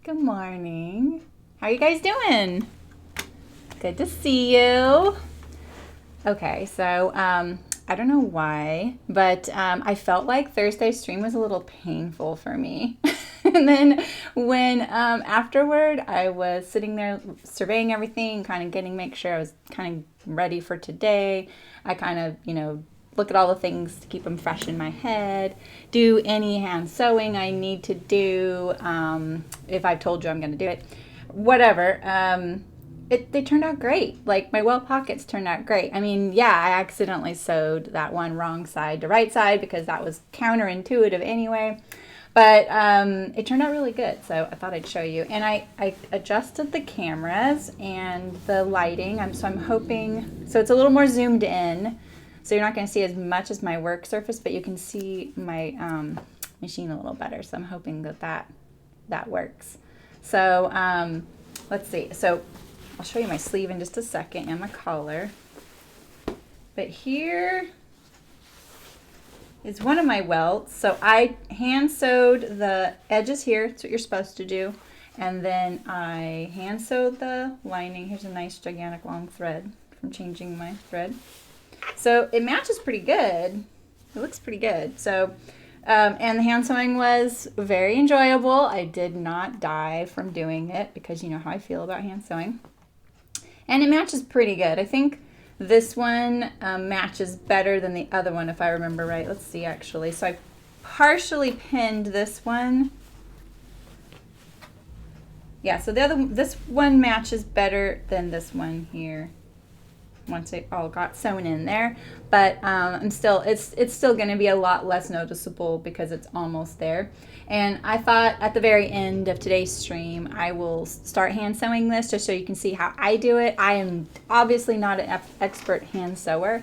Good morning. How are you guys doing? Good to see you. Okay, so I don't know why, but I felt like Thursday's stream was a little painful for me. And then when afterward I was sitting there surveying everything, kind of make sure I was kind of ready for today. I kind of, look at all the things to keep them fresh in my head, do any hand sewing I need to do, if I've told you I'm going to do it, whatever. They turned out great. Like my welt pockets turned out great. I mean, yeah, I accidentally sewed that one wrong side to right side because that was counterintuitive anyway. But it turned out really good, so I thought I'd show you. And I adjusted the cameras and the lighting. So I'm hoping, so it's a little more zoomed in. So you're not going to see as much as my work surface, but you can see my machine a little better. So I'm hoping that works. So let's see. So I'll show you my sleeve in just a second and my collar. But here is one of my welts. So I hand sewed the edges here. That's what you're supposed to do. And then I hand sewed the lining. Here's a nice gigantic long thread from changing my thread. So it matches pretty good. It looks pretty good. So, and the hand sewing was very enjoyable. I did not die from doing it because you know how I feel about hand sewing. And it matches pretty good. I think this one matches better than the other one if I remember right. Let's see actually. So I partially pinned this one. Yeah, so this one matches better than this one here. Once it all got sewn in there, but it's still going to be a lot less noticeable because it's almost there. And I thought at the very end of today's stream I will start hand sewing this just so you can see how I do it. I am obviously not an expert hand sewer,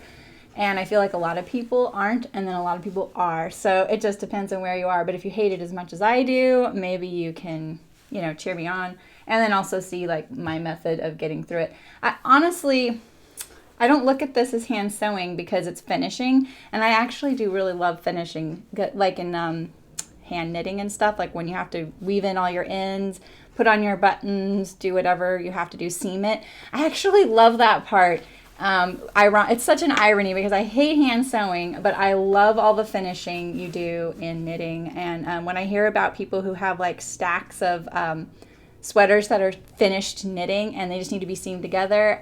and I feel like a lot of people aren't, and then a lot of people are, so it just depends on where you are. But if you hate it as much as I do, maybe you can cheer me on and then also see like my method of getting through it. I don't look at this as hand sewing because it's finishing, and I actually do really love finishing, like in hand knitting and stuff, like when you have to weave in all your ends, put on your buttons, do whatever you have to do, seam it. I actually love that part. It's such an irony because I hate hand sewing, but I love all the finishing you do in knitting. And when I hear about people who have like stacks of sweaters that are finished knitting and they just need to be seamed together,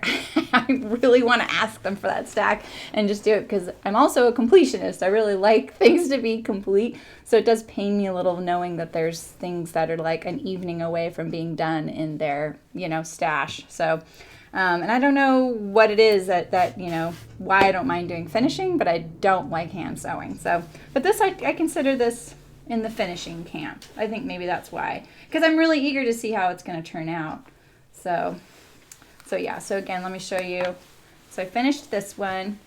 I really want to ask them for that stack and just do it because I'm also a completionist. I really like things to be complete, so it does pain me a little knowing that there's things that are like an evening away from being done in their stash. So and I don't know what it is that why I don't mind doing finishing, but I don't like hand sewing. So but this I consider this in the finishing camp. I think maybe that's why, because I'm really eager to see how it's going to turn out. So yeah, so again, let me show you. So I finished this one,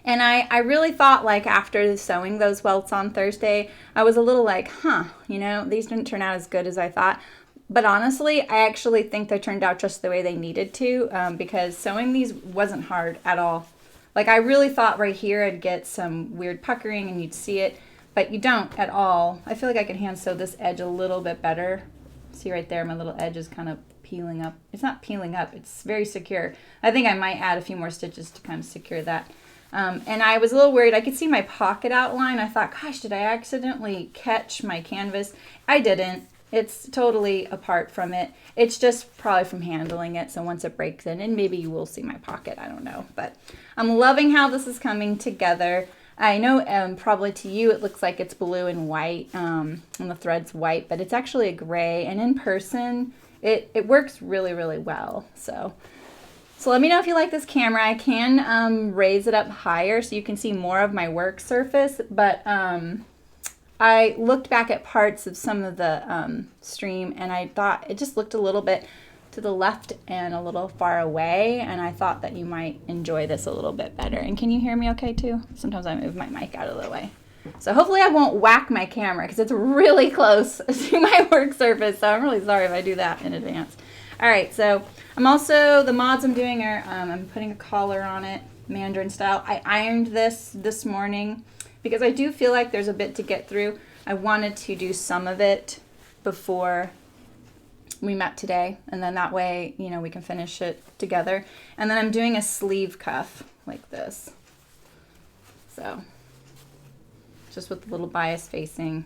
and I really thought, like, after sewing those welts on Thursday, I was a little like, these didn't turn out as good as I thought. But honestly, I actually think they turned out just the way they needed to, because sewing these wasn't hard at all. Like, I really thought right here I'd get some weird puckering and you'd see it, but you don't at all. I feel like I can hand sew this edge a little bit better. See right there, my little edge is kind of peeling up. It's not peeling up, it's very secure. I think I might add a few more stitches to kind of secure that. And I was a little worried. I could see my pocket outline. I thought, gosh, did I accidentally catch my canvas? I didn't. It's totally apart from it. It's just probably from handling it. So once it breaks in, and maybe you will see my pocket, I don't know. But I'm loving how this is coming together. I know probably to you it looks like it's blue and white, and the thread's white, but it's actually a gray, and in person it works really, really well. So let me know if you like this camera. I can raise it up higher so you can see more of my work surface, but I looked back at parts of some of the stream, and I thought it just looked a little bit to the left and a little far away, and I thought that you might enjoy this a little bit better. And can you hear me okay too? Sometimes I move my mic out of the way. So hopefully I won't whack my camera because it's really close to my work surface, so I'm really sorry if I do that in advance. All right, so the mods I'm doing are, I'm putting a collar on it, Mandarin style. I ironed this morning because I do feel like there's a bit to get through. I wanted to do some of it before we met today, and then that way, you know, we can finish it together. And then I'm doing a sleeve cuff like this. So just with the little bias facing.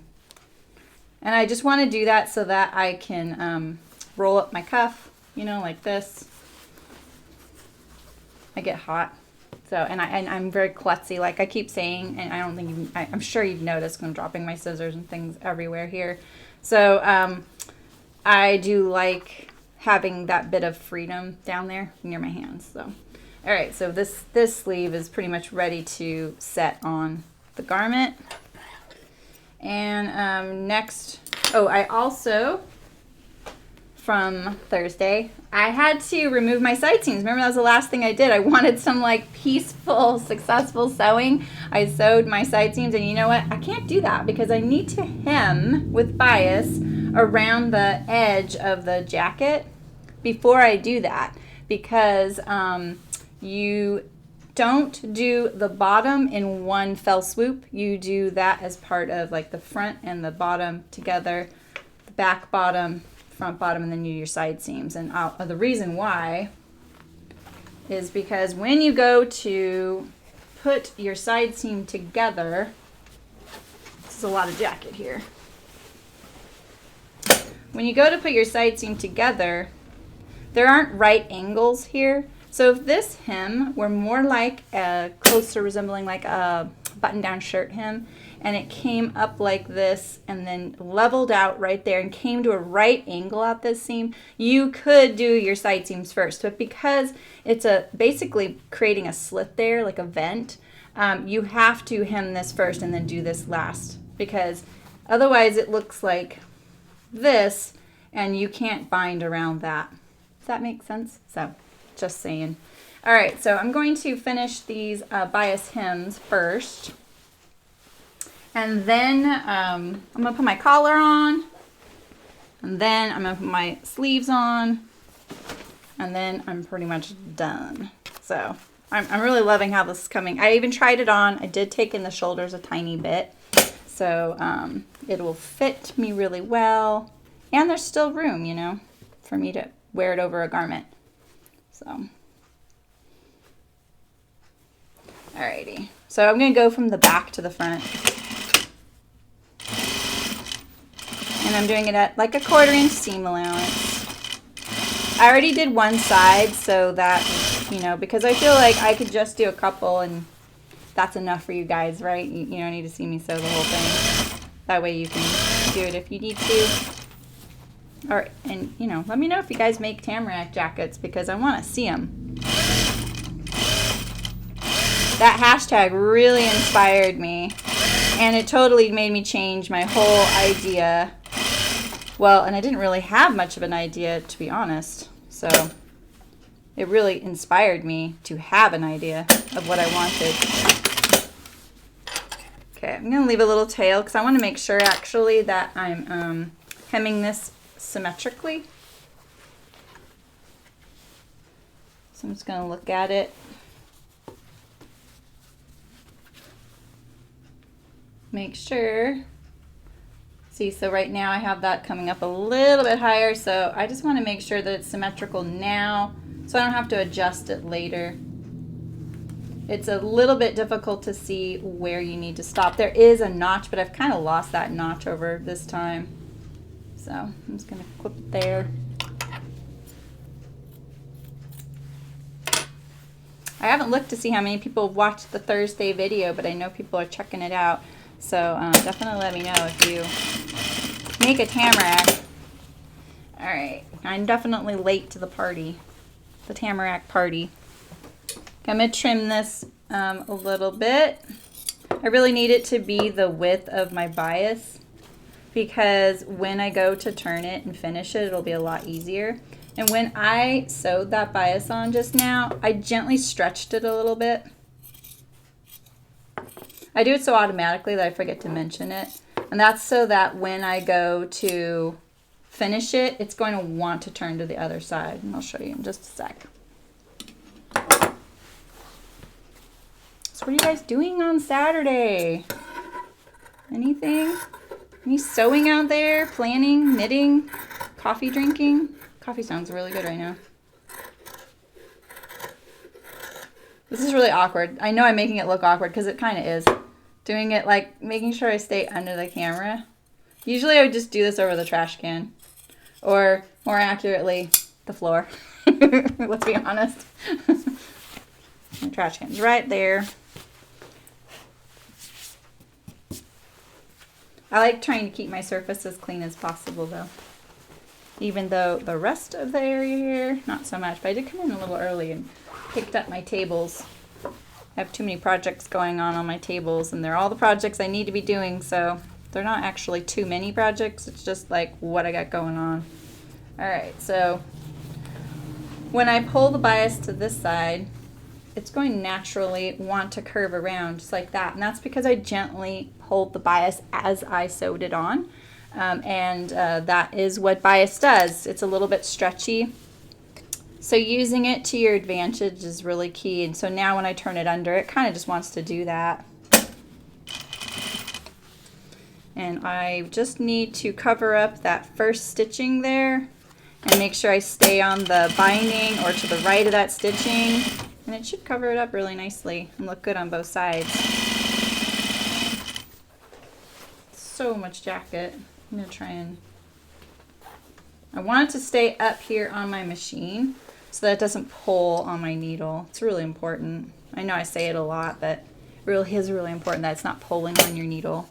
And I just want to do that so that I can roll up my cuff, you know, like this. I get hot. So, and I'm very klutzy, like I keep saying, and I don't think I'm sure you've noticed I'm dropping my scissors and things everywhere here. So I do like having that bit of freedom down there near my hands. So, all right, so this sleeve is pretty much ready to set on the garment. And next, oh, I also, from Thursday, I had to remove my side seams. Remember, that was the last thing I did. I wanted some like peaceful, successful sewing. I sewed my side seams, and you know what? I can't do that because I need to hem with bias around the edge of the jacket before I do that, because you don't do the bottom in one fell swoop. You do that as part of like the front and the bottom together, the back bottom, front bottom, and then you do your side seams. And the reason why is because when you go to put your side seam together, this is a lot of jacket here. When you go to put your side seam together, there aren't right angles here. So if this hem were more like close to resembling like a button-down shirt hem, and it came up like this and then leveled out right there and came to a right angle at this seam, you could do your side seams first. But because it's basically creating a slit there, like a vent, you have to hem this first and then do this last, because otherwise it looks like this and you can't bind around that. Does that make sense? So just saying. All right, so I'm going to finish these bias hems first. And then I'm going to put my collar on. And then I'm going to put my sleeves on. And then I'm pretty much done. So I'm really loving how this is coming. I even tried it on. I did take in the shoulders a tiny bit. So it will fit me really well. And there's still room, you know, for me to wear it over a garment. So, alrighty. So I'm going to go from the back to the front. And I'm doing it at like a 1/4 inch seam allowance. I already did one side so that, you know, because I feel like I could just do a couple and that's enough for you guys, right? You don't need to see me sew the whole thing. That way you can do it if you need to. Or, and you know, let me know if you guys make Tamarack jackets because I want to see them. That hashtag really inspired me, and it totally made me change my whole idea. Well, and I didn't really have much of an idea, to be honest. So it really inspired me to have an idea of what I wanted. Okay, I'm going to leave a little tail because I want to make sure actually that I'm hemming this symmetrically. So I'm just going to look at it. Make sure. See, so right now I have that coming up a little bit higher, so I just want to make sure that it's symmetrical now so I don't have to adjust it later. It's a little bit difficult to see where you need to stop. There is a notch, but I've kind of lost that notch over this time. So I'm just going to clip it there. I haven't looked to see how many people watched the Thursday video, but I know people are checking it out. So definitely let me know if you make a Tamarack. All right, I'm definitely late to the party, the Tamarack party. I'm going to trim this a little bit. I really need it to be the width of my bias because when I go to turn it and finish it, it'll be a lot easier. And when I sewed that bias on just now, I gently stretched it a little bit. I do it so automatically that I forget to mention it. And that's so that when I go to finish it, it's going to want to turn to the other side. And I'll show you in just a sec. So what are you guys doing on Saturday? Anything? Any sewing out there? Planning? Knitting? coffee drinking. Coffee sounds really good right now. This is really awkward. I know I'm making it look awkward because it kind of is. Doing it like making sure I stay under the camera. Usually I would just do this over the trash can. Or more accurately, the floor. Let's be honest. The trash can's right there. I like trying to keep my surface as clean as possible though. Even though the rest of the area here, not so much. But I did come in a little early and picked up my tables. I have too many projects going on my tables, and they're all the projects I need to be doing, so they're not actually too many projects. It's just like what I got going on. Alright, so when I pull the bias to this side, it's going to naturally want to curve around just like that. And that's because I gently pulled the bias as I sewed it on. That is what bias does. It's a little bit stretchy. So using it to your advantage is really key. And so now when I turn it under, it kind of just wants to do that. And I just need to cover up that first stitching there and make sure I stay on the binding or to the right of that stitching. And it should cover it up really nicely and look good on both sides. So much jacket. I'm going to try and... I want it to stay up here on my machine so that it doesn't pull on my needle. It's really important. I know I say it a lot, but it really is really important that it's not pulling on your needle.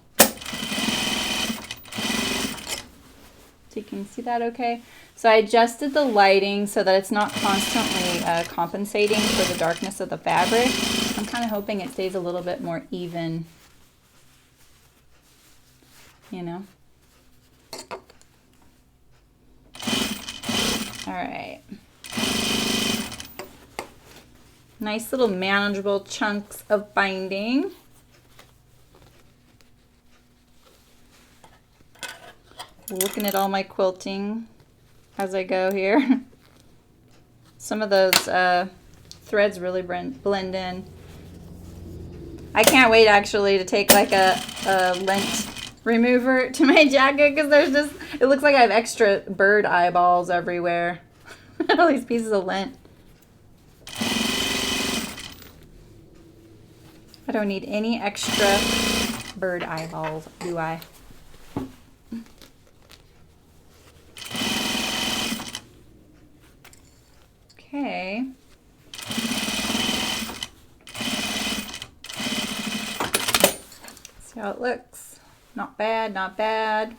So you can see that okay? So I adjusted the lighting so that it's not constantly compensating for the darkness of the fabric. I'm kind of hoping it stays a little bit more even, you know? All right. Nice little manageable chunks of binding. Looking at all my quilting as I go here. Some of those threads really blend in. I can't wait actually to take like a lint remover to my jacket because there's just, it looks like I have extra bird eyeballs everywhere. All these pieces of lint. I don't need any extra bird eyeballs, do I? Okay. See how it looks. Not bad, not bad.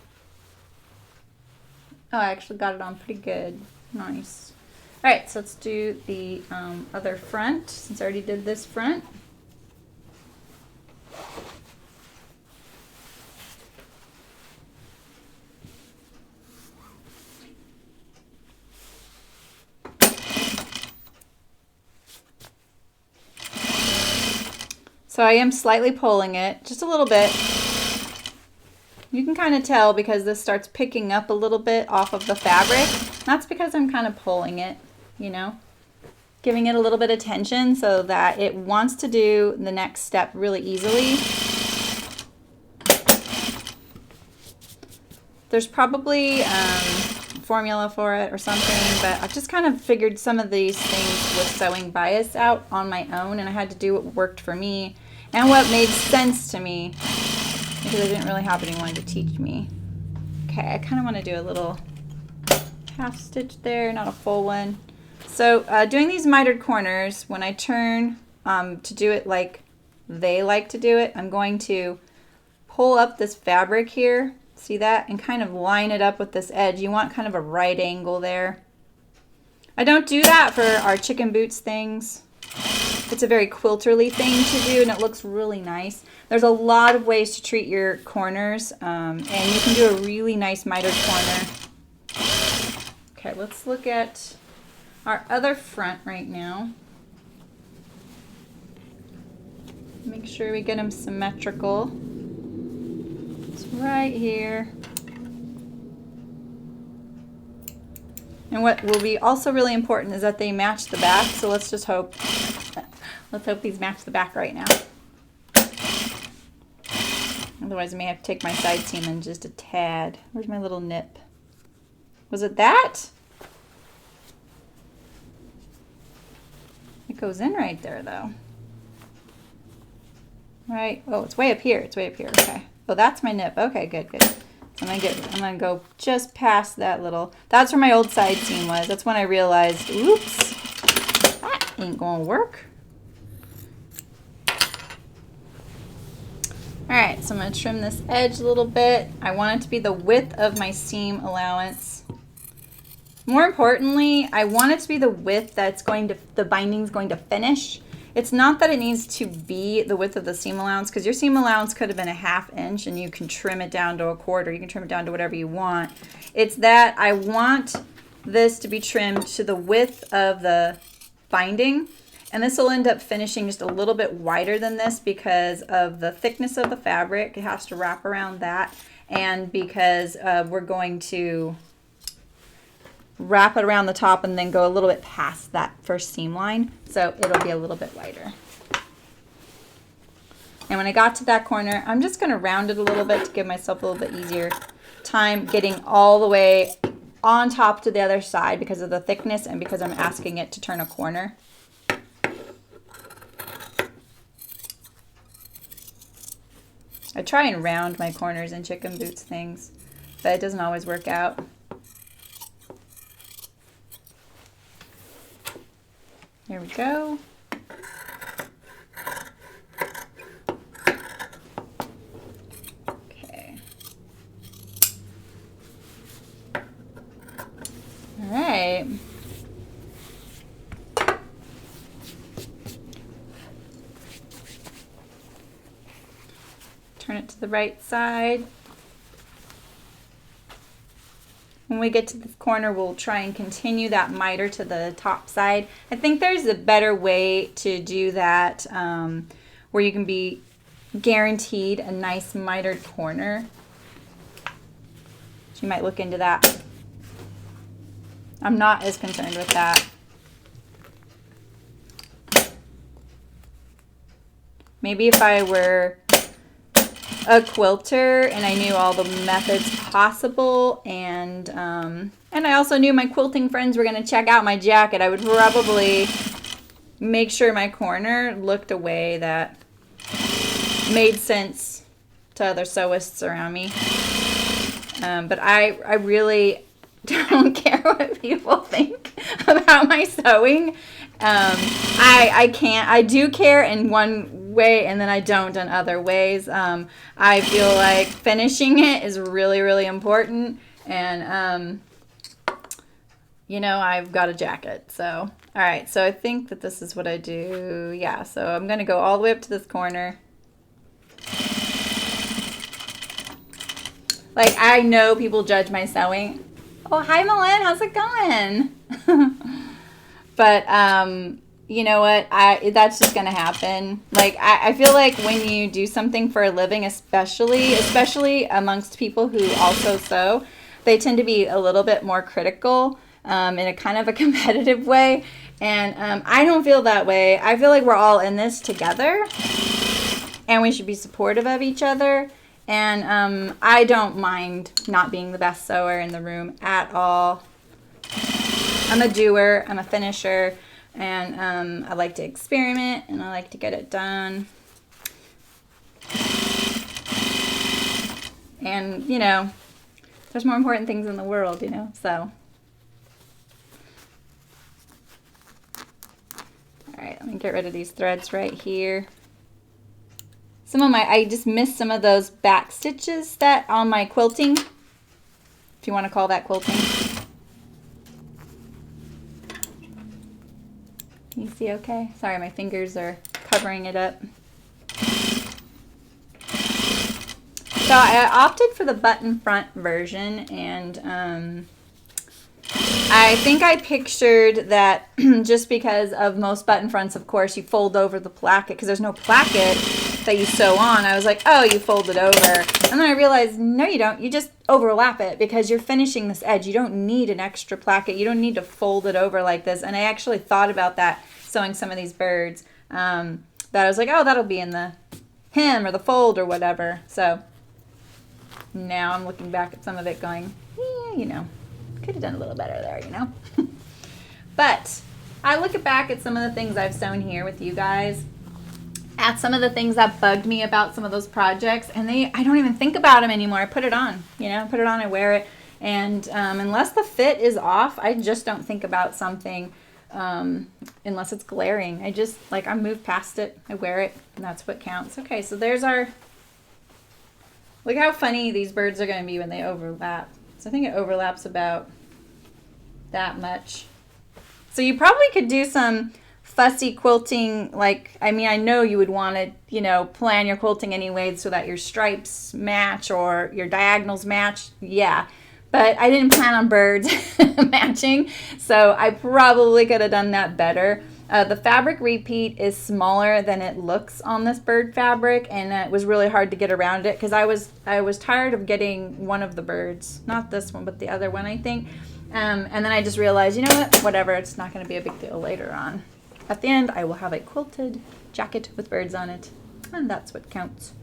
Oh, I actually got it on pretty good. Nice. All right, so let's do the other front, since I already did this front. So I am slightly pulling it, just a little bit. You can kind of tell because this starts picking up a little bit off of the fabric. That's because I'm kind of pulling it, you know, giving it a little bit of tension so that it wants to do the next step really easily. There's probably formula for it or something, but I've just kind of figured some of these things with sewing bias out on my own, and I had to do what worked for me and what made sense to me because I didn't really have anyone to teach me. Okay, I kind of want to do a little half stitch there, not a full one. So doing these mitered corners, when I turn to do it like they like to do it, I'm going to pull up this fabric here, see that, and kind of line it up with this edge. You want kind of a right angle there. I don't do that for our chicken boots things. It's a very quilterly thing to do, and it looks really nice. There's a lot of ways to treat your corners, and you can do a really nice mitered corner. Okay, let's look at our other front right now. Make sure we get them symmetrical. It's right here. And what will be also really important is that they match the back, so let's just hope. Let's hope these match the back right now. Otherwise I may have to take my side seam in just a tad. Where's my little nip? Was it that? It goes in right there though. Right. Oh, it's way up here. It's way up here. Okay. Oh, that's my nip. Okay, good, good. I'm gonna go just past that little. That's where my old side seam was. That's when I realized, oops, that ain't gonna work. All right, so I'm gonna trim this edge a little bit. I want it to be the width of my seam allowance. More importantly, I want it to be the width that's going to, the binding's going to finish. It's not that it needs to be the width of the seam allowance, because your seam allowance could have been a 1/2 inch and you can trim it down to 1/4. You can trim it down to whatever you want. It's that I want this to be trimmed to the width of the binding, and this will end up finishing just a little bit wider than this because of the thickness of the fabric. It has to wrap around that, and because we're going to wrap it around the top and then go a little bit past that first seam line, so it'll be a little bit wider. And when I got to that corner, I'm just going to round it a little bit to give myself a little bit easier time getting all the way on top to the other side because of the thickness and because I'm asking it to turn a corner. I try and round my corners in chicken boots things, but it doesn't always work out. There we go. Okay. All right. Turn it to the right side. When we get to the corner, we'll try and continue that miter to the top side. I think there's a better way to do that where you can be guaranteed a nice mitered corner. So you might look into that. I'm not as concerned with that. Maybe if I were a quilter and I knew all the methods possible, and I also knew my quilting friends were going to check out my jacket, I would probably make sure my corner looked a way that made sense to other sewists around me. But I really don't care what people think about my sewing. I do care in one way and then I don't in other ways. I feel like finishing it is really, really important, and you know, I've got a jacket. So all right, so I think that this is what I do. Yeah, so I'm gonna go all the way up to this corner. Like, I know people judge my sewing. Oh, hi Malin, how's it going? But you know what? That's just gonna happen. Like, I feel like when you do something for a living, especially amongst people who also sew, they tend to be a little bit more critical in a kind of a competitive way. And I don't feel that way. I feel like we're all in this together, and we should be supportive of each other. And I don't mind not being the best sewer in the room at all. I'm a doer. I'm a finisher. And I like to experiment, and I like to get it done. And, you know, there's more important things in the world, you know, so. All right, let me get rid of these threads right here. I just missed some of those back stitches that on my quilting, if you want to call that quilting. You see okay? Sorry, my fingers are covering it up. So I opted for the button front version, and I think I pictured that just because of most button fronts, of course, you fold over the placket because there's no placket that you sew on. I was like, oh, you fold it over. And then I realized, no, you don't. You just overlap it because you're finishing this edge. You don't need an extra placket. You don't need to fold it over like this. And I actually thought about that sewing some of these birds. That I was like, oh, that'll be in the hem or the fold or whatever. So now I'm looking back at some of it going, yeah, you know. Could have done a little better there, you know. But I look back at some of the things I've sewn here with you guys, at some of the things that bugged me about some of those projects, and I don't even think about them anymore. I put it on, you know, put it on, I wear it, and unless the fit is off, I just don't think about something unless it's glaring. I just, like, I move past it, I wear it, and that's what counts. Okay, so there's our, look how funny these birds are going to be when they overlap. So I think it overlaps about that much. So you probably could do some fussy quilting, like, I mean, I know you would want to, you know, plan your quilting anyway so that your stripes match or your diagonals match. Yeah, but I didn't plan on birds matching, so I probably could have done that better. The fabric repeat is smaller than it looks on this bird fabric, and it was really hard to get around it because I was tired of getting one of the birds, not this one, but the other one, I think. And then I just realized, you know what, whatever, it's not going to be a big deal later on. At the end, I will have a quilted jacket with birds on it, and that's what counts.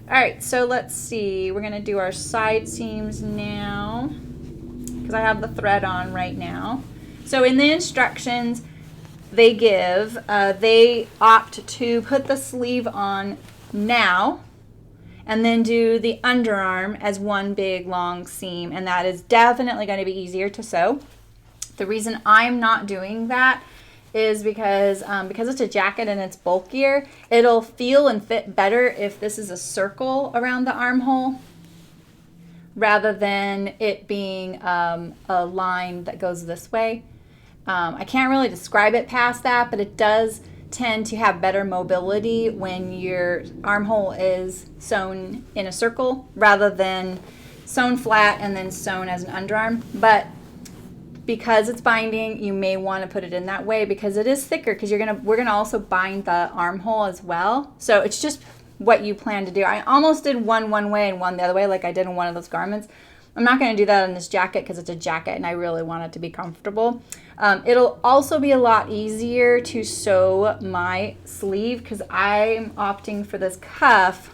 All right, so let's see. We're going to do our side seams now because I have the thread on right now. So in the instructions they give, they opt to put the sleeve on now and then do the underarm as one big long seam, and that is definitely going to be easier to sew. The reason I'm not doing that is because it's a jacket and it's bulkier, it'll feel and fit better if this is a circle around the armhole rather than it being a line that goes this way. I can't really describe it past that, but it does tend to have better mobility when your armhole is sewn in a circle rather than sewn flat and then sewn as an underarm. But because it's binding, you may want to put it in that way because it is thicker, because we're gonna also bind the armhole as well. So it's just what you plan to do. I almost did one way and one the other way, like I did in one of those garments. I'm not going to do that on this jacket because it's a jacket and I really want it to be comfortable. It'll also be a lot easier to sew my sleeve because I'm opting for this cuff.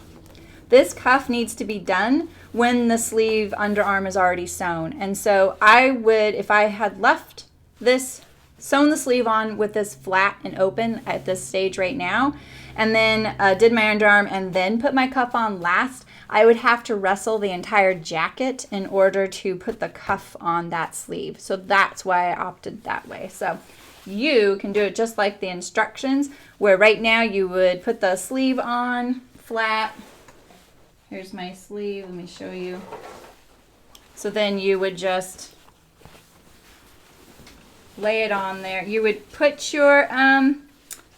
This cuff needs to be done when the sleeve underarm is already sewn. And so I would, if I had left this, sewn the sleeve on with this flat and open at this stage right now, and then did my underarm and then put my cuff on last, I would have to wrestle the entire jacket in order to put the cuff on that sleeve. So that's why I opted that way. So you can do it just like the instructions, where right now you would put the sleeve on flat. Here's my sleeve, let me show you. So then you would just lay it on there. You would put your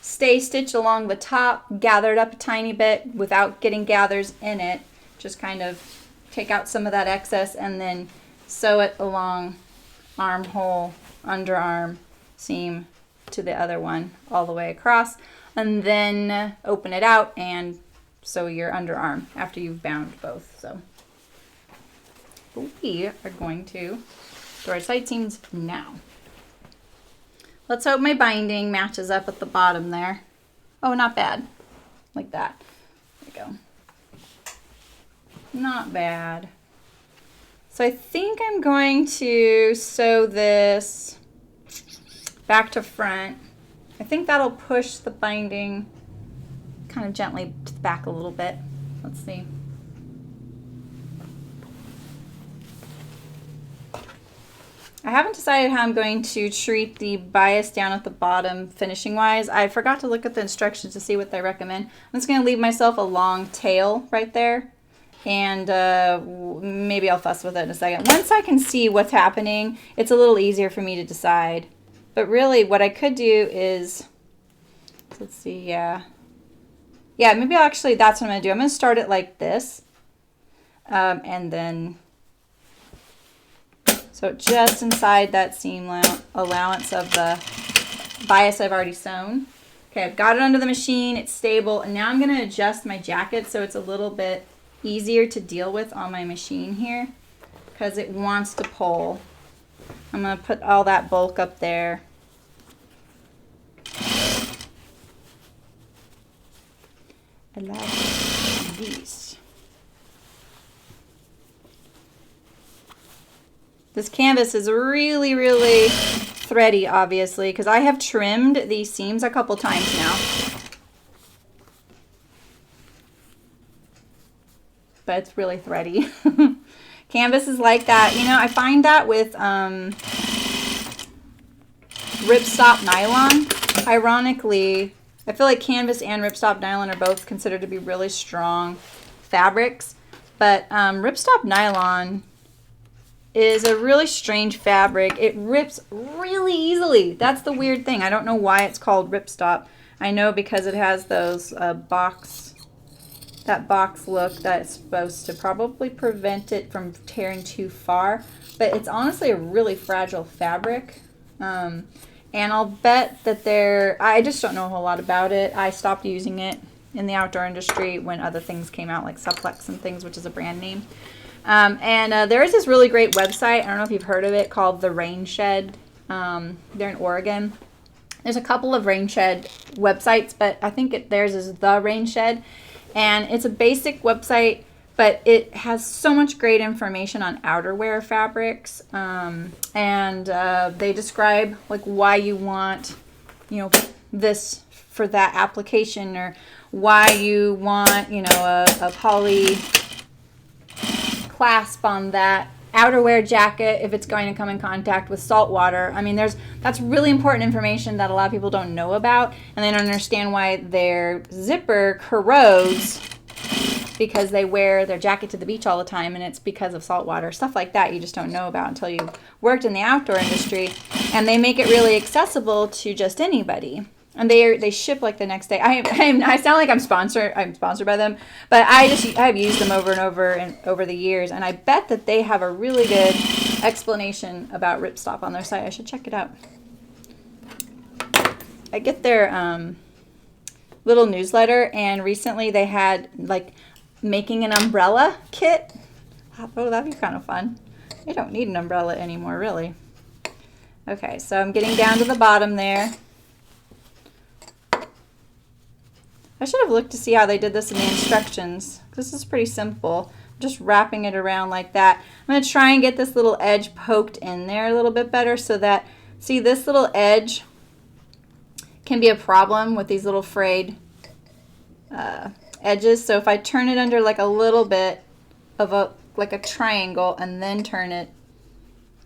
stay stitch along the top, gather it up a tiny bit without getting gathers in it. Just kind of take out some of that excess and then sew it along armhole, underarm, seam to the other one all the way across, and then open it out and sew your underarm after you've bound both. So we are going to do our side seams now. Let's hope my binding matches up at the bottom there. Oh, not bad. Like that. There we go. Not bad. So I think I'm going to sew this back to front. I think that'll push the binding kind of gently to the back a little bit. Let's see. I haven't decided how I'm going to treat the bias down at the bottom finishing wise. I forgot to look at the instructions to see what they recommend. I'm just going to leave myself a long tail right there, and maybe I'll fuss with it in a second. Once I can see what's happening, it's a little easier for me to decide. But really what I could do is, let's see, yeah, maybe I'll actually, that's what I'm going to do. I'm going to start it like this, and then so just inside that seam allowance of the bias I've already sewn. Okay, I've got it under the machine, it's stable, and now I'm going to adjust my jacket so it's a little bit easier to deal with on my machine here because it wants to pull. I'm going to put all that bulk up there. I love these. This canvas is really, really thready, obviously, because I have trimmed these seams a couple times now. But it's really thready. Canvas is like that. You know, I find that with ripstop nylon. Ironically, I feel like canvas and ripstop nylon are both considered to be really strong fabrics. But ripstop nylon is a really strange fabric. It rips really easily. That's the weird thing. I don't know why it's called ripstop. I know because it has those that box look that's supposed to probably prevent it from tearing too far. But it's honestly a really fragile fabric. And I'll bet that I just don't know a whole lot about it. I stopped using it in the outdoor industry when other things came out, like Supplex and things, which is a brand name. There is this really great website, I don't know if you've heard of it, called The Rain Shed. They're in Oregon. There's a couple of Rain Shed websites, but I think theirs is The Rain Shed. And it's a basic website, but it has so much great information on outerwear fabrics. They describe like why you want, you know, this for that application, or why you want, you know, a poly clasp on that outerwear jacket if it's going to come in contact with salt water. I mean, that's really important information that a lot of people don't know about, and they don't understand why their zipper corrodes because they wear their jacket to the beach all the time, and it's because of salt water. Stuff like that you just don't know about until you've worked in the outdoor industry, and they make it really accessible to just anybody. And they ship like the next day. I sound like I'm sponsored by them, but I've used them over and over the years, and I bet that they have a really good explanation about ripstop on their site. I should check it out. I get their little newsletter, and recently they had like making an umbrella kit. Oh, that'd be kind of fun. You don't need an umbrella anymore, really. Okay, so I'm getting down to the bottom there. I should have looked to see how they did this in the instructions. This is pretty simple. I'm just wrapping it around like that. I'm going to try and get this little edge poked in there a little bit better so that, see, this little edge can be a problem with these little frayed edges. So if I turn it under like a little bit of like a triangle and then turn it,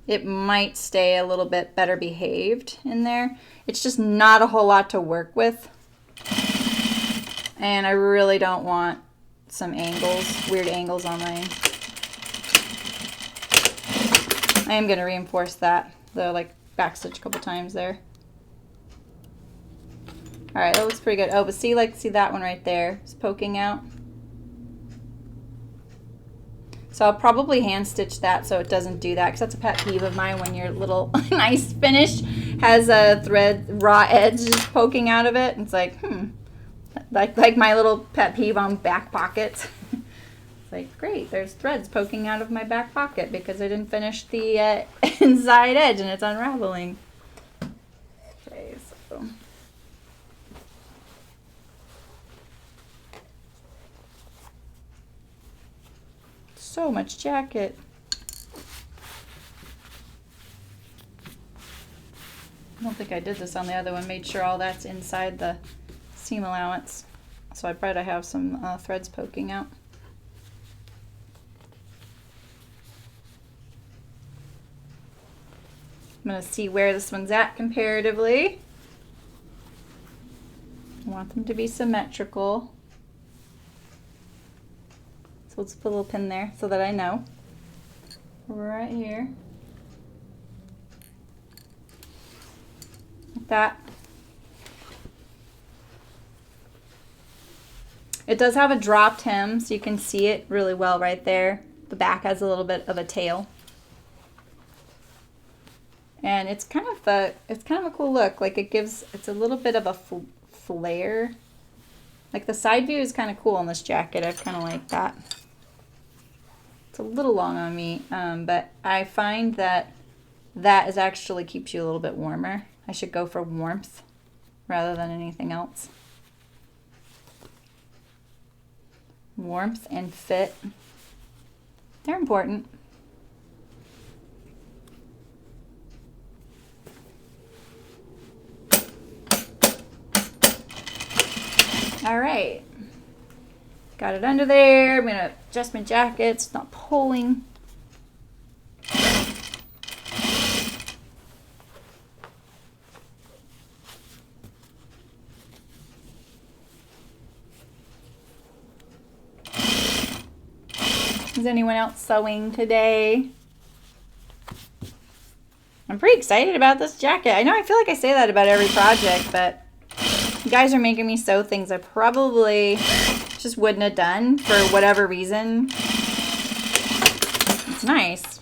it might stay a little bit better behaved in there. It's just not a whole lot to work with. And I really don't want some angles, weird angles on my... I am going to reinforce that, though, like backstitch a couple times there. Alright, that looks pretty good. Oh, but see that one right there? It's poking out. So I'll probably hand stitch that so it doesn't do that, because that's a pet peeve of mine when your little nice finish has a thread, raw edge just poking out of it. It's like, Like my little pet peeve on back pockets. It's like, great, there's threads poking out of my back pocket because I didn't finish the inside edge and it's unraveling. Okay, so much jacket. I don't think I did this on the other one. Made sure all that's inside the seam allowance. So I bet I have some threads poking out. I'm going to see where this one's at comparatively. I want them to be symmetrical. So let's put a little pin there so that I know. Right here. Like that. It does have a dropped hem, so you can see it really well right there. The back has a little bit of a tail. And it's kind of a cool look. Like it's a little bit of a flare. Like the side view is kind of cool on this jacket. I kind of like that. It's a little long on me, but I find that is actually keeps you a little bit warmer. I should go for warmth rather than anything else. Warmth and fit, they're important. All right. Got it under there. I'm gonna adjust my jacket. It's not pulling. Is anyone else sewing today? I'm pretty excited about this jacket. I know I feel like I say that about every project, but you guys are making me sew things I probably just wouldn't have done for whatever reason. It's nice.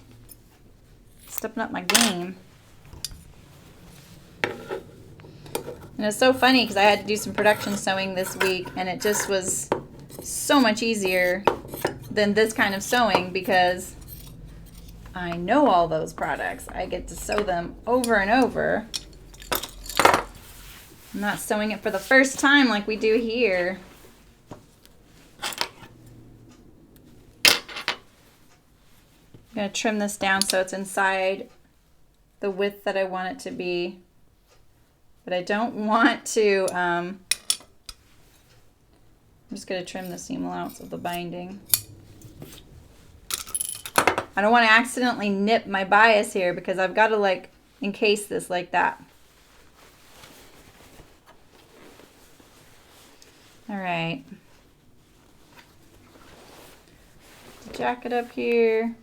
Stepping up my game. And it's so funny because I had to do some production sewing this week, and it just was so much easier than this kind of sewing because I know all those products. I get to sew them over and over. I'm not sewing it for the first time like we do here. I'm going to trim this down so it's inside the width that I want it to be. But I don't want to, I'm just going to trim the seam allowance of the binding. I don't want to accidentally nip my bias here because I've got to like encase this like that. All right. The jacket up here.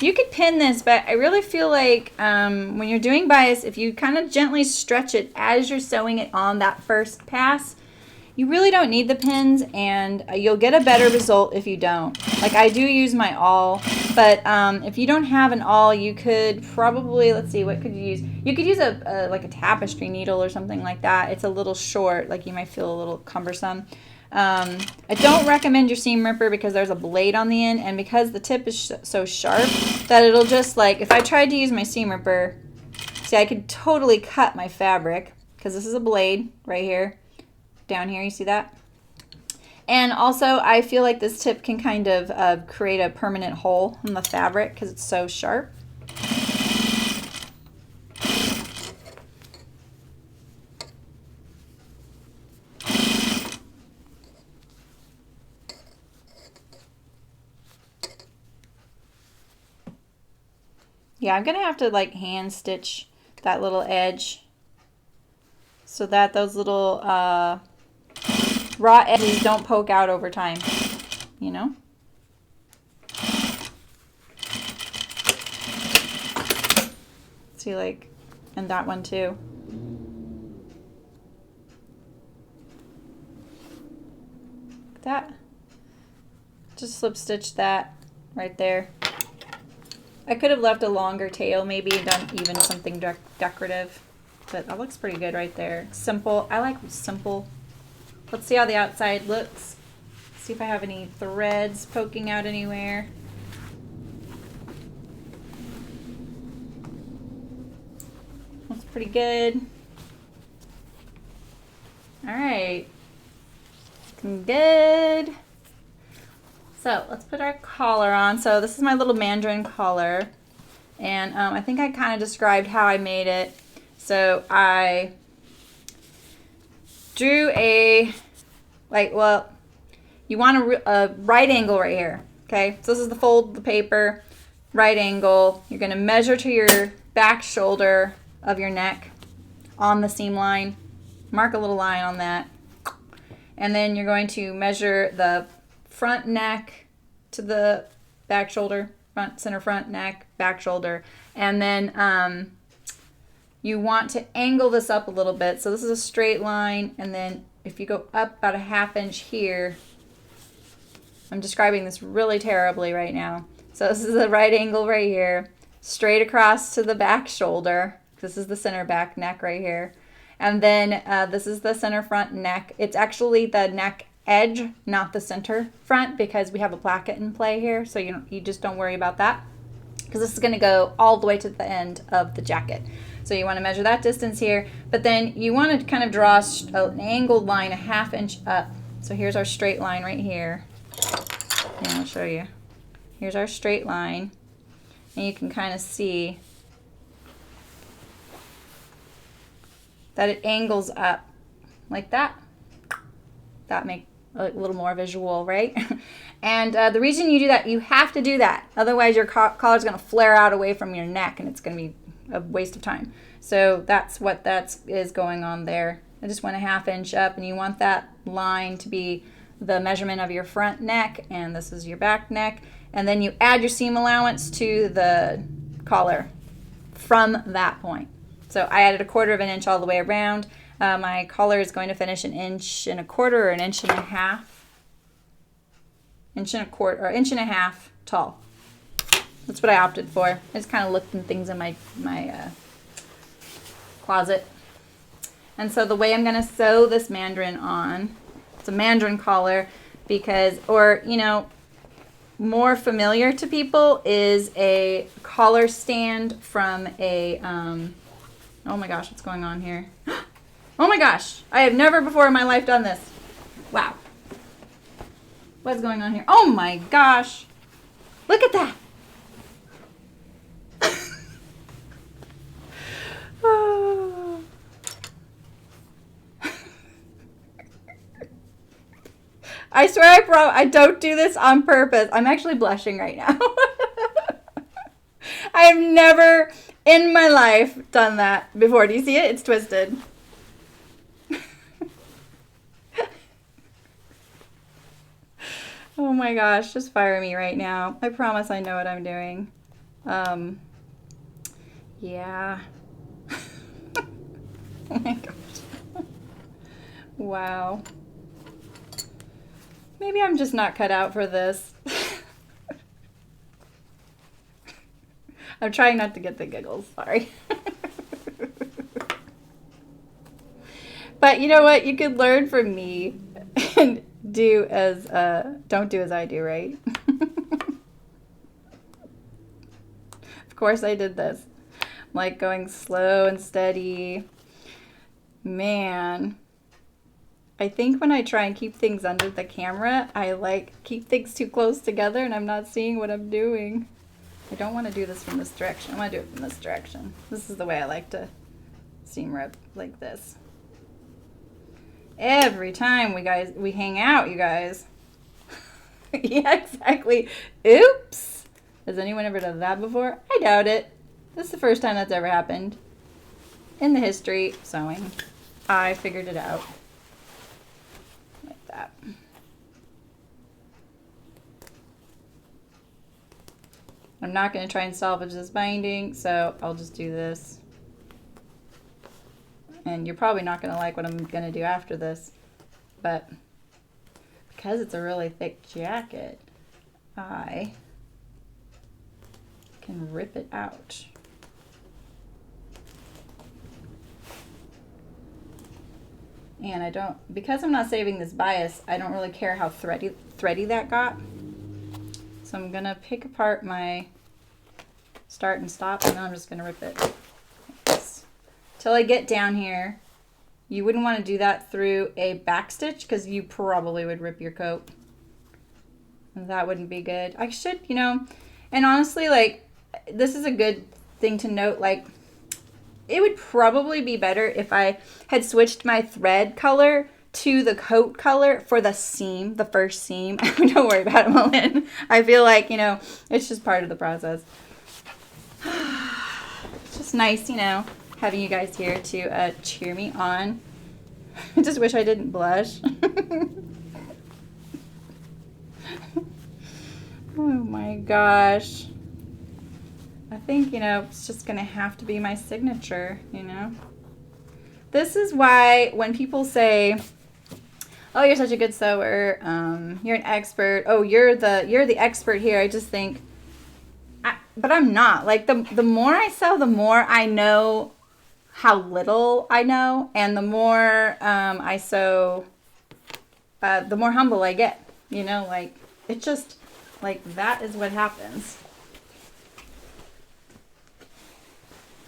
You could pin this, but I really feel like when you're doing bias, if you kind of gently stretch it as you're sewing it on that first pass, you really don't need the pins, and you'll get a better result if you don't. Like I do use my awl, but if you don't have an awl, you could probably, let's see, what could you use? You could use like a tapestry needle or something like that. It's a little short, like you might feel a little cumbersome. I don't recommend your seam ripper because there's a blade on the end, and because the tip is so sharp that it'll just like, if I tried to use my seam ripper, see I could totally cut my fabric because this is a blade right here. Down here, you see that? And also I feel like this tip can kind of create a permanent hole in the fabric because it's so sharp. Yeah, I'm gonna have to like hand stitch that little edge so that those little raw edges don't poke out over time, you know? See, like, and that one too. Like that. Just slip stitch that right there. I could have left a longer tail, maybe done even something decorative, but that looks pretty good right there. Simple. I like simple. Let's see how the outside looks. See if I have any threads poking out anywhere. Looks pretty good. All right. Looking good. So let's put our collar on. So this is my little mandarin collar. And I think I kind of described how I made it. So I drew a, like, well, you want a right angle right here, okay? So this is the fold of the paper, right angle. You're gonna measure to your back shoulder of your neck on the seam line. Mark a little line on that. And then you're going to measure the front neck to the back shoulder, center front neck, back shoulder. And then you want to angle this up a little bit. So this is a straight line, and then if you go up about a ½ inch here, I'm describing this really terribly right now. So this is the right angle right here, straight across to the back shoulder. This is the center back neck right here. And then this is the center front neck. It's actually the neck edge, not the center front, because we have a placket in play here. So you just don't worry about that, because this is going to go all the way to the end of the jacket. So you want to measure that distance here, but then you want to kind of draw an angled line a ½ inch up. So here's our straight line right here. And I'll show you. Here's our straight line, and you can kind of see that it angles up like that. That make a little more visual, right? And the reason you do that, you have to do that. Otherwise, your collar is going to flare out away from your neck, and it's going to be a waste of time. So that's what that is going on there. I just went a 1/2 inch up, and you want that line to be the measurement of your front neck, and this is your back neck. And then you add your seam allowance to the collar from that point. So I added 1/4 inch all the way around. My collar is going to finish 1 1/4 or 1 1/2 inch. 1 1/4 or 1 1/2 tall. That's what I opted for. I just kind of looked in things in my closet. And so the way I'm going to sew this mandarin on, it's a mandarin collar because, or, you know, more familiar to people is a collar stand from a, oh my gosh, what's going on here? Oh my gosh, I have never before in my life done this. Wow. What's going on here? Oh my gosh. Look at that. Oh. I swear I don't do this on purpose. I'm actually blushing right now. I have never in my life done that before. Do you see it? It's twisted. Oh my gosh, just fire me right now. I promise I know what I'm doing. Yeah. Oh my gosh. Wow. Maybe I'm just not cut out for this. I'm trying not to get the giggles, sorry. But you know what? You could learn from me and don't do as I do, right? Of course I did this. I'm like going slow and steady. Man. I think when I try and keep things under the camera, I like keep things too close together and I'm not seeing what I'm doing. I don't want to do this from this direction. I want to do it from this direction. This is the way I like to seam rip, like this. Every time we hang out, you guys. Yeah, exactly. Oops. Has anyone ever done that before? I doubt it. This is the first time that's ever happened in the history of sewing. I figured it out. Like that. I'm not going to try and salvage this binding, so I'll just do this. And you're probably not going to like what I'm going to do after this, but because it's a really thick jacket, I can rip it out. And I don't, because I'm not saving this bias, I don't really care how thready that got. So I'm gonna pick apart my start and stop, and then I'm just gonna rip it like this. Till I get down here. You wouldn't want to do that through a back stitch because you probably would rip your coat. That wouldn't be good. I should, you know, and honestly, like, this is a good thing to note, like, it would probably be better if I had switched my thread color to the coat color for the seam, the first seam. Don't worry about it, Malin. I feel like, you know, it's just part of the process. It's just nice, you know, having you guys here to cheer me on. I just wish I didn't blush. Oh my gosh. I think, you know, it's just going to have to be my signature, you know. This is why when people say, oh, you're such a good sewer, you're an expert, oh, you're the expert here, I just think, but I'm not. Like, the more I sew, the more I know how little I know, and the more I sew, the more humble I get, you know, like, it just, like, that is what happens.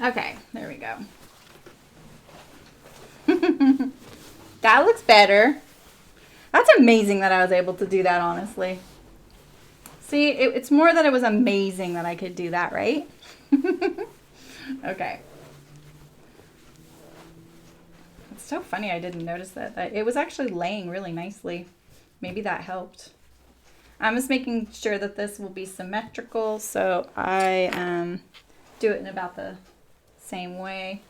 Okay, there we go. That looks better. That's amazing that I was able to do that, honestly. See, it's more that it was amazing that I could do that, right? Okay. It's so funny I didn't notice that. It was actually laying really nicely. Maybe that helped. I'm just making sure that this will be symmetrical, so I do it in about the same way.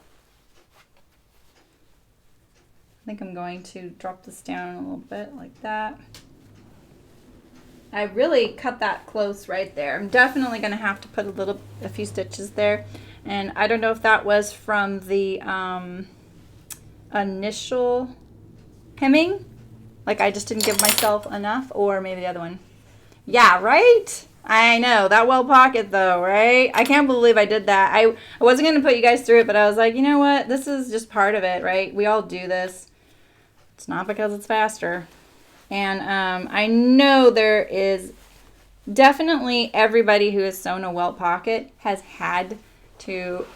I think I'm going to drop this down a little bit like that. I really cut that close right there. I'm definitely going to have to put a few stitches there. And I don't know if that was from the initial hemming, like I just didn't give myself enough, or maybe the other one. Yeah, right? I know, that well pocket though, right? I can't believe I did that. I wasn't going to put you guys through it, but I was like, you know what? This is just part of it, right? We all do this. It's not because it's faster. And I know there is definitely everybody who has sewn a welt pocket has had to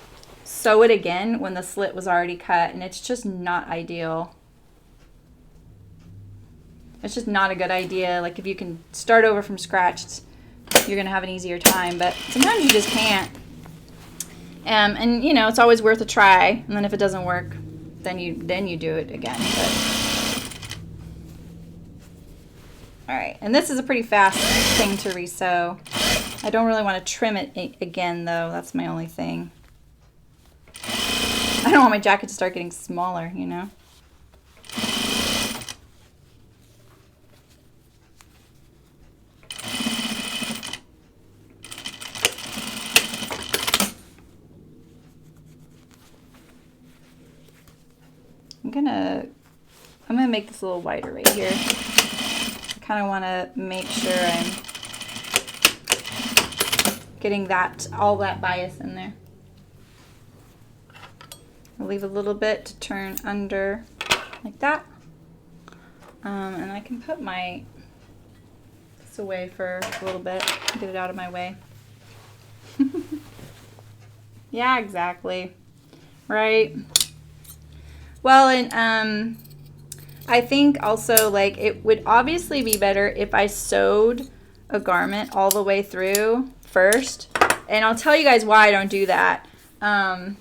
sew it again when the slit was already cut, and it's just not ideal. It's just not a good idea. Like if you can start over from scratch, you're gonna have an easier time, but sometimes you just can't. And you know, it's always worth a try, and then if it doesn't work, then you do it again. All right, and this is a pretty fast thing to resew. I don't really want to trim it again though. That's my only thing. I don't want my jacket to start getting smaller, you know. I'm gonna make this a little wider right here. I kind of want to make sure I'm getting all that bias in there. I'll leave a little bit to turn under like that. And I can put this away for a little bit, get it out of my way. Yeah, exactly. Right. Well, and I think also, like, it would obviously be better if I sewed a garment all the way through first. And I'll tell you guys why I don't do that. I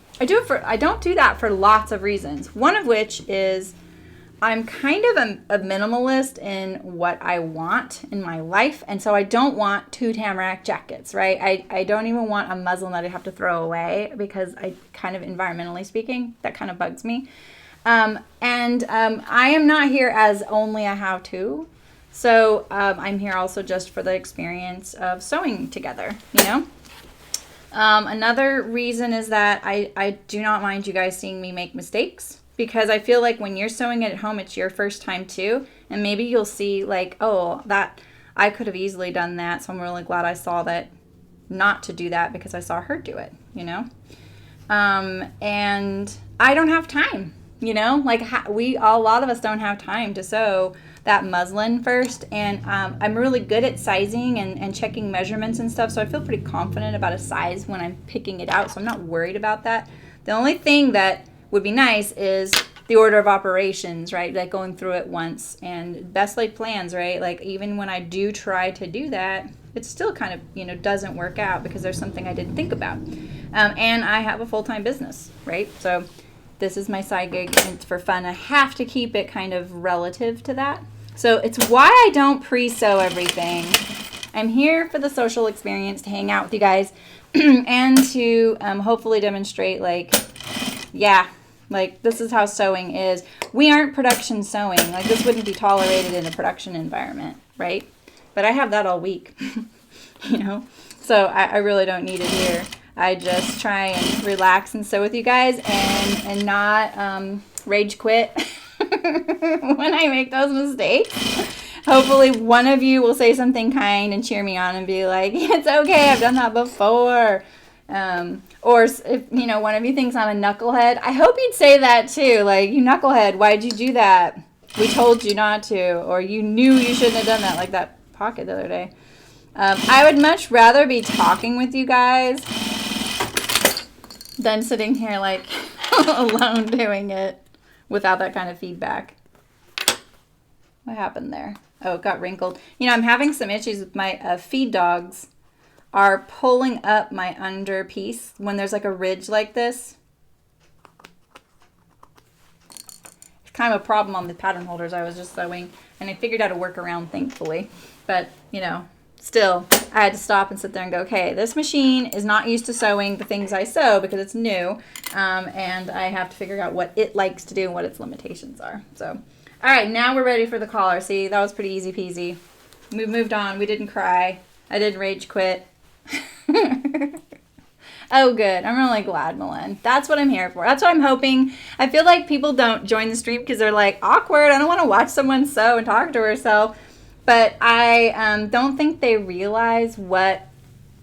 don't do that for lots of reasons. One of which is I'm kind of a minimalist in what I want in my life. And so I don't want 2 Tamarack jackets, right? I don't even want a muslin that I have to throw away, because I kind of, environmentally speaking, that kind of bugs me. I am not here as only a how-to. So I'm here also just for the experience of sewing together, you know? Another reason is that I do not mind you guys seeing me make mistakes, because I feel like when you're sewing it at home, it's your first time too. And maybe you'll see like, oh, that I could have easily done that. So I'm really glad I saw that not to do that, because I saw her do it, you know? And I don't have time, you know, like a lot of us don't have time to sew that muslin first. And I'm really good at sizing and checking measurements and stuff. So I feel pretty confident about a size when I'm picking it out. So I'm not worried about that. The only thing that would be nice is the order of operations, right? Like going through it once, and best laid plans, right? Like even when I do try to do that, it still kind of, you know, doesn't work out because there's something I didn't think about. And I have a full-time business, right? So this is my side gig, and it's for fun. I have to keep it kind of relative to that. So it's why I don't pre-sew everything. I'm here for the social experience, to hang out with you guys and to hopefully demonstrate, like, yeah, like this is how sewing is. We aren't production sewing. Like this wouldn't be tolerated in a production environment, right? But I have that all week, you know? So I really don't need it here. I just try and relax and sew with you guys, and not rage quit when I make those mistakes. Hopefully one of you will say something kind and cheer me on and be like, it's okay, I've done that before. Or if, you know, one of you thinks I'm a knucklehead, I hope you'd say that too. Like, you knucklehead, why'd you do that? We told you not to. Or you knew you shouldn't have done that, like that pocket the other day. I would much rather be talking with you guys than sitting here like alone doing it without that kind of feedback. What happened there? Oh, it got wrinkled. You know, I'm having some issues with my feed dogs are pulling up my under piece when there's like a ridge like this. kind of a problem on the pattern holders I was just sewing, and I figured out a workaround, thankfully. But, you know, still, I had to stop and sit there and go, okay, this machine is not used to sewing the things I sew because it's new, and I have to figure out what it likes to do and what its limitations are. So, all right, now we're ready for the collar. See, that was pretty easy peasy. We moved on. We didn't cry. I didn't rage quit. Oh, good. I'm really glad, Malin. That's what I'm here for. That's what I'm hoping. I feel like people don't join the stream because they're like, awkward. I don't want to watch someone sew and talk to herself. But I don't think they realize what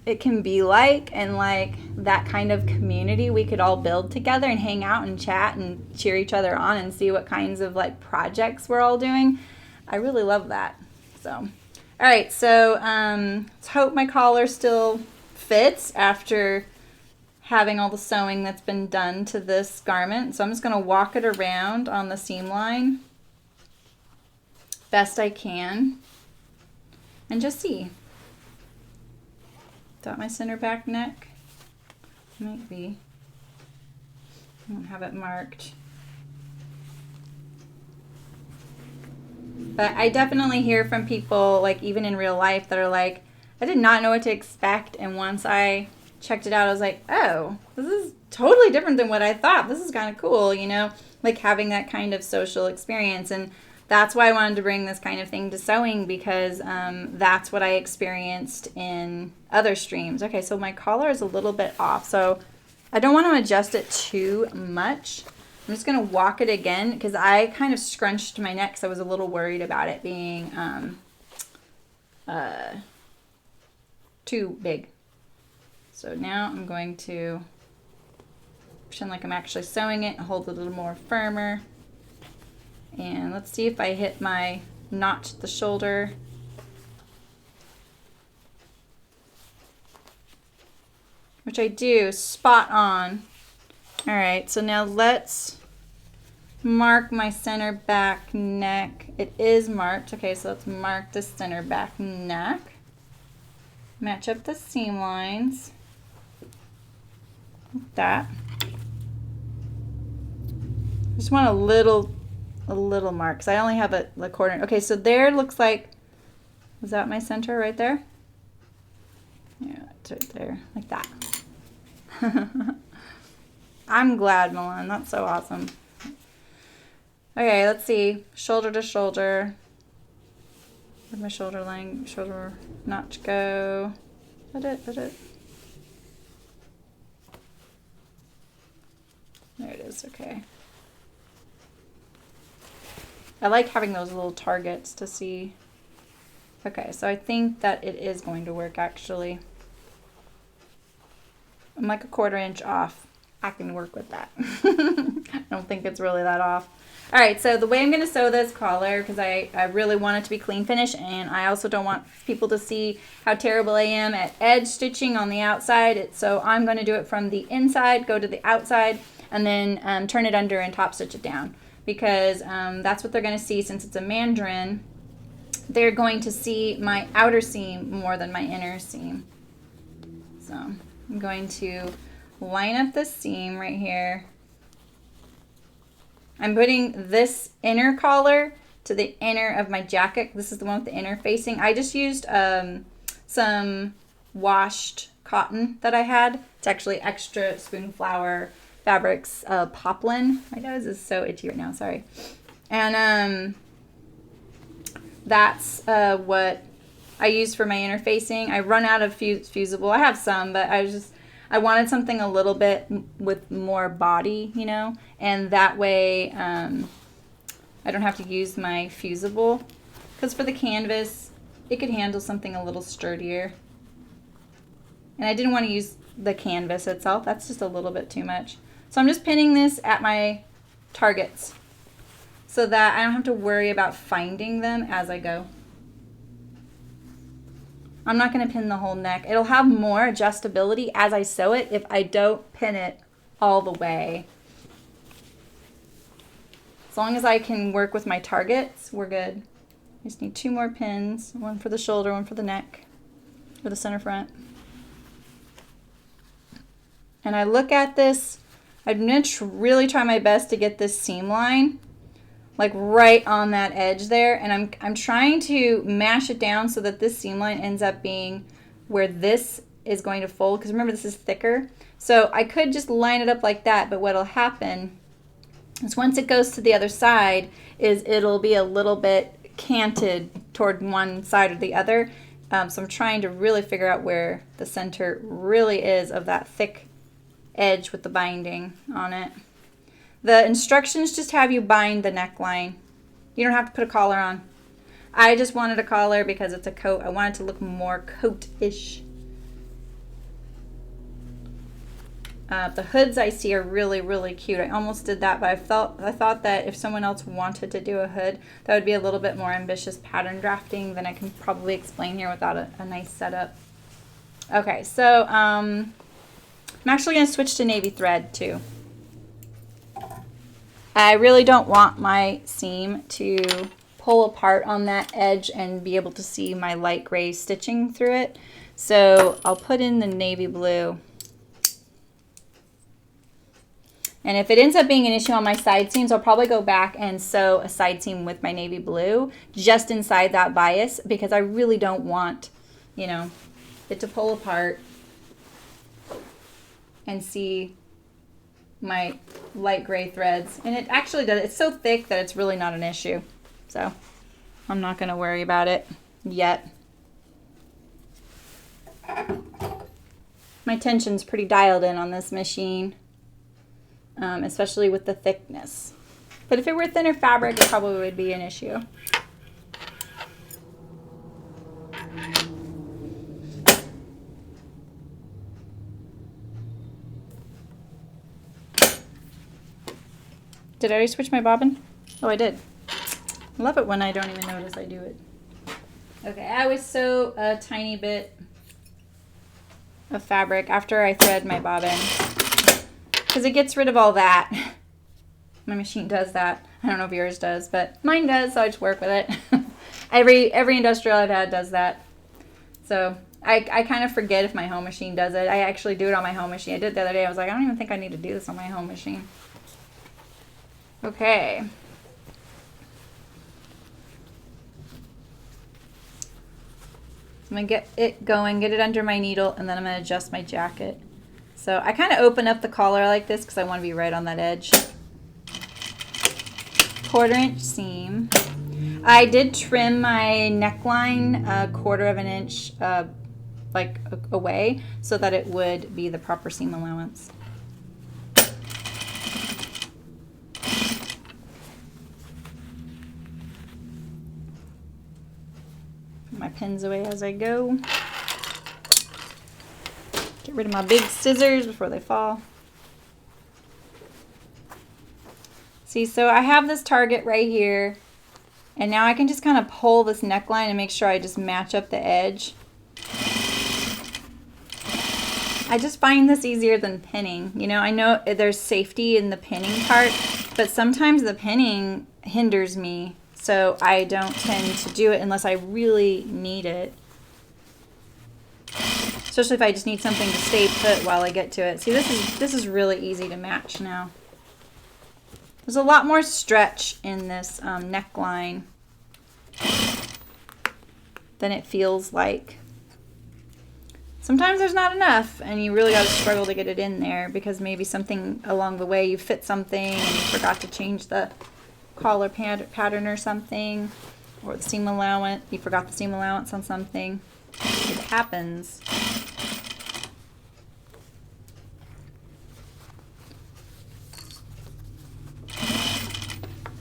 it can be like, and like that kind of community we could all build together and hang out and chat and cheer each other on and see what kinds of like projects we're all doing. I really love that. So, all right. So let's hope my collar still fits after having all the sewing that's been done to this garment. So I'm just going to walk it around on the seam line best I can and just see. Is that my center back neck? Might be. I don't have it marked. But I definitely hear from people, like even in real life, that are like, I did not know what to expect, and once I checked it out, I was like, oh, this is totally different than what I thought. This is kind of cool, you know, like having that kind of social experience. And that's why I wanted to bring this kind of thing to sewing, because that's what I experienced in other streams. Okay, so my collar is a little bit off, so I don't want to adjust it too much. I'm just going to walk it again because I kind of scrunched my neck because I was a little worried about it being too big. So now I'm going to pretend like I'm actually sewing it and hold it a little more firmer. And let's see if I hit my notch at the shoulder. Which I do, spot on. All right, so now let's mark my center back neck. It is marked. Okay, so let's mark the center back neck. Match up the seam lines. Like that. Just want a little mark because I only have a quarter. Okay, so there looks like, was that my center right there? Yeah, it's right there, like that. I'm glad, Milan. That's so awesome. Okay, let's see. Shoulder to shoulder. Where'd my shoulder notch go? There it is, okay. I like having those little targets to see. Okay, so I think that it is going to work actually. I'm like a 1/4 inch off. I can work with that. I don't think it's really that off. All right, so the way I'm going to sew this collar, because I really want it to be clean finish, and I also don't want people to see how terrible I am at edge stitching on the outside. So I'm going to do it from the inside, go to the outside, and then turn it under and top stitch it down. Because that's what they're going to see. Since it's a mandarin, they're going to see my outer seam more than my inner seam. So I'm going to line up this seam right here. I'm putting this inner collar to the inner of my jacket. This is the one with the inner facing. I just used some washed cotton that I had. It's actually extra Spoonflower Fabrics poplin. My nose is so itchy right now, sorry. And that's what I used for my inner facing. I run out of fusible. I have some, but I wanted something a little bit with more body, you know, and that way I don't have to use my fusible, because for the canvas it could handle something a little sturdier, and I didn't want to use the canvas itself. That's just a little bit too much. So I'm just pinning this at my targets so that I don't have to worry about finding them as I go. I'm not going to pin the whole neck. It'll have more adjustability as I sew it if I don't pin it all the way. As long as I can work with my targets, we're good. I just need 2 more pins, one for the shoulder, one for the neck, or the center front. And I look at this, I'm going to really try my best to get this seam line like right on that edge there, and I'm trying to mash it down so that this seam line ends up being where this is going to fold, because remember this is thicker. So I could just line it up like that, but what'll happen is once it goes to the other side is it'll be a little bit canted toward one side or the other. So I'm trying to really figure out where the center really is of that thick edge with the binding on it. The instructions just have you bind the neckline. You don't have to put a collar on. I just wanted a collar because it's a coat. I want it to look more coat-ish. The hoods I see are really, really cute. I almost did that, but I thought that if someone else wanted to do a hood, that would be a little bit more ambitious pattern drafting than I can probably explain here without a nice setup. Okay, so I'm actually going to switch to navy thread too. I really don't want my seam to pull apart on that edge and be able to see my light gray stitching through it. So I'll put in the navy blue. And if it ends up being an issue on my side seams, I'll probably go back and sew a side seam with my navy blue just inside that bias, because I really don't want, you know, it to pull apart and see my light gray threads. And it actually does. It's so thick that it's really not an issue. So I'm not going to worry about it yet. My tension's pretty dialed in on this machine, especially with the thickness. But if it were thinner fabric, it probably would be an issue. Did I already switch my bobbin? Oh, I did. I love it when I don't even notice I do it. Okay, I always sew a tiny bit of fabric after I thread my bobbin, because it gets rid of all that. My machine does that. I don't know if yours does, but mine does, so I just work with it. Every industrial I've had does that. So I kind of forget if my home machine does it. I actually do it on my home machine. I did it the other day. I was like, I don't even think I need to do this on my home machine. Okay. I'm going to get it going, get it under my needle, and then I'm going to adjust my jacket. So I kind of open up the collar like this because I want to be right on that edge. 1/4 inch seam. I did trim my neckline 1/4 inch like away so that it would be the proper seam allowance. My pins away as I go. Get rid of my big scissors before they fall. See, so I have this target right here, and now I can just kind of pull this neckline and make sure I just match up the edge. I just find this easier than pinning. You know, I know there's safety in the pinning part, but sometimes the pinning hinders me. So I don't tend to do it unless I really need it. Especially if I just need something to stay put while I get to it. See, this is really easy to match now. There's a lot more stretch in this neckline than it feels like. Sometimes there's not enough and you really got to struggle to get it in there because maybe something along the way you fit something and you forgot to change the collar pattern or something, or the seam allowance, you forgot the seam allowance on something. It happens.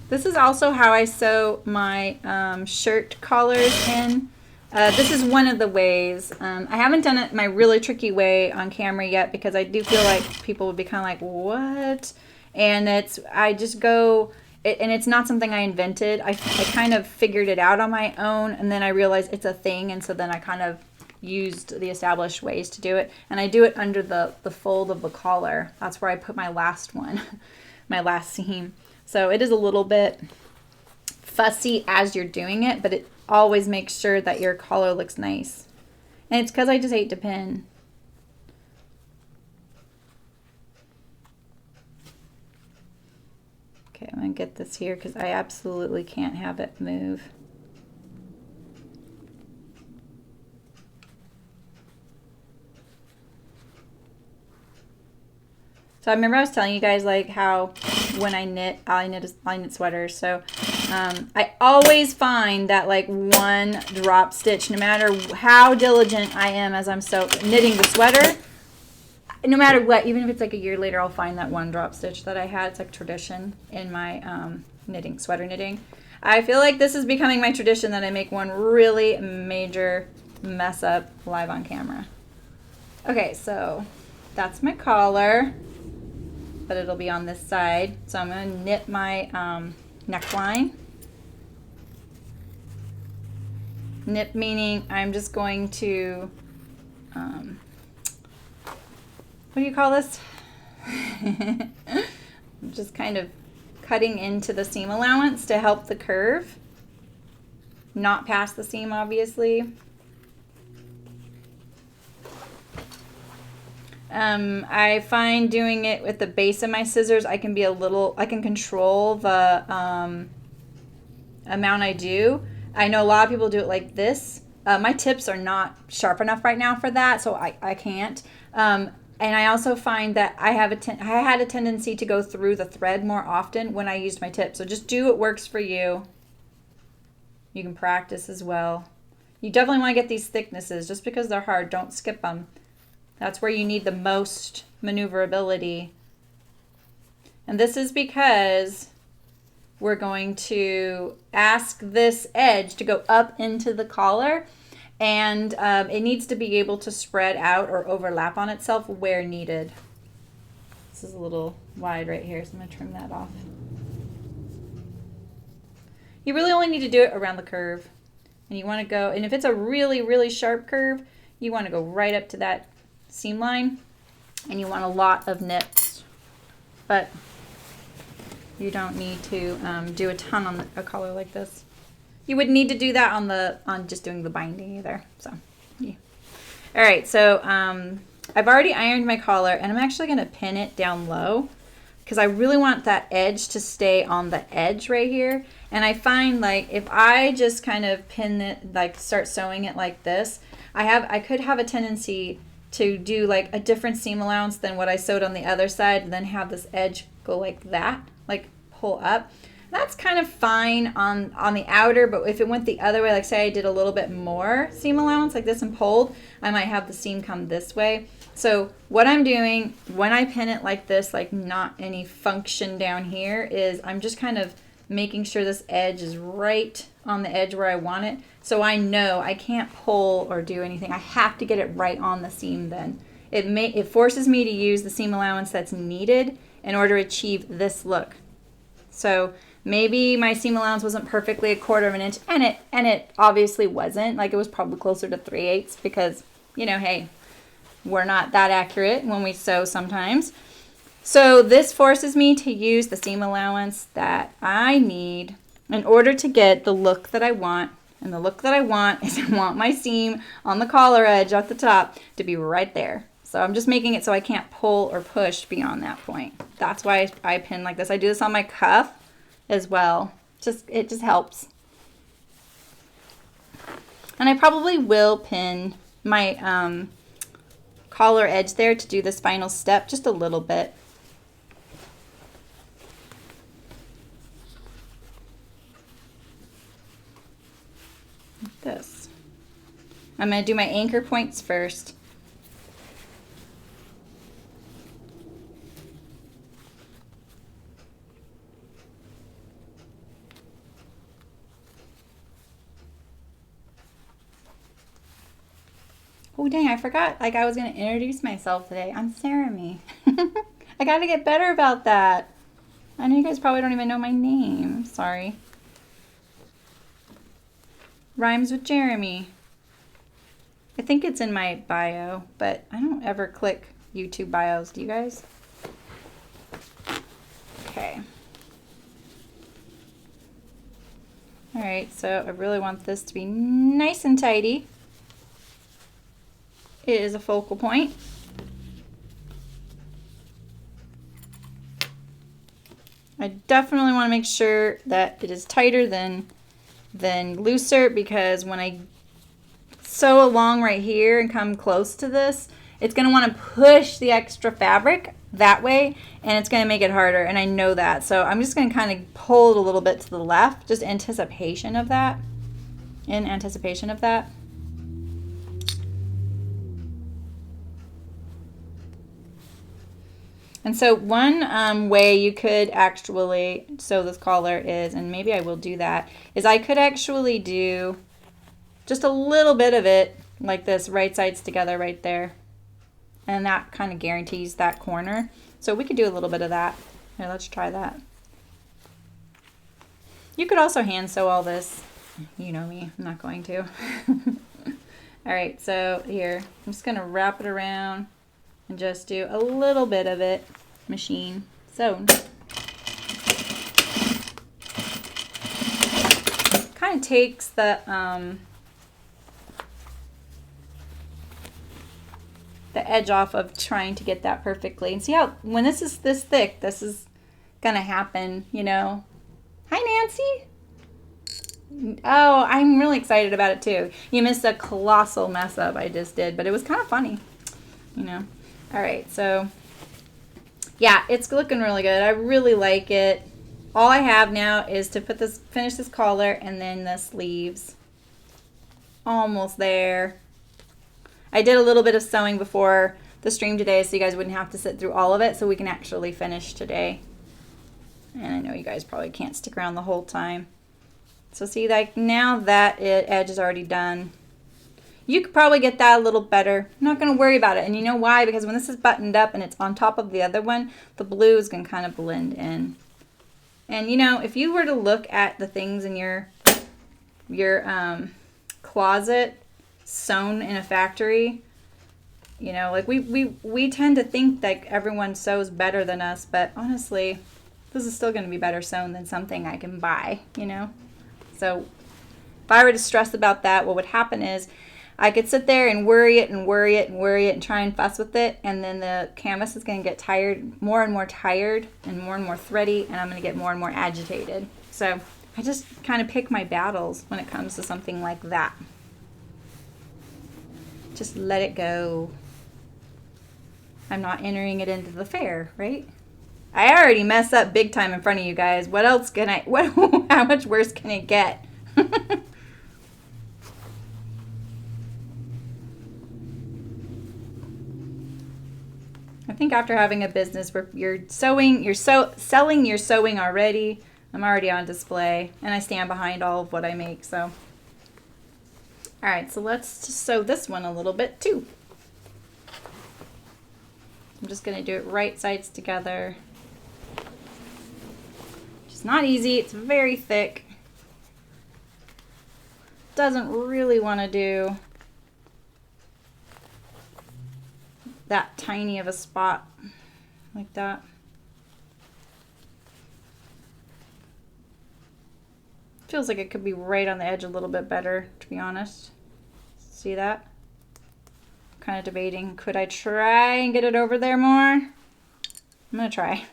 This is also how I sew my shirt collars in. This is one of the ways. I haven't done it my really tricky way on camera yet because I do feel like people would be kind of like, what? And I just go, and it's not something I invented. I kind of figured it out on my own, and then I realized it's a thing, and so then I kind of used the established ways to do it. And I do it under the fold of the collar. That's where I put my last one, my last seam. So it is a little bit fussy as you're doing it, but it always makes sure that your collar looks nice. And it's because I just hate to pin. Okay, I'm gonna get this here because I absolutely can't have it move. So I remember I was telling you guys like how when I knit sweaters. So I always find that like one drop stitch, no matter how diligent I am as I'm knitting the sweater, no matter what, even if it's like a year later, I'll find that one drop stitch that I had. It's like tradition in my sweater knitting. I feel like this is becoming my tradition that I make one really major mess up live on camera. Okay, so that's my collar, but it'll be on this side. So I'm going to knit my neckline. Knit meaning I'm just going to, what do you call this? I'm just kind of cutting into the seam allowance to help the curve. Not past the seam, obviously. I find doing it with the base of my scissors, I can control the amount I do. I know a lot of people do it like this. My tips are not sharp enough right now for that, so I can't. And I also find that I had a tendency to go through the thread more often when I used my tips. So just do what works for you. You can practice as well. You definitely want to get these thicknesses. Just because they're hard, don't skip them. That's where you need the most maneuverability. And this is because we're going to ask this edge to go up into the collar, and it needs to be able to spread out or overlap on itself where needed. This is a little wide right here, so I'm going to trim that off. You really only need to do it around the curve. And you want to go, and if it's a really, really sharp curve, you want to go right up to that seam line, and you want a lot of knits. But you don't need to do a ton on a collar like this. You wouldn't need to do that on just doing the binding either. So, yeah. All right, so I've already ironed my collar, and I'm actually going to pin it down low because I really want that edge to stay on the edge right here. And I find like if I just kind of pin it, like start sewing it like this, I could have a tendency to do like a different seam allowance than what I sewed on the other side, and then have this edge go like that, like pull up. That's kind of fine on the outer, but if it went the other way, like say I did a little bit more seam allowance like this and pulled, I might have the seam come this way. So what I'm doing when I pin it like this, like not any function down here, is I'm just kind of making sure this edge is right on the edge where I want it. So I know I can't pull or do anything. I have to get it right on the seam then. It forces me to use the seam allowance that's needed in order to achieve this look. So maybe my seam allowance wasn't perfectly 1/4 of an inch, and it obviously wasn't. Like it was probably closer to 3/8 because, you know, hey, we're not that accurate when we sew sometimes. So this forces me to use the seam allowance that I need in order to get the look that I want. And the look that I want is I want my seam on the collar edge at the top to be right there. So I'm just making it so I can't pull or push beyond that point. That's why I pin like this. I do this on my cuff as well. It just helps. And I probably will pin my collar edge there to do this final step just a little bit. Like this. I'm going to do my anchor points first. Oh dang, I forgot, like I was going to introduce myself today. I'm Sarah. I got to get better about that. I know you guys probably don't even know my name. Sorry. Rhymes with Jeremy. I think it's in my bio, but I don't ever click YouTube bios. Do you guys? Okay. All right, so I really want this to be nice and tidy. It is a focal point. I definitely want to make sure that it is tighter than looser, because when I sew along right here and come close to this, it's going to want to push the extra fabric that way, and it's going to make it harder, and I know that. So I'm just going to kind of pull it a little bit to the left, just in anticipation of that. And so one way you could actually sew this collar is, and maybe I will do that, is I could actually do just a little bit of it like this, right sides together right there. And that kind of guarantees that corner. So we could do a little bit of that. Here, let's try that. You could also hand sew all this. You know me, I'm not going to. All right, so here, I'm just gonna wrap it around and just do a little bit of it, machine sewn. Kind of takes the edge off of trying to get that perfectly. And see how, when this is this thick, this is gonna happen, you know. Hi, Nancy. Oh, I'm really excited about it too. You missed a colossal mess up I just did, but it was kind of funny, you know. All right, so yeah, it's looking really good. I really like it. All I have now is to put this, finish this collar, and then the sleeves. Almost there. I did a little bit of sewing before the stream today, so you guys wouldn't have to sit through all of it, so we can actually finish today. And I know you guys probably can't stick around the whole time. So see, like now that edge is already done. You could probably get that a little better. I'm not going to worry about it. And you know why? Because when this is buttoned up and it's on top of the other one, the blue is going to kind of blend in. And you know, if you were to look at the things in your closet sewn in a factory, you know, like we tend to think that everyone sews better than us, but honestly, this is still going to be better sewn than something I can buy, you know. So if I were to stress about that, what would happen is I could sit there and worry it and worry it and worry it and try and fuss with it, and then the canvas is going to get tired, more and more tired, and more thready, and I'm going to get more and more agitated. So I just kind of pick my battles when it comes to something like that. Just let it go. I'm not entering it into the fair, right? I already messed up big time in front of you guys. What else can I, how much worse can it get? I think after having a business where you're selling your sewing already, I'm already on display, and I stand behind all of what I make. So, all right, so let's just sew this one a little bit too. I'm just gonna do it right sides together. It's not easy, it's very thick. Doesn't really want to do that tiny of a spot like that. Feels like it could be right on the edge a little bit better, to be honest. See that? I'm kind of debating, could I try and get it over there more? I'm gonna try.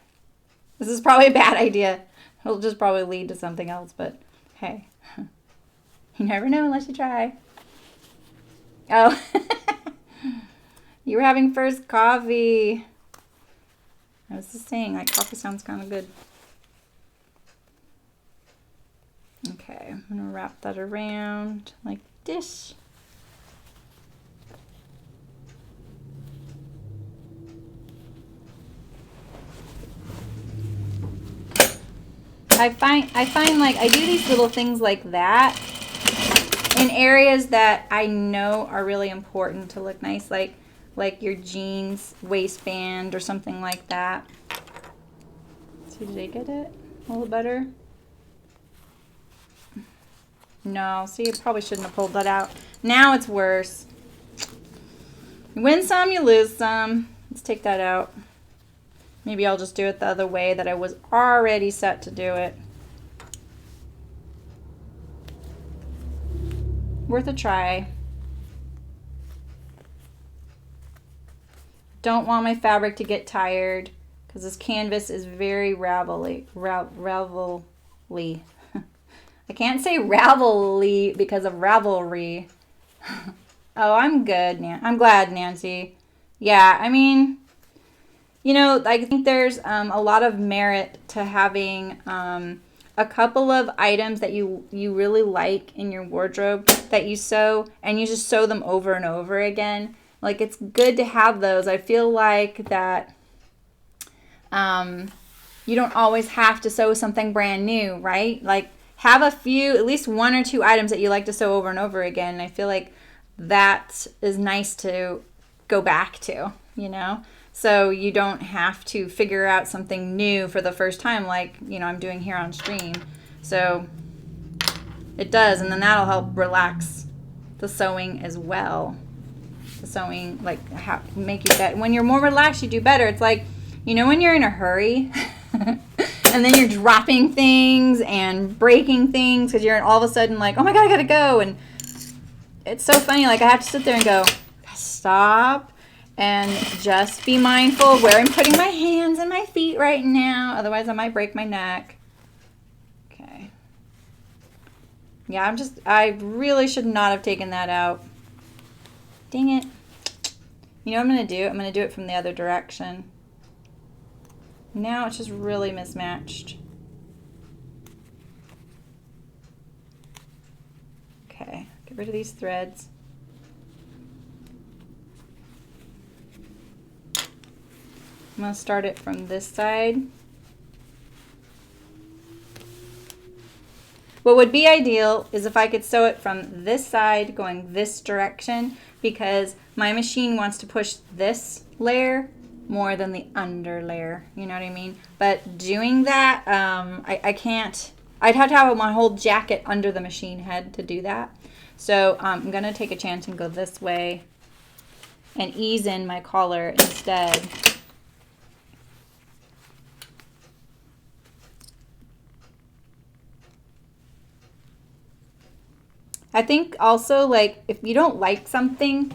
This is probably a bad idea. It'll just probably lead to something else, but hey, you never know unless you try. Oh, you were having first coffee. I was just saying, like, coffee sounds kind of good. Okay, I'm gonna wrap that around like this. I find like I do these little things like that in areas that I know are really important to look nice, like your jeans waistband or something like that. See, did I get it a little better? No, see, I probably shouldn't have pulled that out. Now it's worse. You win some, you lose some. Let's take that out. Maybe I'll just do it the other way that I was already set to do it. Worth a try. Don't want my fabric to get tired because this canvas is very ravelly. I can't say ravelly because of ravelry. Oh, I'm good, I'm glad, Nancy. Yeah, I mean, you know, I think there's a lot of merit to having a couple of items that you really like in your wardrobe that you sew, and you just sew them over and over again. Like, it's good to have those. I feel like that you don't always have to sew something brand new, right? Like, have a few, at least 1 or 2 items that you like to sew over and over again. I feel like that is nice to go back to, you know? So you don't have to figure out something new for the first time like, you know, I'm doing here on stream. So it does, and then that'll help relax the sewing as well. The sewing, like, make you better. When you're more relaxed, you do better. It's like, you know, when you're in a hurry and then you're dropping things and breaking things because you're all of a sudden like, oh my God, I gotta go. And it's so funny. Like, I have to sit there and go, stop and just be mindful of where I'm putting my hands and my feet right now. Otherwise, I might break my neck. Okay. Yeah, I really should not have taken that out. Dang it. You know what I'm going to do? I'm going to do it from the other direction. Now it's just really mismatched. Okay, get rid of these threads. I'm going to start it from this side. What would be ideal is if I could sew it from this side going this direction, because my machine wants to push this layer more than the under layer, you know what I mean? But doing that, I can't. I'd have to have my whole jacket under the machine head to do that. So I'm going to take a chance and go this way and ease in my collar instead. I think also, like, if you don't like something,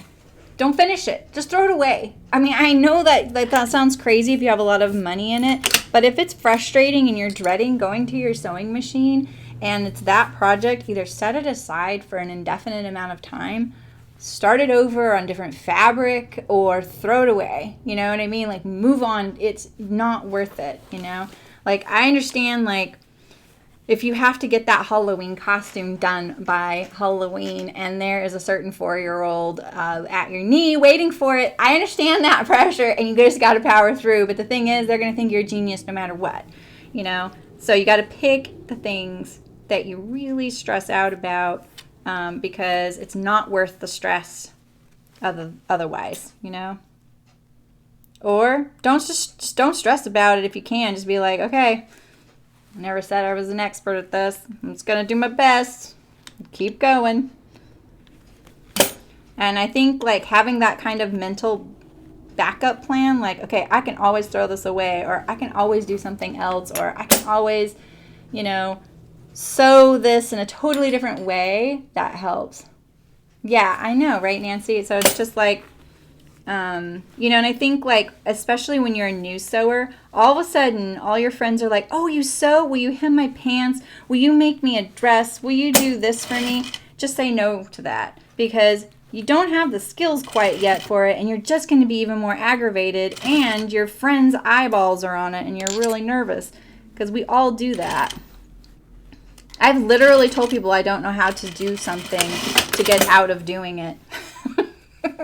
don't finish it. Just throw it away. I mean, I know that sounds crazy if you have a lot of money in it, but if it's frustrating and you're dreading going to your sewing machine and it's that project, either set it aside for an indefinite amount of time, start it over on different fabric, or throw it away. You know what I mean? Like, move on. It's not worth it, you know? Like, I understand, like, if you have to get that Halloween costume done by Halloween and there is a certain 4-year-old at your knee waiting for it, I understand that pressure and you just got to power through. But the thing is, they're going to think you're a genius no matter what, you know? So you got to pick the things that you really stress out about because it's not worth the stress otherwise, you know? Or don't stress about it if you can. Just be like, okay, I never said I was an expert at this. I'm just going to do my best. Keep going. And I think, like, having that kind of mental backup plan, like, okay, I can always throw this away, or I can always do something else, or I can always, you know, sew this in a totally different way, that helps. Yeah, I know, right, Nancy? So it's just like, you know, and I think, like, especially when you're a new sewer, all of a sudden, all your friends are like, oh, you sew? Will you hem my pants? Will you make me a dress? Will you do this for me? Just say no to that, because you don't have the skills quite yet for it, and you're just going to be even more aggravated, and your friends' eyeballs are on it, and you're really nervous, because we all do that. I've literally told people I don't know how to do something to get out of doing it.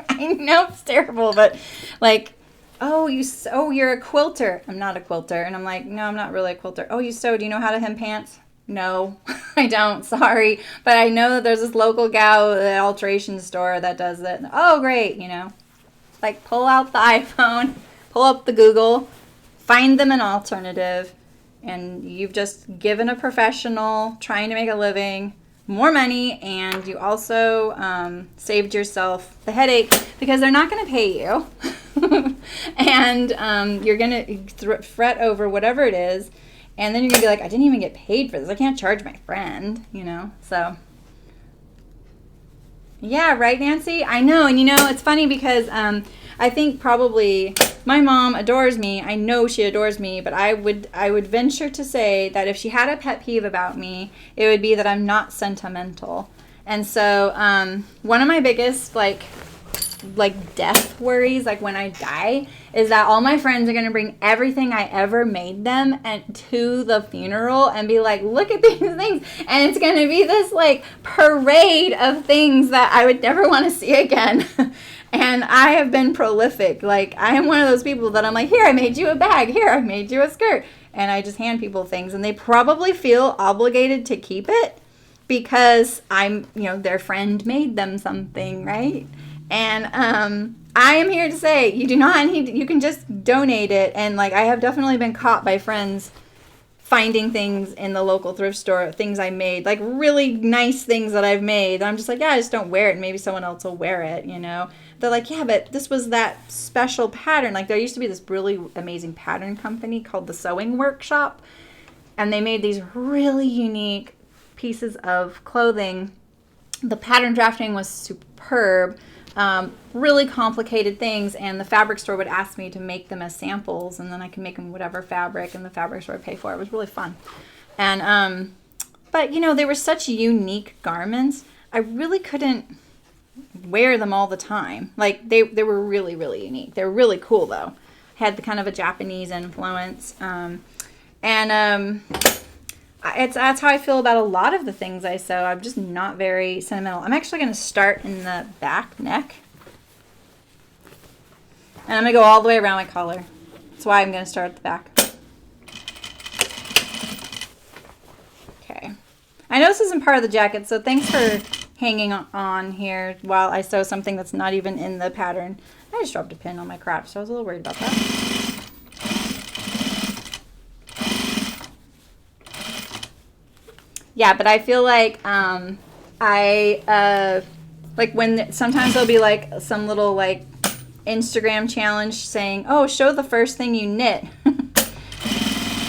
I know it's terrible, but like, oh, you're a quilter. I'm not a quilter. And I'm like, no, I'm not really a quilter. Oh, you sew. Do you know how to hem pants? No, I don't. Sorry. But I know that there's this local gal at the alteration store that does it. Oh, great. You know, like, pull out the iPhone, pull up the Google, find them an alternative. And you've just given a professional trying to make a living more money, and you also saved yourself the headache, because they're not going to pay you. And you're going to fret over whatever it is, and then you're going to be like, I didn't even get paid for this. I can't charge my friend, you know? So, yeah, right, Nancy? I know. And, you know, it's funny because I think probably My mom adores me. I know she adores me, but I would venture to say that if she had a pet peeve about me, it would be that I'm not sentimental. And so one of my biggest like death worries, like when I die, is that all my friends are going to bring everything I ever made them and to the funeral and be like, look at these things. And it's going to be this like parade of things that I would never want to see again. And I have been prolific. Like, I am one of those people that I'm like, here, I made you a bag. Here, I made you a skirt. And I just hand people things. And they probably feel obligated to keep it because I'm, their friend made them something, right? And I am here to say you do not need, you can just donate it. And like, I have definitely been caught by friends finding things in the local thrift store, things I made, like really nice things that I've made. I'm just like, yeah, I just don't wear it. Maybe someone else will wear it, They're like, yeah, but this was that special pattern. Like, there used to be this really amazing pattern company called the Sewing Workshop. And they made these really unique pieces of clothing. The pattern drafting was superb. Really complicated things, and the fabric store would ask me to make them as samples, and then I could make them whatever fabric, and the fabric store would pay for it. It was really fun. And but they were such unique garments. I really couldn't wear them all the time. Like they were really, really unique. They were really cool though. Had the kind of a Japanese influence. That's how I feel about a lot of the things I sew. I'm just not very sentimental. I'm actually going to start in the back neck. And I'm going to go all the way around my collar. That's why I'm going to start at the back. Okay. I know this isn't part of the jacket, so thanks for hanging on here while I sew something that's not even in the pattern. I just dropped a pin on my crotch, so I was a little worried about that. Yeah, but I feel like like when sometimes there'll be like some little like Instagram challenge saying, oh, show the first thing you knit.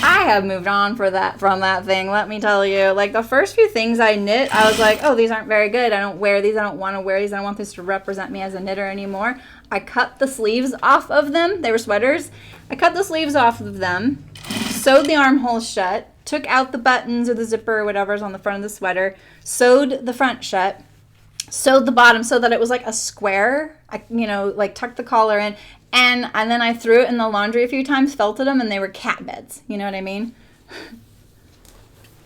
I have moved on from that thing, let me tell you. Like the first few things I knit, I was like, oh, these aren't very good. I don't wear these. I don't want to wear these. I don't want this to represent me as a knitter anymore. I cut the sleeves off of them. They were sweaters. I cut the sleeves off of them, sewed the armholes shut, took out the buttons or the zipper or whatever's on the front of the sweater, sewed the front shut, sewed the bottom so that it was like a square. I, like tucked the collar in, and then I threw it in the laundry a few times, felted them, and they were cat beds. You know what I mean?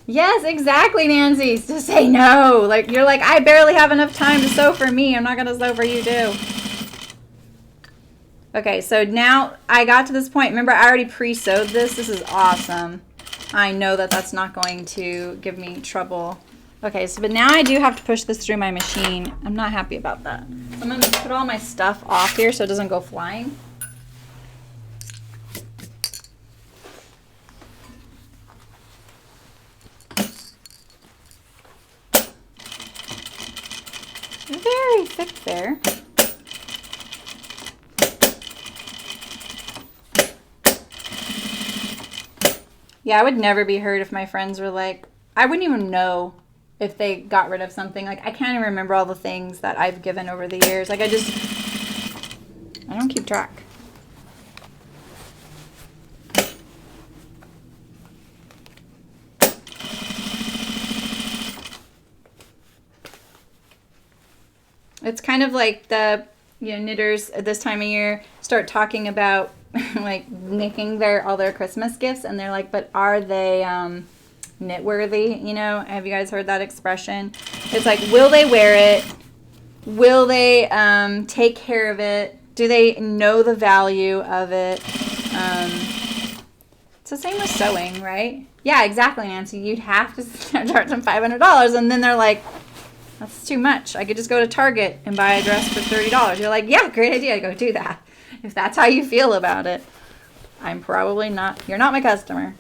Yes, exactly, Nancy. Just say no. Like, you're like, I barely have enough time to sew for me. I'm not going to sew for you too. Okay, so now I got to this point. Remember, I already pre-sewed this. This is awesome. I know that that's not going to give me trouble. Okay, so but now I do have to push this through my machine. I'm not happy about that. So I'm going to put all my stuff off here so it doesn't go flying. Very thick there. Yeah, I would never be hurt if my friends were like, I wouldn't even know if they got rid of something. Like, I can't even remember all the things that I've given over the years. Like, I don't keep track. It's kind of like the knitters at this time of year start talking about like making all their Christmas gifts, and they're like, but are they knit worthy? Have you guys heard that expression? It's like, will they wear it? Will they take care of it? Do they know the value of it? It's the same with sewing, right? Yeah, exactly, Nancy. You'd have to charge them $500, and then they're like, that's too much. I could just go to Target and buy a dress for $30. You're like, yeah, great idea. Go do that. If that's how you feel about it, I'm probably not. You're not my customer.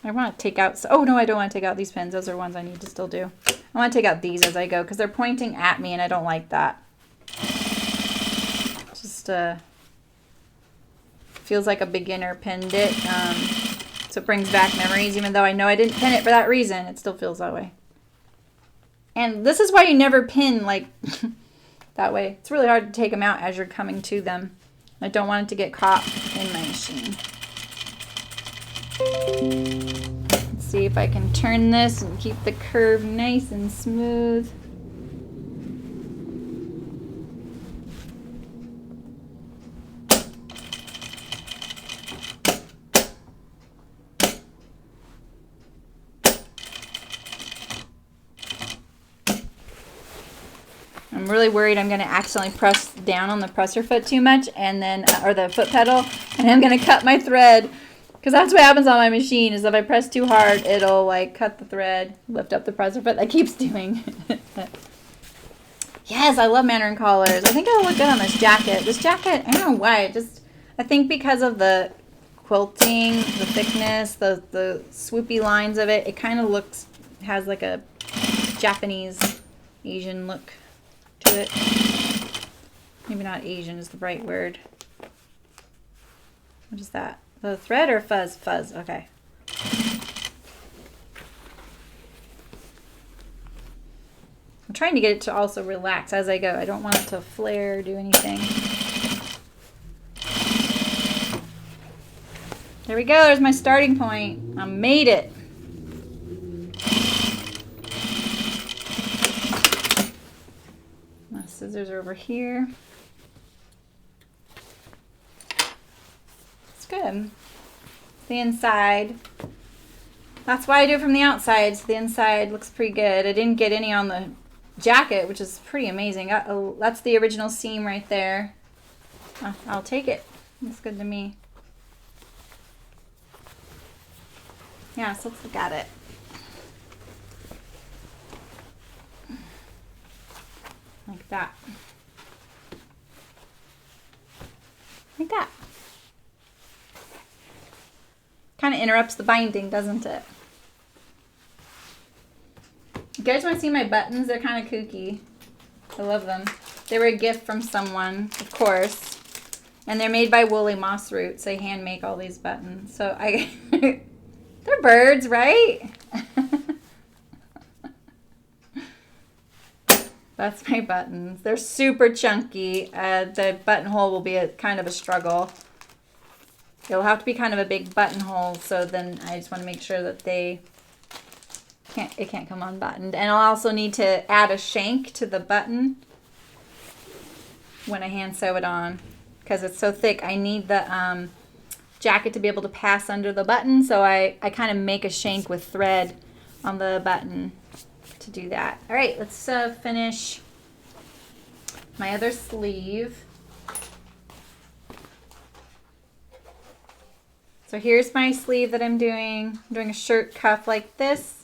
I want to take out. Oh, no, I don't want to take out these pins. Those are ones I need to still do. I want to take out these as I go because they're pointing at me and I don't like that. Just feels like a beginner pinned it. So it brings back memories, even though I know I didn't pin it for that reason. It still feels that way. And this is why you never pin like that way. It's really hard to take them out as you're coming to them. I don't want it to get caught in my machine. Let's see if I can turn this and keep the curve nice and smooth. I'm really worried I'm going to accidentally press down on the presser foot too much, and then, or the foot pedal, and I'm going to cut my thread, because that's what happens on my machine, is if I press too hard, it'll like cut the thread, lift up the presser foot. That keeps doing. Yes, I love Mandarin collars. I think it'll look good on this jacket. This jacket, I don't know why, I think because of the quilting, the thickness, the swoopy lines of it, it kind of has like a Japanese, Asian look to it. Maybe not Asian is the right word. What is that? The thread or fuzz? Fuzz, okay. I'm trying to get it to also relax as I go. I don't want it to flare or do anything. There we go, there's my starting point. I made it. My scissors are over here. It's good. The inside. That's why I do it from the outside, so the inside looks pretty good. I didn't get any on the jacket, which is pretty amazing. That's the original seam right there. I'll take it. Looks good to me. Yeah, so let's look at it. Like that. Like that. Kind of interrupts the binding, doesn't it? You guys want to see my buttons? They're kind of kooky. I love them. They were a gift from someone, of course. And they're made by Woolly Moss Roots. They hand make all these buttons. So they're birds, right? That's my buttons. They're super chunky. The buttonhole will be kind of a struggle. It'll have to be kind of a big buttonhole, so then I just want to make sure that it can't come unbuttoned. And I'll also need to add a shank to the button when I hand sew it on, because it's so thick. I need the jacket to be able to pass under the button, so I kind of make a shank with thread on the button to do that. All right, let's finish my other sleeve. So here's my sleeve that I'm doing. I'm doing a shirt cuff like this.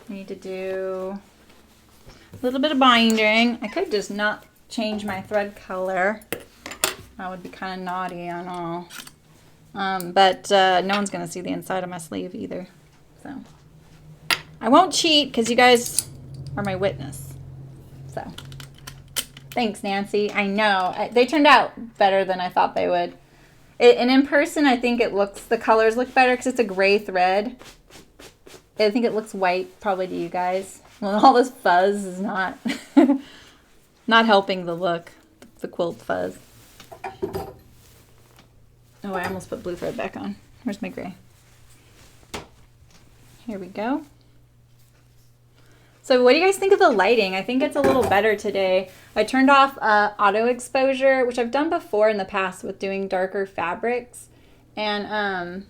I need to do a little bit of binding. I could just not change my thread color. That would be kind of naughty, I know. But no one's going to see the inside of my sleeve either. So I won't cheat because you guys are my witness. So thanks, Nancy. I know. They turned out better than I thought they would. And in person, I think the colors look better because it's a gray thread. I think it looks white probably to you guys. Well, all this fuzz is not not helping the look, the quilt fuzz. Oh, I almost put blue thread back on. Where's my gray? Here we go. So what do you guys think of the lighting? I think it's a little better today. I turned off auto exposure, which I've done before in the past with doing darker fabrics. And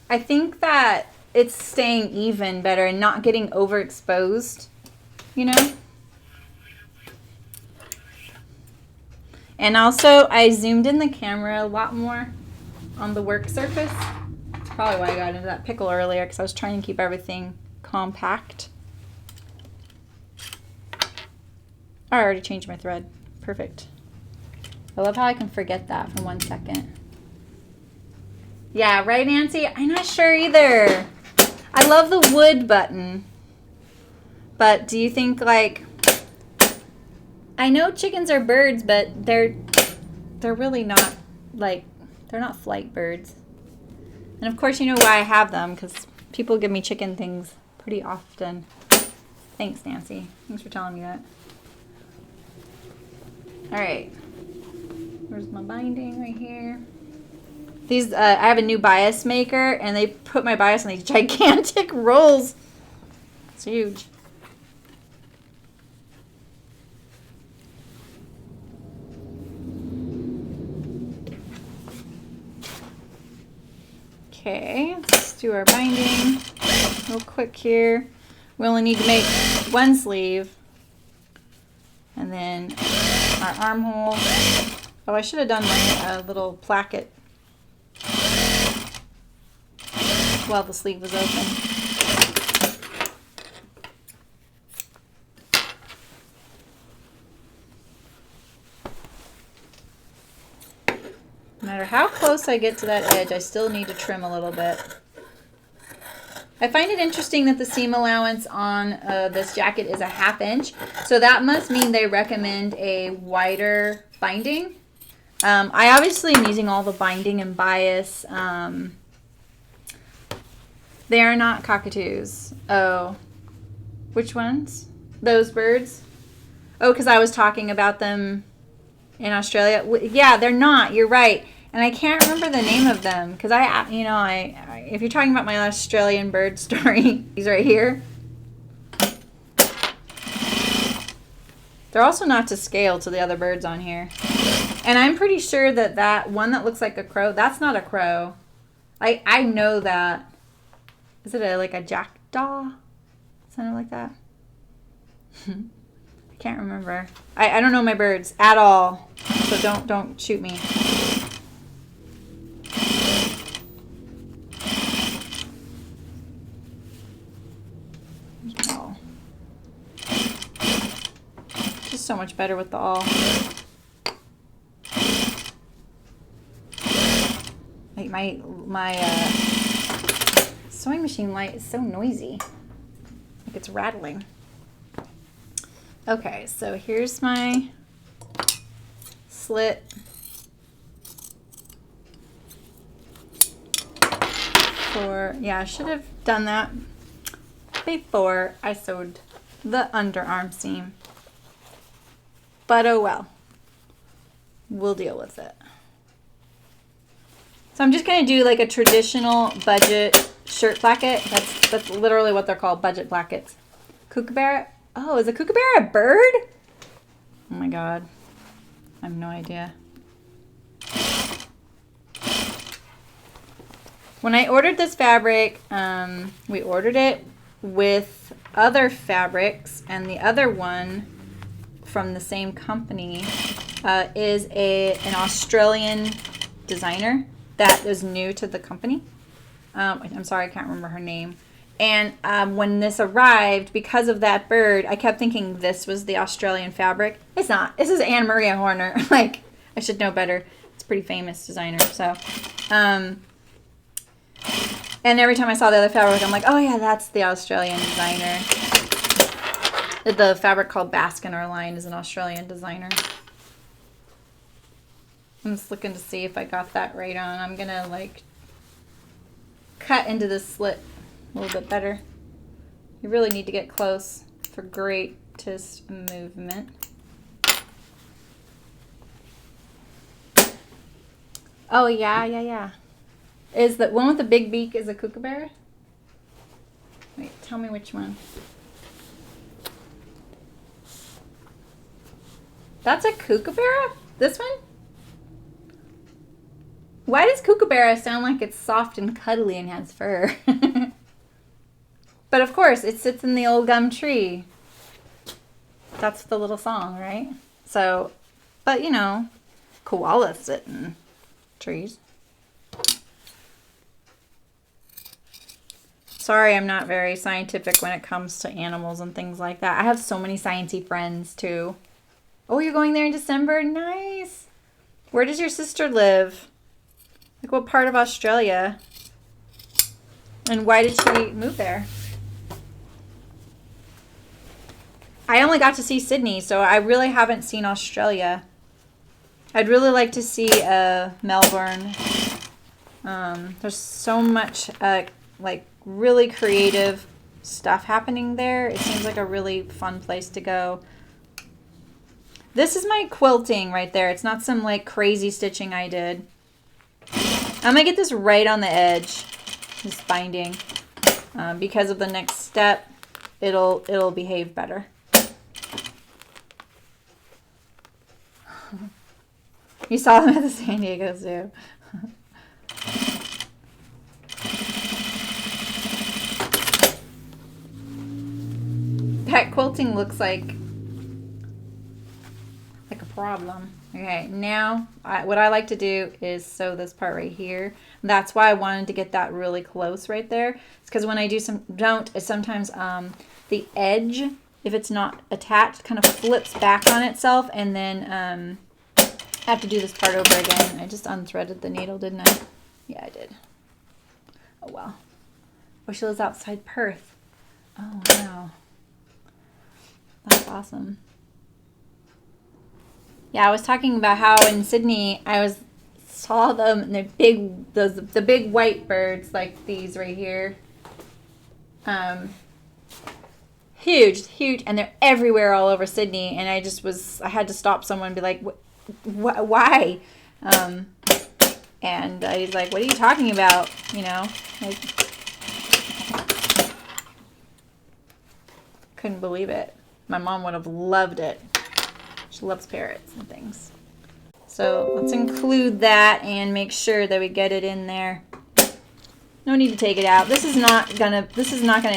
I think that it's staying even better and not getting overexposed, you know? And also, I zoomed in the camera a lot more on the work surface. That's probably why I got into that pickle earlier, because I was trying to keep everything compact. I already changed my thread. Perfect. I love how I can forget that for 1 second. Yeah, right, Nancy? I'm not sure either. I love the wood button. But do you think, like... I know chickens are birds, but they're really not, like, they're not flight birds. And of course you know why I have them, because People give me chicken things pretty often. Thanks, Nancy. Thanks for telling me that. All right. Where's my binding? Right here. These, I have a new bias maker, and they put my bias on these gigantic rolls. It's huge. Okay, let's do our binding real quick here. We only need to make one sleeve. And then our armhole. Oh, I should have done my little placket while the sleeve was open. No matter how close I get to that edge, I still need to trim a little bit. I find it interesting that the seam allowance on this jacket is a 1/2 inch. So that must mean they recommend a wider binding. I obviously am using all the binding and bias. They are not cockatoos. Oh, which ones? Those birds? Oh, because I was talking about them in Australia. Yeah, they're not. You're right. And I can't remember the name of them because if you're talking about my Australian bird story, he's right here. They're also not to scale to the other birds on here. And I'm pretty sure that that one that looks like a crow, that's not a crow. I know that. Is it like a jackdaw? Something like that. I can't remember. I don't know my birds at all. So don't shoot me. Oh. Just so much better with the awl. Like my sewing machine light is so noisy. Like it's rattling. Okay, so here's my slit for, yeah, I should have done that before I sewed the underarm seam. But oh well, we'll deal with it. So I'm just gonna do like a traditional budget shirt placket. That's literally what they're called, budget plackets. Kookaburra. Oh, is a kookaburra a bird? Oh my god. I have no idea. When I ordered this fabric, we ordered it with other fabrics, and the other one from the same company is an Australian designer that is new to the company. I'm sorry, I can't remember her name. And when this arrived, because of that bird, I kept thinking this was the Australian fabric. It's not. This is Anne Maria Horner. Like, I should know better. It's a pretty famous designer. So, and every time I saw the other fabric, I'm like, oh yeah, that's the Australian designer. The fabric called Baskin Line is an Australian designer. I'm just looking to see if I got that right on. I'm gonna like cut into this slit a little bit better. You really need to get close for greatest movement. Oh yeah. Is the one with the big beak is a kookaburra? Wait, tell me which one. That's a kookaburra? This one? Why does kookaburra sound like it's soft and cuddly and has fur? But of course, it sits in the old gum tree. That's the little song, right? So, but you know, koalas sit in trees. Sorry, I'm not very scientific when it comes to animals and things like that. I have so many sciencey friends too. Oh, you're going there in December? Nice. Where does your sister live? Like what part of Australia? And why did she move there? I only got to see Sydney, so I really haven't seen Australia. I'd really like to see Melbourne. There's so much like really creative stuff happening there. It seems like a really fun place to go. This is my quilting right there. It's not some like crazy stitching I did. I'm gonna get this right on the edge, this binding, because of the next step. It'll behave better. You saw them at the San Diego Zoo. That quilting looks like a problem. Okay, now what I like to do is sew this part right here. That's why I wanted to get that really close right there. It's because when I do sometimes the edge, if it's not attached, kind of flips back on itself, and then I have to do this part over again. I just unthreaded the needle, didn't I? Yeah, I did. Oh well. Oh, she lives outside Perth. Oh wow. That's awesome. Yeah, I was talking about how in Sydney I saw them, and they're big, the big white birds like these right here. Huge, and they're everywhere all over Sydney. And I had to stop someone and be like, why? And I was like, what are you talking about? You know, like, couldn't believe it. My mom would have loved it. She loves parrots and things. So let's include that and make sure that we get it in there. No need to take it out. This is not gonna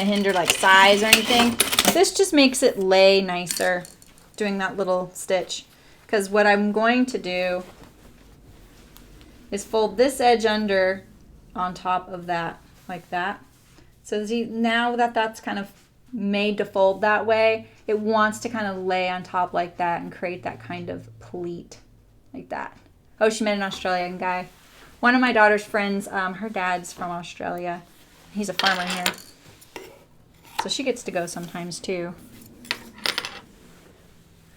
hinder like size or anything. This just makes it lay nicer doing that little stitch. Because what I'm going to do is fold this edge under on top of that, like that. So see, now that that's kind of made to fold that way, it wants to kind of lay on top like that and create that kind of pleat like that. Oh, she met an Australian guy. One of my daughter's friends, her dad's from Australia. He's a farmer here. So she gets to go sometimes too.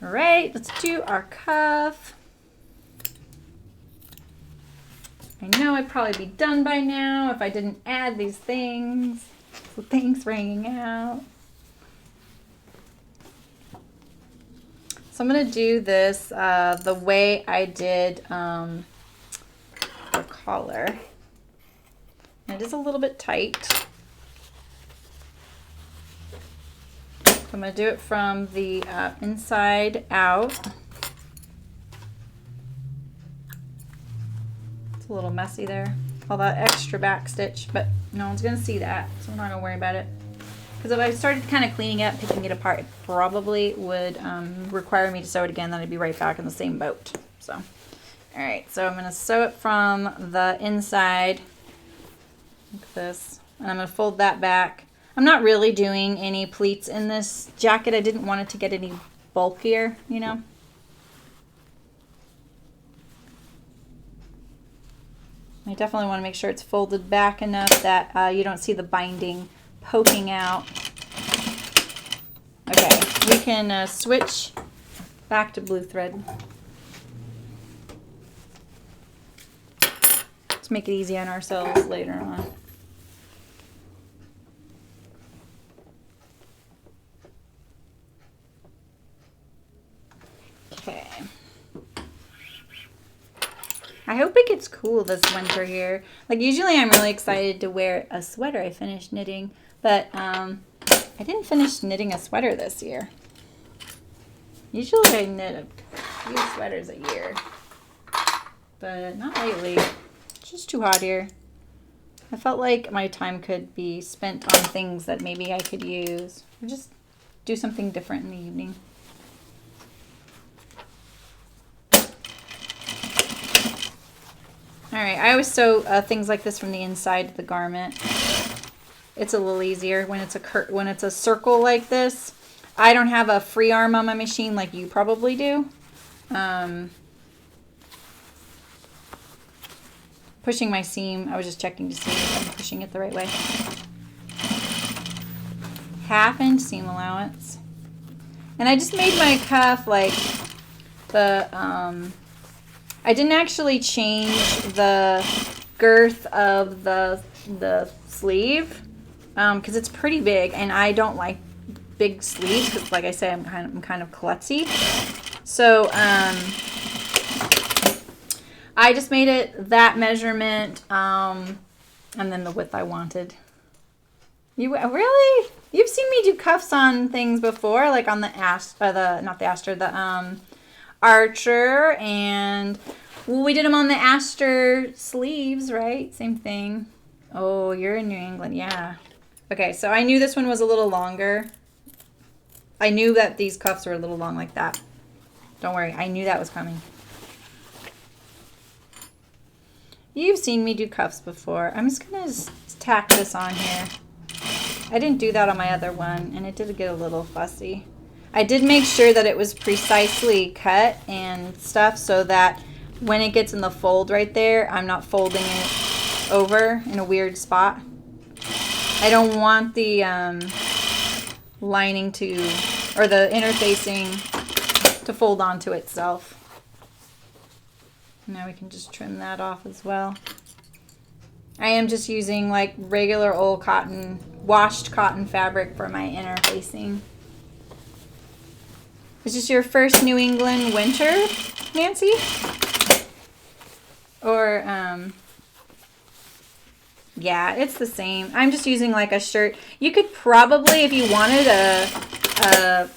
All right, let's do our cuff. I know I'd probably be done by now if I didn't add these things. So thanks for hanging out. So I'm going to do this the way I did the collar. It is a little bit tight. So I'm going to do it from the inside out. It's a little messy there. All that extra back stitch, but no one's going to see that, so I'm not going to worry about it. Because if I started kind of cleaning it, picking it apart, it probably would require me to sew it again. Then I'd be right back in the same boat. So, all right. So I'm going to sew it from the inside, like this, and I'm going to fold that back. I'm not really doing any pleats in this jacket. I didn't want it to get any bulkier, you know. I definitely want to make sure it's folded back enough that you don't see the binding poking out. Okay, we can switch back to blue thread. Let's make it easy on ourselves later on. Okay. I hope it gets cool this winter here. Like usually I'm really excited to wear a sweater. I finished knitting, but I didn't finish knitting a sweater this year. Usually I knit a few sweaters a year, but not lately. It's just too hot here. I felt like my time could be spent on things that maybe I could use, or just do something different in the evening. All right, I always sew things like this from the inside of the garment. It's a little easier when it's a circle like this. I don't have a free arm on my machine like you probably do. Pushing my seam, I was just checking to see if I'm pushing it the right way. 1/2 inch seam allowance. And I just made my cuff like the, I didn't actually change the girth of the the sleeve because it's pretty big, and I don't like big sleeves because, like I said, I'm kind of klutzy. So I just made it that measurement, and then the width I wanted. You really? You've seen me do cuffs on things before, like on the Archer, and well, we did them on the Aster sleeves, right? Same thing. Oh, you're in New England, yeah. Okay, so I knew this one was a little longer. I knew that these cuffs were a little long like that. Don't worry, I knew that was coming. You've seen me do cuffs before. I'm just gonna tack this on here. I didn't do that on my other one, and it did get a little fussy. I did make sure that it was precisely cut and stuff so that when it gets in the fold right there, I'm not folding it over in a weird spot. I don't want the lining to, or the interfacing to fold onto itself. Now we can just trim that off as well. I am just using like regular old cotton, washed cotton fabric for my interfacing. Is this your first New England winter, Nancy? Or, yeah, it's the same. I'm just using like a shirt. You could probably, if you wanted a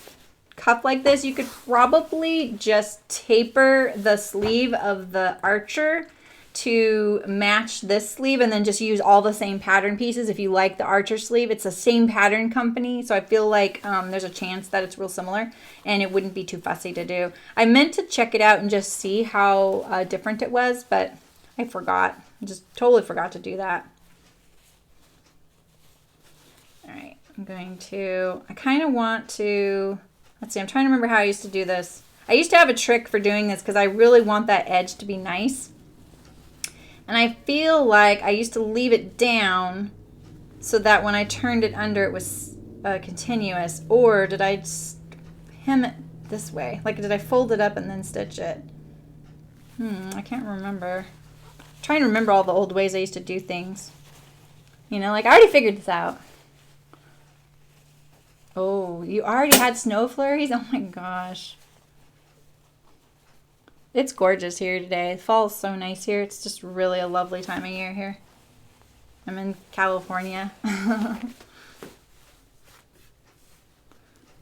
cuff like this, you could probably just taper the sleeve of the Archer to match this sleeve and then just use all the same pattern pieces. If you like the Archer sleeve, it's the same pattern company, so I feel like there's a chance that it's real similar and it wouldn't be too fussy to do. I meant to check it out and just see how different it was, but I forgot. I just totally forgot to do that. All right, I'm going to, I kind of want to, let's see, I'm trying to remember how I used to do this. I used to have a trick for doing this because I really want that edge to be nice. And I feel like I used to leave it down so that when I turned it under, it was continuous. Or did I just hem it this way? Like, did I fold it up and then stitch it? I can't remember. I'm trying to remember all the old ways I used to do things. You know, like I already figured this out. Oh, you already had snow flurries? Oh my gosh. It's gorgeous here today. Fall is so nice here. It's just really a lovely time of year here. I'm in California. All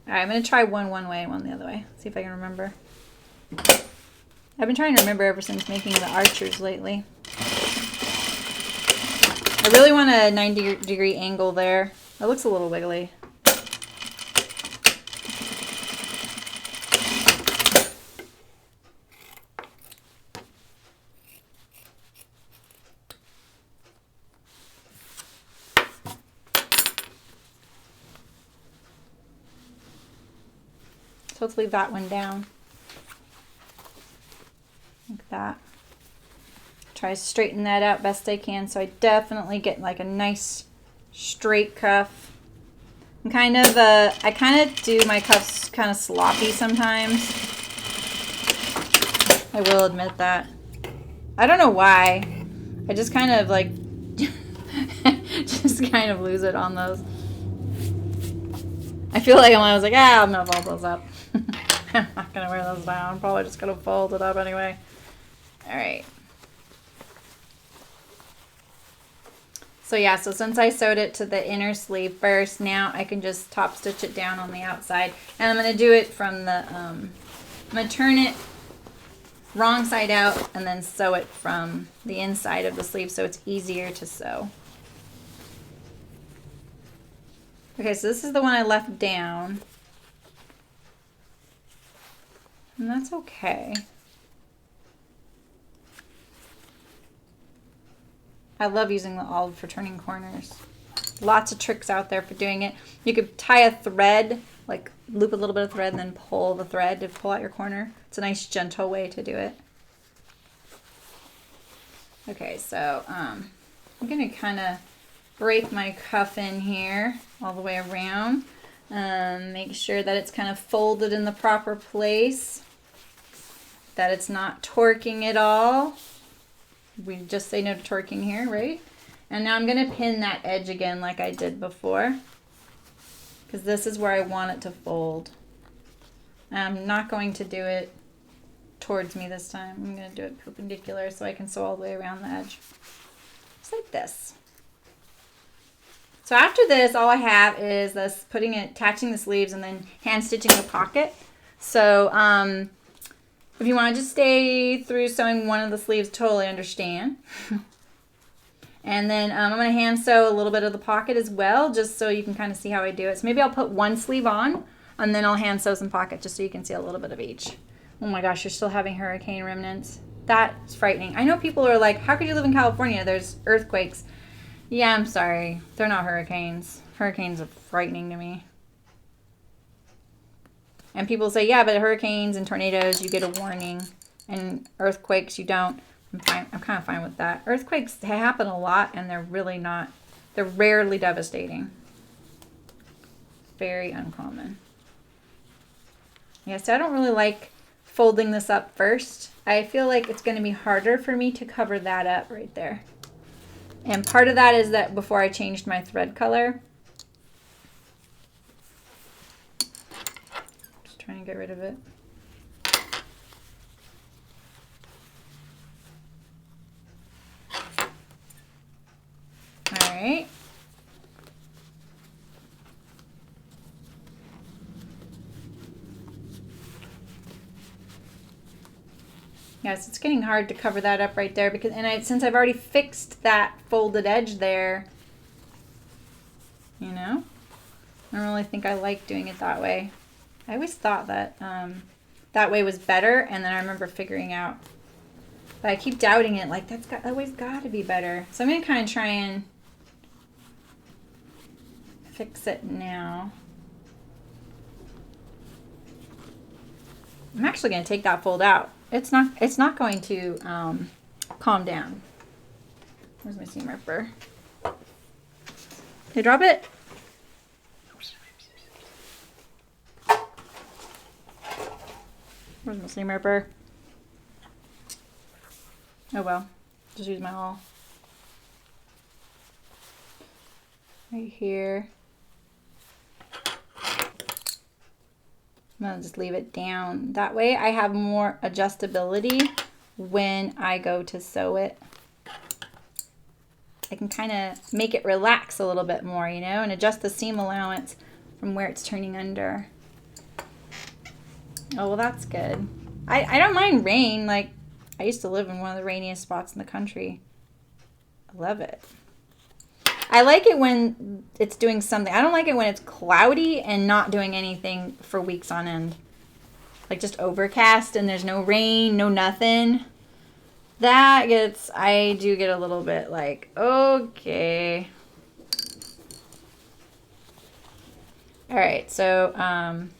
right, I'm going to try one way and one the other way. See if I can remember. I've been trying to remember ever since making the Archers lately. I really want a 90-degree angle there. It looks a little wiggly. So let's leave that one down. Like that. Try to straighten that out best I can so I definitely get like a nice straight cuff. I'm kind of, I kind of do my cuffs kind of sloppy sometimes. I will admit that. I don't know why. I just kind of like, just kind of lose it on those. I feel like I was like, I'm going to fold those up. I'm not going to wear those down. I'm probably just going to fold it up anyway. All right. So yeah, so since I sewed it to the inner sleeve first, now I can just top stitch it down on the outside. And I'm going to do it from the, I'm going to turn it wrong side out and then sew it from the inside of the sleeve so it's easier to sew. Okay, so this is the one I left down. And that's okay. I love using the olive for turning corners. Lots of tricks out there for doing it. You could tie a thread, like loop a little bit of thread and then pull the thread to pull out your corner. It's a nice gentle way to do it. Okay, so I'm going to kind of break my cuff in here all the way around. Make sure that it's kind of folded in the proper place, that it's not torquing at all. We just say no to torquing here, right? And now I'm going to pin that edge again like I did before, because this is where I want it to fold. I'm not going to do it towards me this time. I'm going to do it perpendicular so I can sew all the way around the edge. Just like this. So after this, all I have is this attaching the sleeves and then hand stitching the pocket. So if you want to just stay through sewing one of the sleeves, totally understand. And then I'm going to hand sew a little bit of the pocket as well, just so you can kind of see how I do it. So maybe I'll put one sleeve on, and then I'll hand sew some pocket just so you can see a little bit of each. Oh my gosh, you're still having hurricane remnants. That's frightening. I know people are like, how could you live in California? There's earthquakes. Yeah, I'm sorry. They're not hurricanes. Hurricanes are frightening to me. And people say, yeah, but hurricanes and tornadoes, you get a warning. And earthquakes, you don't. I'm fine. I'm kind of fine with that. Earthquakes happen a lot, and they're really not. They're rarely devastating. Very uncommon. Yeah, so I don't really like folding this up first. I feel like it's going to be harder for me to cover that up right there. And part of that is that before I changed my thread color. Just trying to get rid of it. All right. Yes, it's getting hard to cover that up right there because, since I've already fixed that folded edge there, you know, I don't really think I like doing it that way. I always thought that that way was better, and then I remember figuring out, but I keep doubting it. Like that's always got to be better. So I'm gonna kind of try and fix it now. I'm actually gonna take that fold out. It's not going to calm down. Where's my seam ripper? Did I drop it? Where's my seam ripper? Oh well, just use my awl. Right here. I'm going to just leave it down. That way I have more adjustability when I go to sew it. I can kind of make it relax a little bit more, you know, and adjust the seam allowance from where it's turning under. Oh, well, that's good. I don't mind rain. Like, I used to live in one of the rainiest spots in the country. I love it. I like it when it's doing something. I don't like it when it's cloudy and not doing anything for weeks on end. Like just overcast and there's no rain, no nothing. I do get a little bit like, okay. All right, so, I'm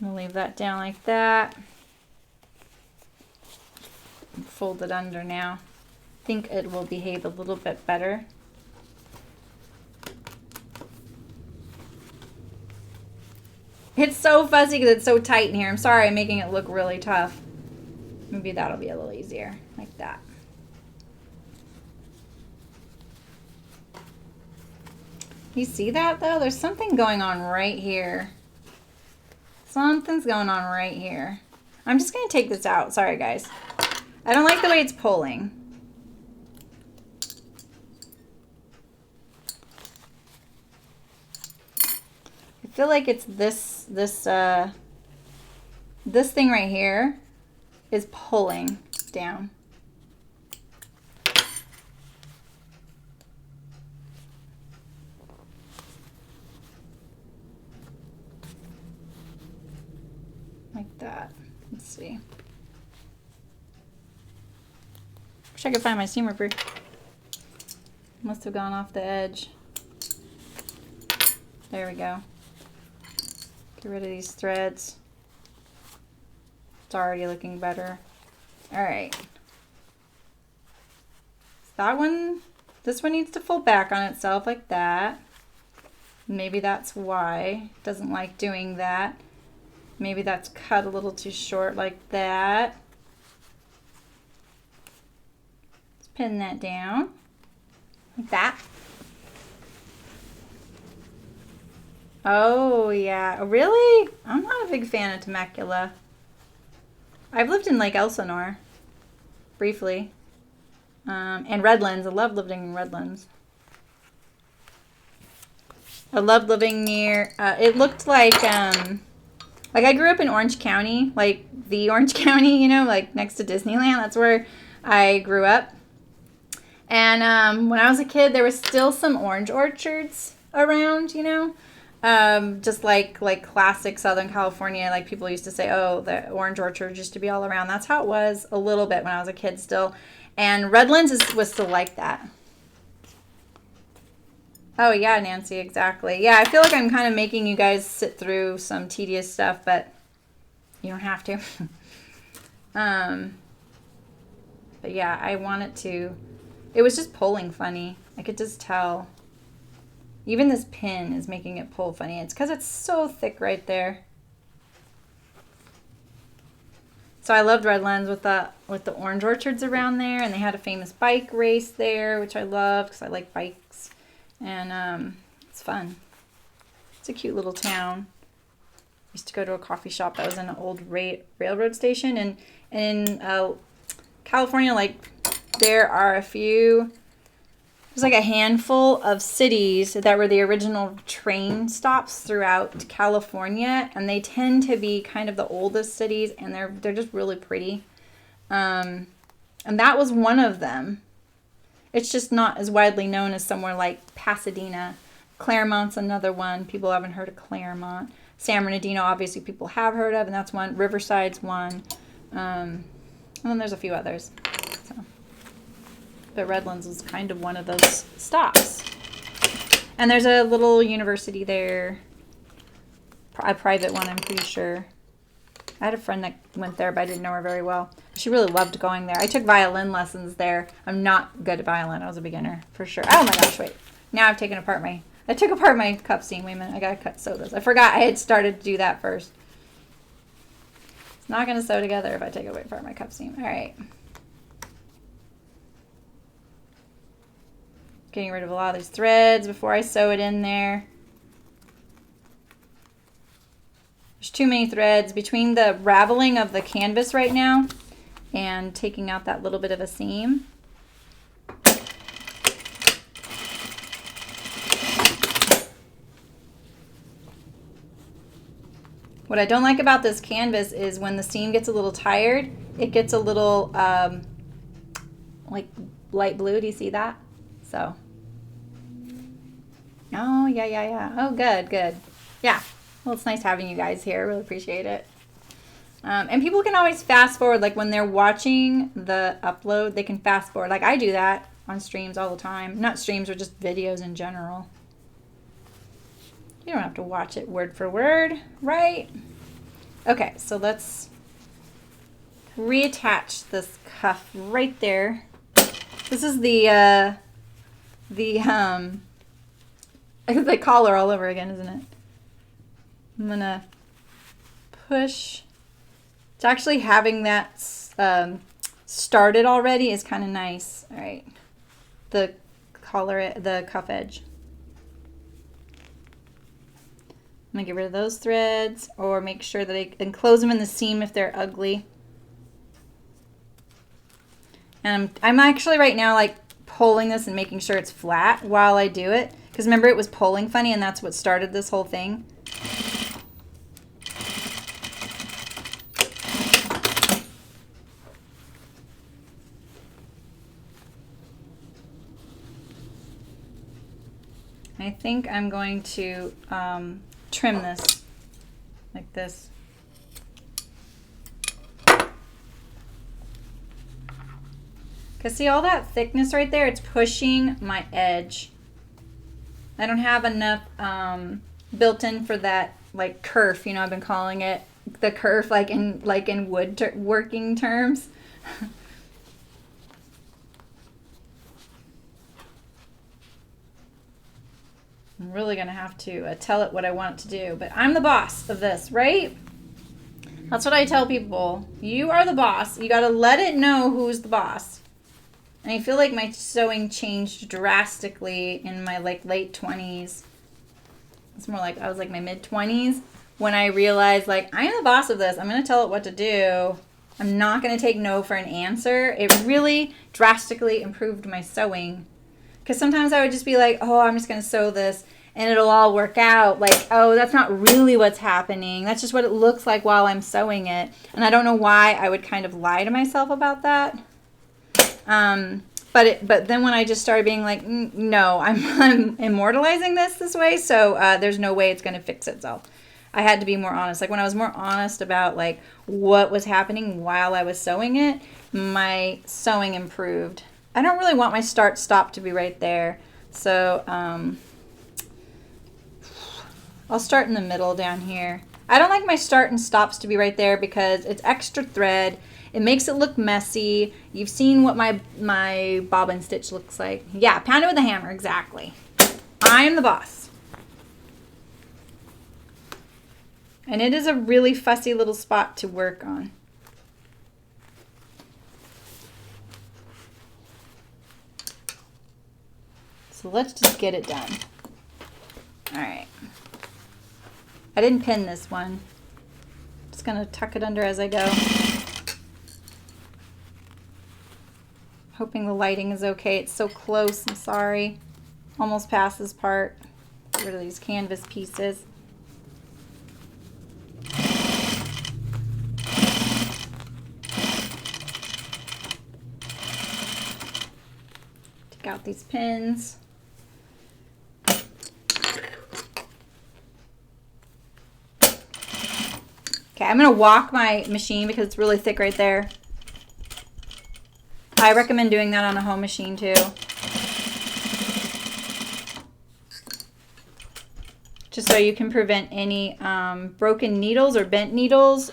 gonna leave that down like that. Fold it under now. I think it will behave a little bit better. It's so fuzzy because it's so tight in here. I'm sorry, I'm making it look really tough. Maybe that'll be a little easier, like that. You see that though? There's something going on right here. Something's going on right here. I'm just gonna take this out. Sorry guys. I don't like the way it's pulling. I feel like it's this thing right here is pulling down. Like that. Let's see. Wish I could find my seam ripper. Must have gone off the edge. There we go. Get rid of these threads. It's already looking better. All right. This one needs to fold back on itself like that. Maybe that's why it doesn't like doing that. Maybe that's cut a little too short like that. pin that down like that. Oh, yeah. Really? I'm not a big fan of Temecula. I've lived in Lake Elsinore briefly. And Redlands. I love living in Redlands. I loved living near, it looked like I grew up in Orange County, like the Orange County, you know, like next to Disneyland. That's where I grew up. And when I was a kid, there was still some orange orchards around, you know, just like classic Southern California. Like people used to say, oh, the orange orchards used to be all around. That's how it was a little bit when I was a kid still. And Redlands was still like that. Oh, yeah, Nancy, exactly. Yeah, I feel like I'm kind of making you guys sit through some tedious stuff, but you don't have to. But yeah, I wanted to. It was just pulling funny. I could just tell. Even this pin is making it pull funny. It's because it's so thick right there. So I loved Redlands with the orange orchards around there, and they had a famous bike race there, which I loved because I like bikes. And it's fun. It's a cute little town. I used to go to a coffee shop that was in an old railroad station. And in California, like, there are there's like a handful of cities that were the original train stops throughout California. And they tend to be kind of the oldest cities, and they're just really pretty. And that was one of them. It's just not as widely known as somewhere like Pasadena. Claremont's another one. People haven't heard of Claremont. San Bernardino, obviously, people have heard of, and that's one. Riverside's one. And then there's a few others. So. But Redlands was kind of one of those stops. And there's a little university there. A private one, I'm pretty sure. I had a friend that went there, but I didn't know her very well. She really loved going there. I took violin lessons there. I'm not good at violin. I was a beginner, for sure. Oh my gosh, wait. Now I've taken apart I took apart my cup seam. Wait a minute. I gotta cut sew this. I forgot I had started to do that first. It's not gonna sew together if I take apart my cup seam. All right. Getting rid of a lot of these threads before I sew it in there. There's too many threads between the raveling of the canvas right now and taking out that little bit of a seam. What I don't like about this canvas is when the seam gets a little tired, it gets a little like light blue. Do you see that? So. Oh, yeah. Oh, good. Yeah. Well, it's nice having you guys here. I really appreciate it. And people can always fast forward. Like when they're watching the upload, they can fast forward. Like I do that on streams all the time. Not streams, or just videos in general. You don't have to watch it word for word, right? Okay, so let's reattach this cuff right there. This is the collar all over again, isn't it? I'm gonna push. It's actually having that started already is kind of nice. All right, the collar, the cuff edge. I'm gonna get rid of those threads, or make sure that I can close them in the seam if they're ugly. And I'm actually right now like pulling this and making sure it's flat while I do it, because remember it was pulling funny, and that's what started this whole thing. I think I'm going to trim this like this. Because see all that thickness right there? It's pushing my edge. I don't have enough built in for that like kerf, you know, I've been calling it the kerf like in woodworking terms. I'm really going to have to tell it what I want it to do. But I'm the boss of this, right? That's what I tell people. You are the boss. You got to let it know who's the boss. And I feel like my sewing changed drastically in my like late 20s. It's more like I was like my mid 20s when I realized like I'm the boss of this. I'm going to tell it what to do. I'm not going to take no for an answer. It really drastically improved my sewing. Because sometimes I would just be like, oh, I'm just going to sew this and it'll all work out. Like, oh, that's not really what's happening. That's just what it looks like while I'm sewing it. And I don't know why I would kind of lie to myself about that. But then when I just started being like, no, I'm immortalizing this way, so there's no way it's going to fix itself. I had to be more honest. Like when I was more honest about like what was happening while I was sewing it, my sewing improved. I don't really want my start stop to be right there, so I'll start in the middle down here. I don't like my start and stops to be right there because it's extra thread. It makes it look messy. You've seen what my bobbin stitch looks like. Yeah, pound it with a hammer, exactly. I'm the boss. And it is a really fussy little spot to work on. So let's just get it done. All right. I didn't pin this one. Just gonna tuck it under as I go. Hoping the lighting is okay. It's so close, I'm sorry. Almost past this part. Get rid of these canvas pieces. Take out these pins. Okay, I'm gonna walk my machine because it's really thick right there. I recommend doing that on a home machine too. Just so you can prevent any broken needles or bent needles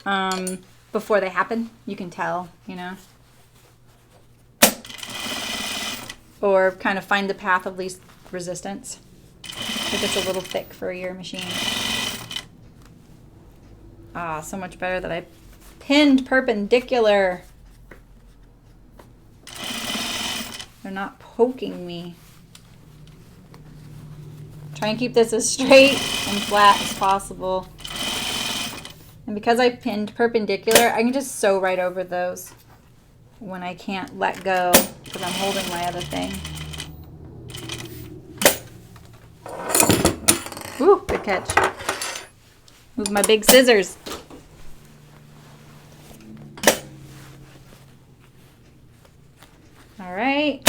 before they happen. You can tell, you know. Or kind of find the path of least resistance if it's a little thick for your machine. Ah, so much better that I pinned perpendicular. They're not poking me. Try and keep this as straight and flat as possible. And because I pinned perpendicular, I can just sew right over those when I can't let go because I'm holding my other thing. Ooh, good catch. Move my big scissors. All right.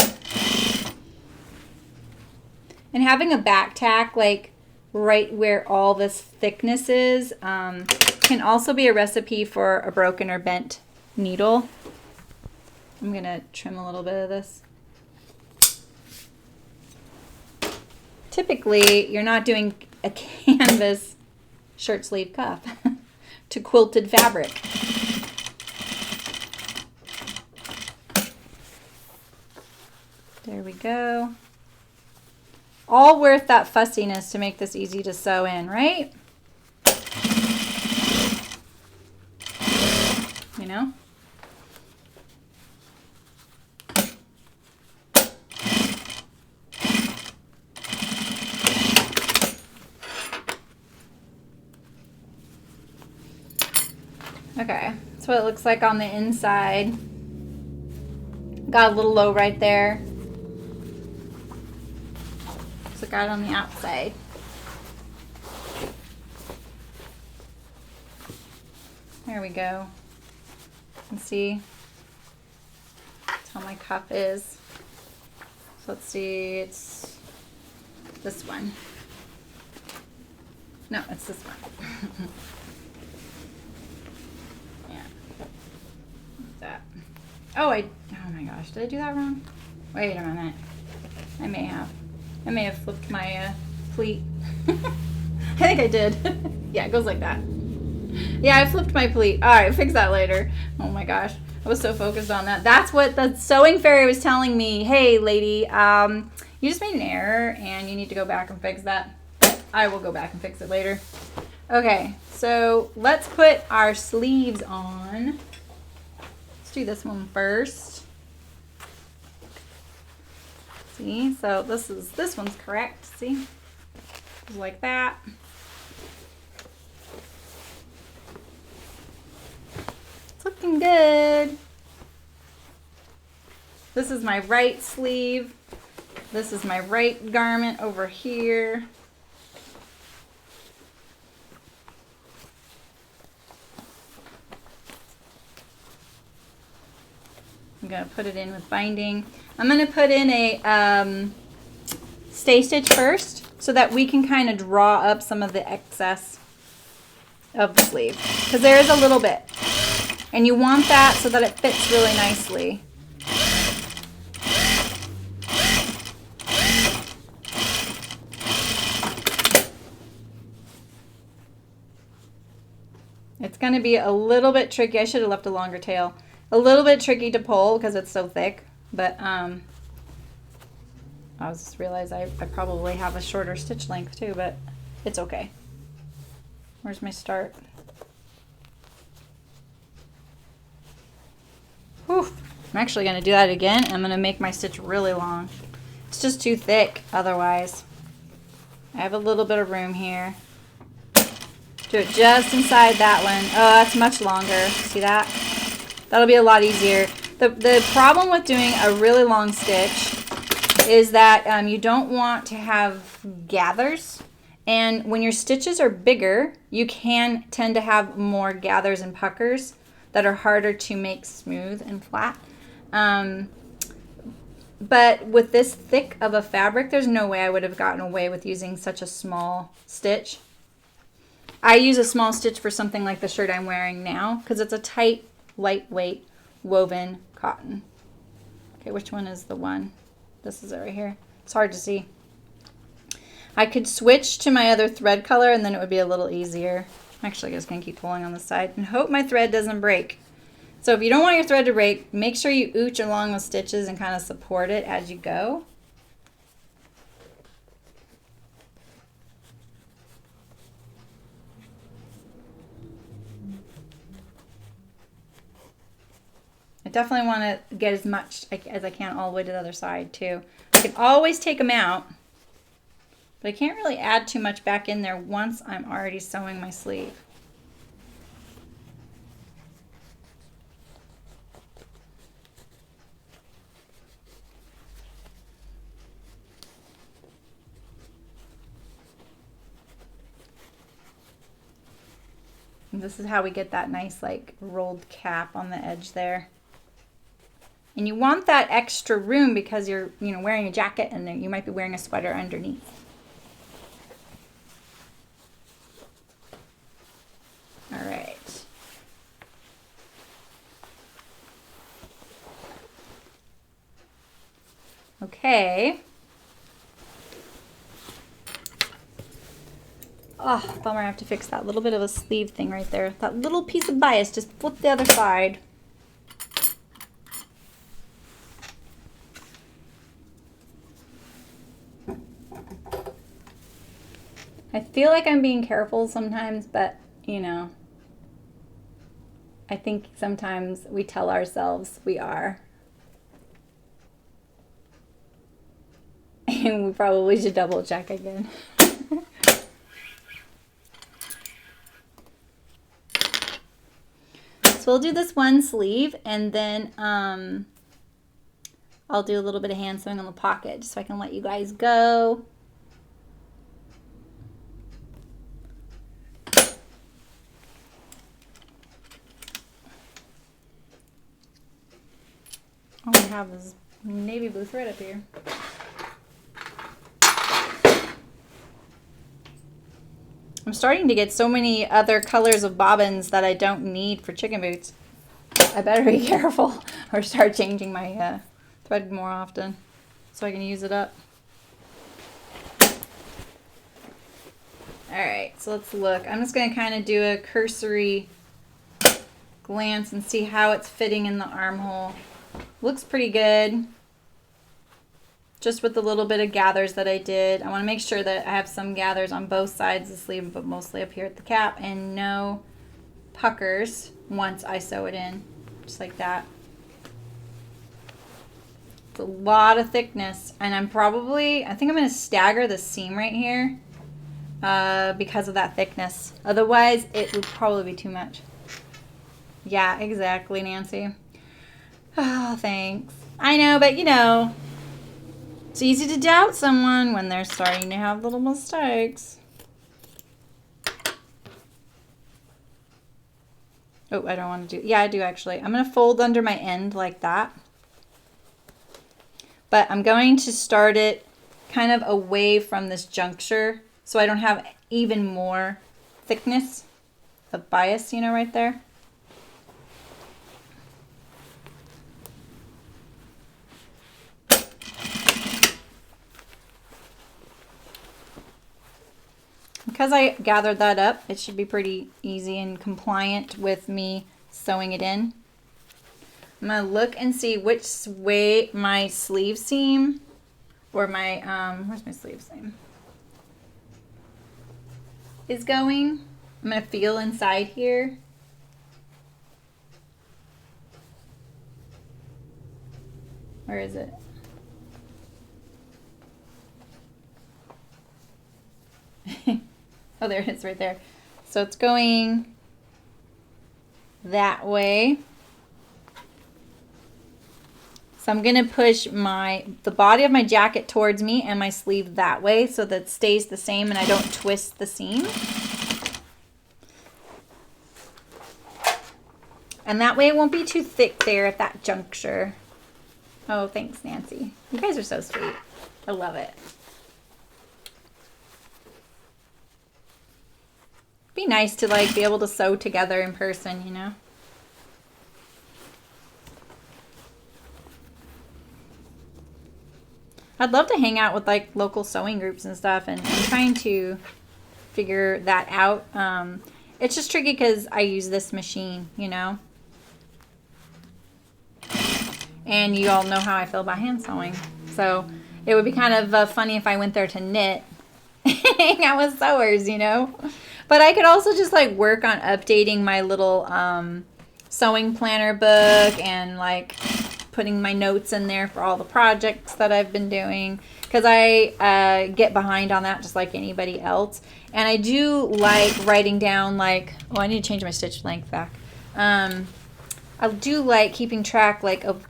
And having a back tack like right where all this thickness is can also be a recipe for a broken or bent needle. I'm gonna trim a little bit of this. Typically, you're not doing a canvas shirt sleeve cuff to quilted fabric. There we go. All worth that fussiness to make this easy to sew in, right? You know? Okay, that's what it looks like on the inside. Got a little low right there. So got it on the outside. There we go. You can see that's how my cuff is. So let's see, it's this one. No, it's this one. Yeah. What's that? Oh, oh my gosh, did I do that wrong? Wait a minute. I may have flipped my pleat. I think I did. Yeah, it goes like that. Yeah, I flipped my pleat. All right, fix that later. Oh my gosh, I was so focused on that. That's what the sewing fairy was telling me. Hey, lady, you just made an error and you need to go back and fix that. I will go back and fix it later. Okay, so let's put our sleeves on. Let's do this one first. See, so this one's correct. See, just like that. It's looking good. This is my right sleeve. This is my right garment over here. I'm going to put it in with binding. I'm going to put in a stay stitch first so that we can kind of draw up some of the excess of the sleeve, because there is a little bit, and you want that so that it fits really nicely. It's going to be a little bit tricky. I should have left a longer tail. A little bit tricky to pull because it's so thick, but I just realized I probably have a shorter stitch length too, but it's okay. Where's my start? Whew. I'm actually going to do that again. I'm going to make my stitch really long. It's just too thick otherwise. I have a little bit of room here. Do it just inside that one. Oh, that's much longer. See that? That'll be a lot easier. The problem with doing a really long stitch is that you don't want to have gathers. And when your stitches are bigger, you can tend to have more gathers and puckers that are harder to make smooth and flat. But with this thick of a fabric, there's no way I would have gotten away with using such a small stitch. I use a small stitch for something like the shirt I'm wearing now because it's a tight, lightweight woven cotton. Okay, which one is the one? This is it right here. It's hard to see. I could switch to my other thread color and then it would be a little easier. I'm actually just going to keep pulling on the side and hope my thread doesn't break. So if you don't want your thread to break, make sure you ooch along the stitches and kind of support it as you go. I definitely want to get as much as I can all the way to the other side too. I can always take them out, but I can't really add too much back in there once I'm already sewing my sleeve. And this is how we get that nice like rolled cap on the edge there. And you want that extra room because you're, wearing a jacket and then you might be wearing a sweater underneath. All right. Okay. Oh, bummer, I have to fix that little bit of a sleeve thing right there. That little piece of bias, just flip the other side. I feel like I'm being careful sometimes, but, I think sometimes we tell ourselves we are. And we probably should double check again. So we'll do this one sleeve, and then I'll do a little bit of hand sewing on the pocket just so I can let you guys go. All I have is navy blue thread up here. I'm starting to get so many other colors of bobbins that I don't need for chicken boots. I better be careful or start changing my thread more often so I can use it up. Alright, so let's look. I'm just going to kind of do a cursory glance and see how it's fitting in the armhole. Looks pretty good. Just with the little bit of gathers that I did. I want to make sure that I have some gathers on both sides of the sleeve, but mostly up here at the cap, and no puckers once I sew it in, just like that. It's a lot of thickness, and I think I'm going to stagger the seam right here because of that thickness. Otherwise, it would probably be too much. Yeah, exactly, Nancy. Oh, thanks. I know, but you know, it's easy to doubt someone when they're starting to have little mistakes. Oh, I don't want to do, yeah, I do actually. I'm going to fold under my end like that. But I'm going to start it kind of away from this juncture so I don't have even more thickness of bias, you know, right there. Because I gathered that up, it should be pretty easy and compliant with me sewing it in. I'm going to look and see which way my sleeve seam, or my, where's my sleeve seam, is going. I'm going to feel inside here. Where is it? Oh, there it is right there. So it's going that way. So I'm going to push the body of my jacket towards me and my sleeve that way so that it stays the same and I don't twist the seam. And that way it won't be too thick there at that juncture. Oh, thanks, Nancy. You guys are so sweet. I love it. Be nice to like be able to sew together in person, you know? I'd love to hang out with like local sewing groups and stuff, and I'm trying to figure that out. It's just tricky because I use this machine, you know? And you all know how I feel about hand sewing. So it would be kind of funny if I went there to knit, hang out with sewers, you know? But I could also just like work on updating my little sewing planner book and like putting my notes in there for all the projects that I've been doing, because I get behind on that just like anybody else. And I do like writing down like, oh, I need to change my stitch length back. I do like keeping track like of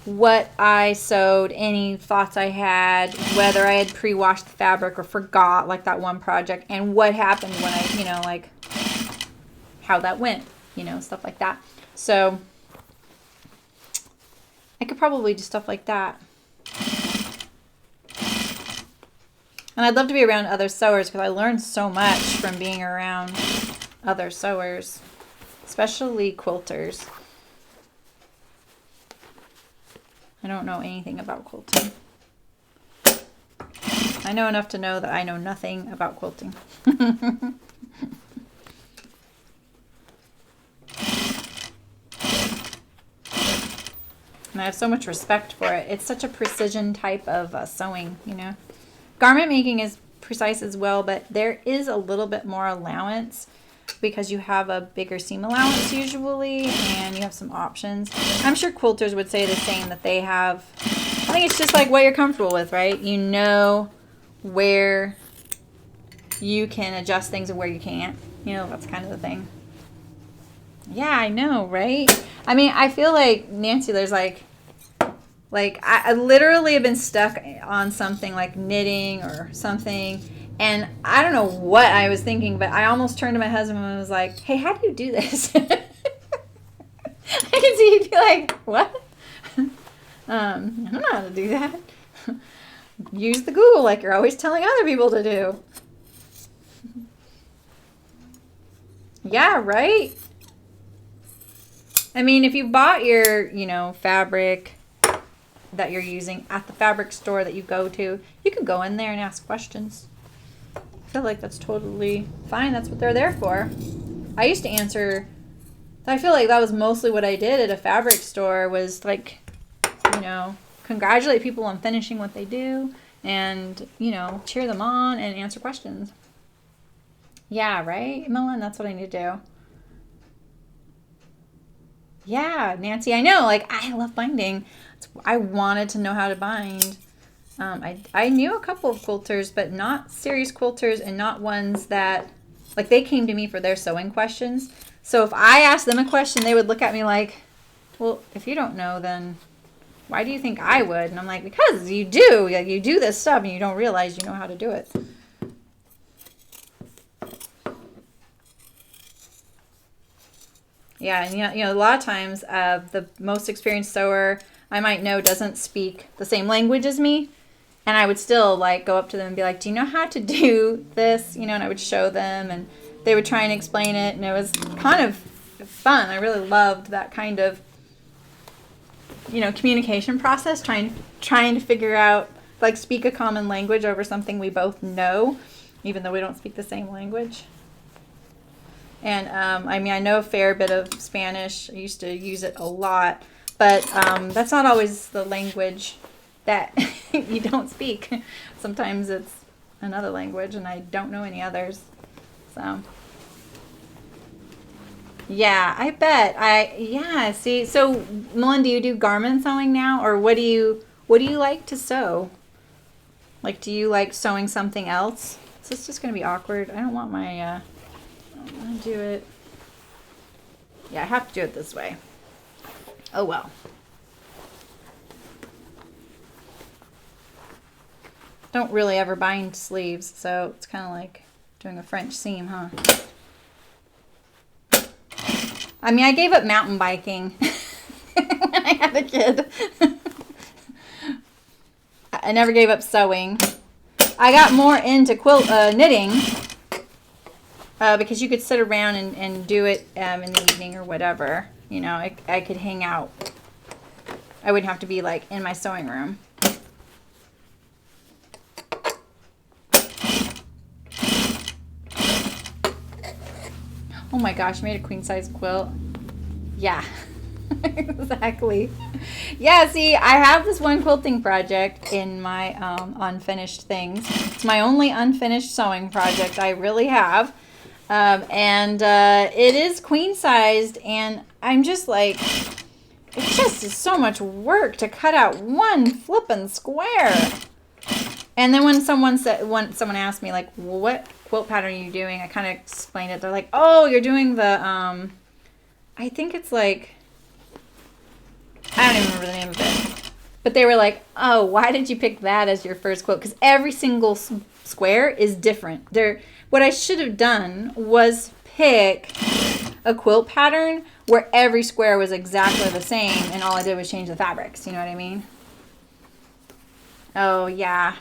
what I sewed, any thoughts I had, whether I had pre-washed the fabric or forgot, like that one project, and what happened when I, you know, like how that went, you know, stuff like that. So I could probably do stuff like that. And I'd love to be around other sewers because I learned so much from being around other sewers, especially quilters. I don't know anything about quilting. I know enough to know that I know nothing about quilting. And I have so much respect for it. It's such a precision type of sewing, you know. Garment making is precise as well, but there is a little bit more allowance because you have a bigger seam allowance usually, and you have some options. I'm sure quilters would say the same, that they have, I think it's just like what you're comfortable with, right? You know where you can adjust things and where you can't. You know, that's kind of the thing. Yeah, I know, right? I mean, I feel like, Nancy, there's like I literally have been stuck on something like knitting or something, and I don't know what I was thinking, but I almost turned to my husband and was like, hey, how do you do this? I can see he'd be like, what? I don't know how to do that. Use the Google like you're always telling other people to do. Yeah, right? I mean, if you bought your, you know, fabric that you're using at the fabric store that you go to, you can go in there and ask questions. I feel like that's totally fine. That's what they're there for. I used to answer, I feel like that was mostly what I did at a fabric store, was like, you know, congratulate people on finishing what they do and, you know, cheer them on and answer questions. Yeah, right, Millen? That's what I need to do. Yeah, Nancy, I know. Like, I love binding. I wanted to know how to bind. I knew a couple of quilters, but not serious quilters, and not ones that, like, they came to me for their sewing questions. So if I asked them a question, they would look at me like, well, if you don't know, then why do you think I would? And I'm like, because you do. Like, you do this stuff and you don't realize you know how to do it. Yeah, and you know, a lot of times the most experienced sewer I might know doesn't speak the same language as me, and I would still like go up to them and be like, do you know how to do this? You know, and I would show them, and they would try and explain it, and it was kind of fun. I really loved that kind of, you know, communication process, trying to figure out, like, speak a common language over something we both know, even though we don't speak the same language. And I mean, I know a fair bit of Spanish. I used to use it a lot, but that's not always the language that you don't speak. Sometimes it's another language, and I don't know any others. So yeah, I bet. Yeah, see, so Melinda, do you do garment sewing now, or what do you like to sew? Like, do you like sewing something else? Is this just gonna be awkward? I don't want my I'm gonna do it. Yeah, I have to do it this way. Oh well. Don't really ever bind sleeves, so it's kind of like doing a French seam, huh? I mean, I gave up mountain biking when I had a kid. I never gave up sewing. I got more into knitting. Because you could sit around and do it in the evening or whatever. You know, I could hang out. I wouldn't have to be, like, in my sewing room. Oh my gosh, I made a queen size quilt. Yeah, exactly. Yeah, see, I have this one quilting project in my unfinished things. It's my only unfinished sewing project I really have. It is queen sized, and I'm just like, it just is so much work to cut out one flippin' square. And then when someone asked me, like, well, what quilt pattern are you doing? I kind of explained it. They're like, oh, you're doing the, I think it's like, I don't even remember the name of it. But they were like, oh, why did you pick that as your first quilt? Because every single square is different. What I should have done was pick a quilt pattern where every square was exactly the same, and all I did was change the fabrics. You know what I mean? Oh, yeah.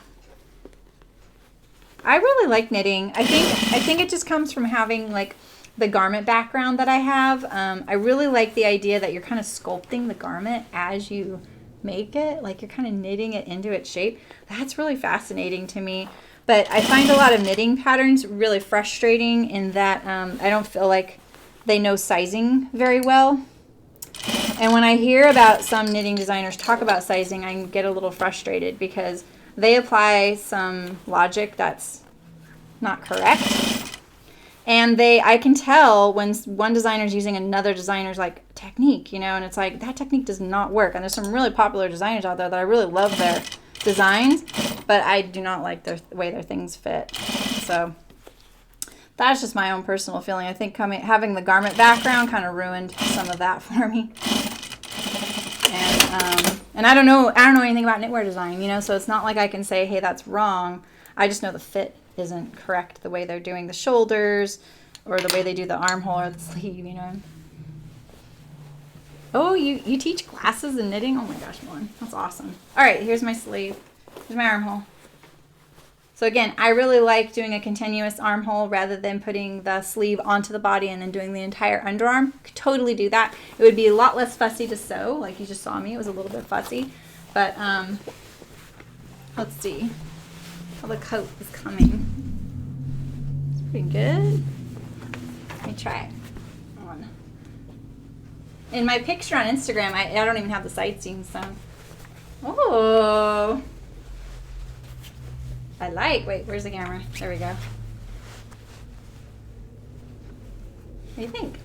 I really like knitting. I think it just comes from having, like, the garment background that I have. I really like the idea that you're kind of sculpting the garment as you make it. Like, you're kind of knitting it into its shape. That's really fascinating to me. But I find a lot of knitting patterns really frustrating in that I don't feel like they know sizing very well. And when I hear about some knitting designers talk about sizing, I get a little frustrated because they apply some logic that's not correct. And I can tell when one designer's using another designer's, like, technique, you know, and it's like, that technique does not work. And there's some really popular designers out there that I really love their designs, but I do not like the way their things fit. So that's just my own personal feeling. I think having the garment background kind of ruined some of that for me. And I don't know anything about knitwear design, you know, so it's not like I can say, hey, that's wrong. I just know the fit isn't correct, the way they're doing the shoulders or the way they do the armhole or the sleeve, you know. Oh, you teach classes in knitting? Oh my gosh, Melon. That's awesome. All right, here's my sleeve. Here's my armhole. So again, I really like doing a continuous armhole rather than putting the sleeve onto the body and then doing the entire underarm. Could totally do that. It would be a lot less fussy to sew. Like you just saw me, it was a little bit fussy. But let's see how the coat is coming. It's pretty good. Let me try it. In my picture on Instagram, I don't even have the side seams, so. Oh. I like. Wait, where's the camera? There we go. What do you think?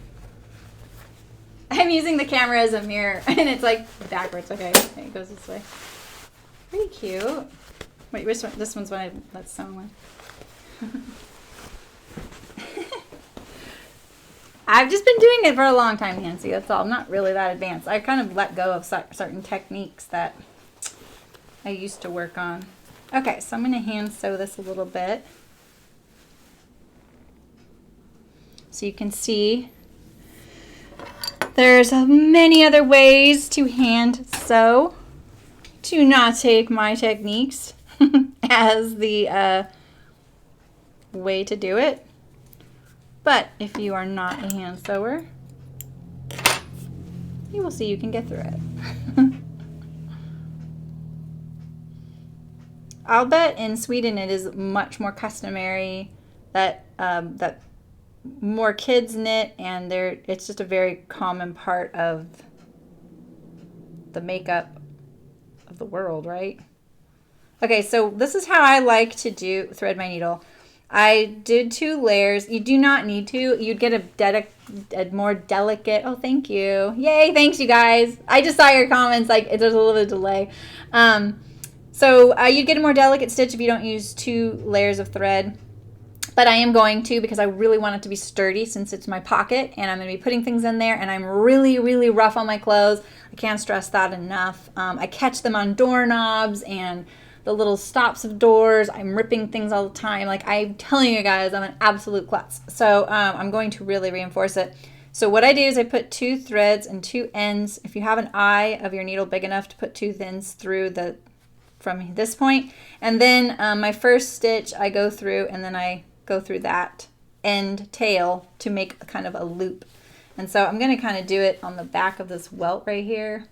I'm using the camera as a mirror, and it's like backwards. Okay, it goes this way. Pretty cute. Wait, which one? This one's one. That's someone. I've just been doing it for a long time, Nancy. That's all. I'm not really that advanced. I kind of let go of certain techniques that I used to work on. Okay, so I'm going to hand sew this a little bit. So you can see there's many other ways to hand sew. Do not take my techniques as the way to do it. But if you are not a hand sewer, you will see you can get through it. I'll bet in Sweden it is much more customary that that more kids knit, and it's just a very common part of the makeup of the world, right? Okay, so this is how I like to thread my needle. I did 2 layers. You do not need to. You'd get a more delicate. Oh, thank you. Yay, thanks you guys. I just saw your comments. Like there's a little bit of delay. So you'd get a more delicate stitch if you don't use 2 layers of thread. But I am going to, because I really want it to be sturdy since it's my pocket and I'm going to be putting things in there, and I'm really, really rough on my clothes. I can't stress that enough. I catch them on doorknobs and the little stops of doors. I'm ripping things all the time. Like I'm telling you guys, I'm an absolute klutz. So I'm going to really reinforce it. So what I do is I put 2 threads and 2 ends. If you have an eye of your needle big enough to put 2 ends through from this point, and then my first stitch I go through, and then I go through that end tail to make kind of a loop. And so I'm going to kind of do it on the back of this welt right here,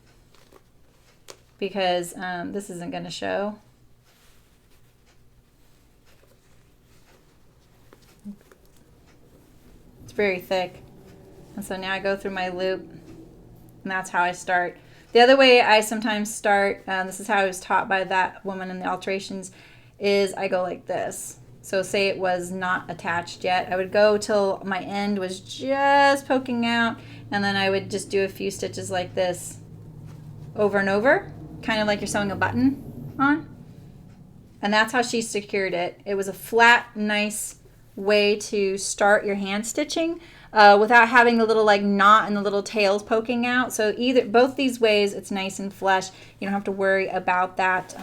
because this isn't going to show. It's very thick. And so now I go through my loop, and that's how I start. The other way I sometimes start, this is how I was taught by that woman in the alterations, is I go like this. So say it was not attached yet, I would go till my end was just poking out, and then I would just do a few stitches like this over and over, kind of like you're sewing a button on. And that's how she secured it. It was a flat, nice way to start your hand stitching without having the little like knot and the little tails poking out. So both these ways, it's nice and flush. You don't have to worry about that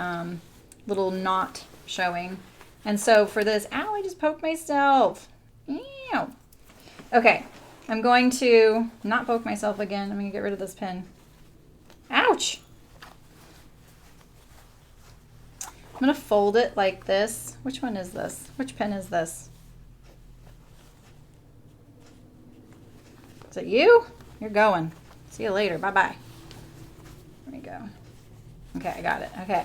little knot showing. And so for this, ow, I just poked myself. Ew. Okay, I'm going to not poke myself again. I'm going to get rid of this pin. Ouch. I'm going to fold it like this. Which one is this? Which pin is this? Is it you? You're going. See you later. Bye-bye. There we go. Okay, I got it. Okay.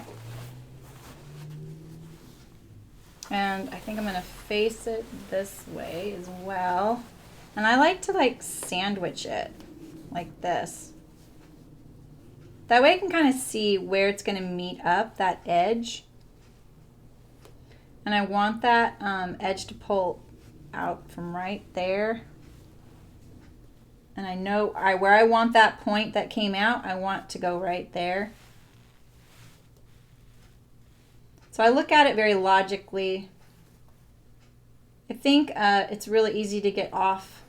And I think I'm going to face it this way as well. And I like to like sandwich it like this. That way I can kind of see where it's going to meet up, that edge. And I want that edge to pull out from right there. And I know where I want that point that came out, I want to go right there. So I look at it very logically. I think it's really easy to get off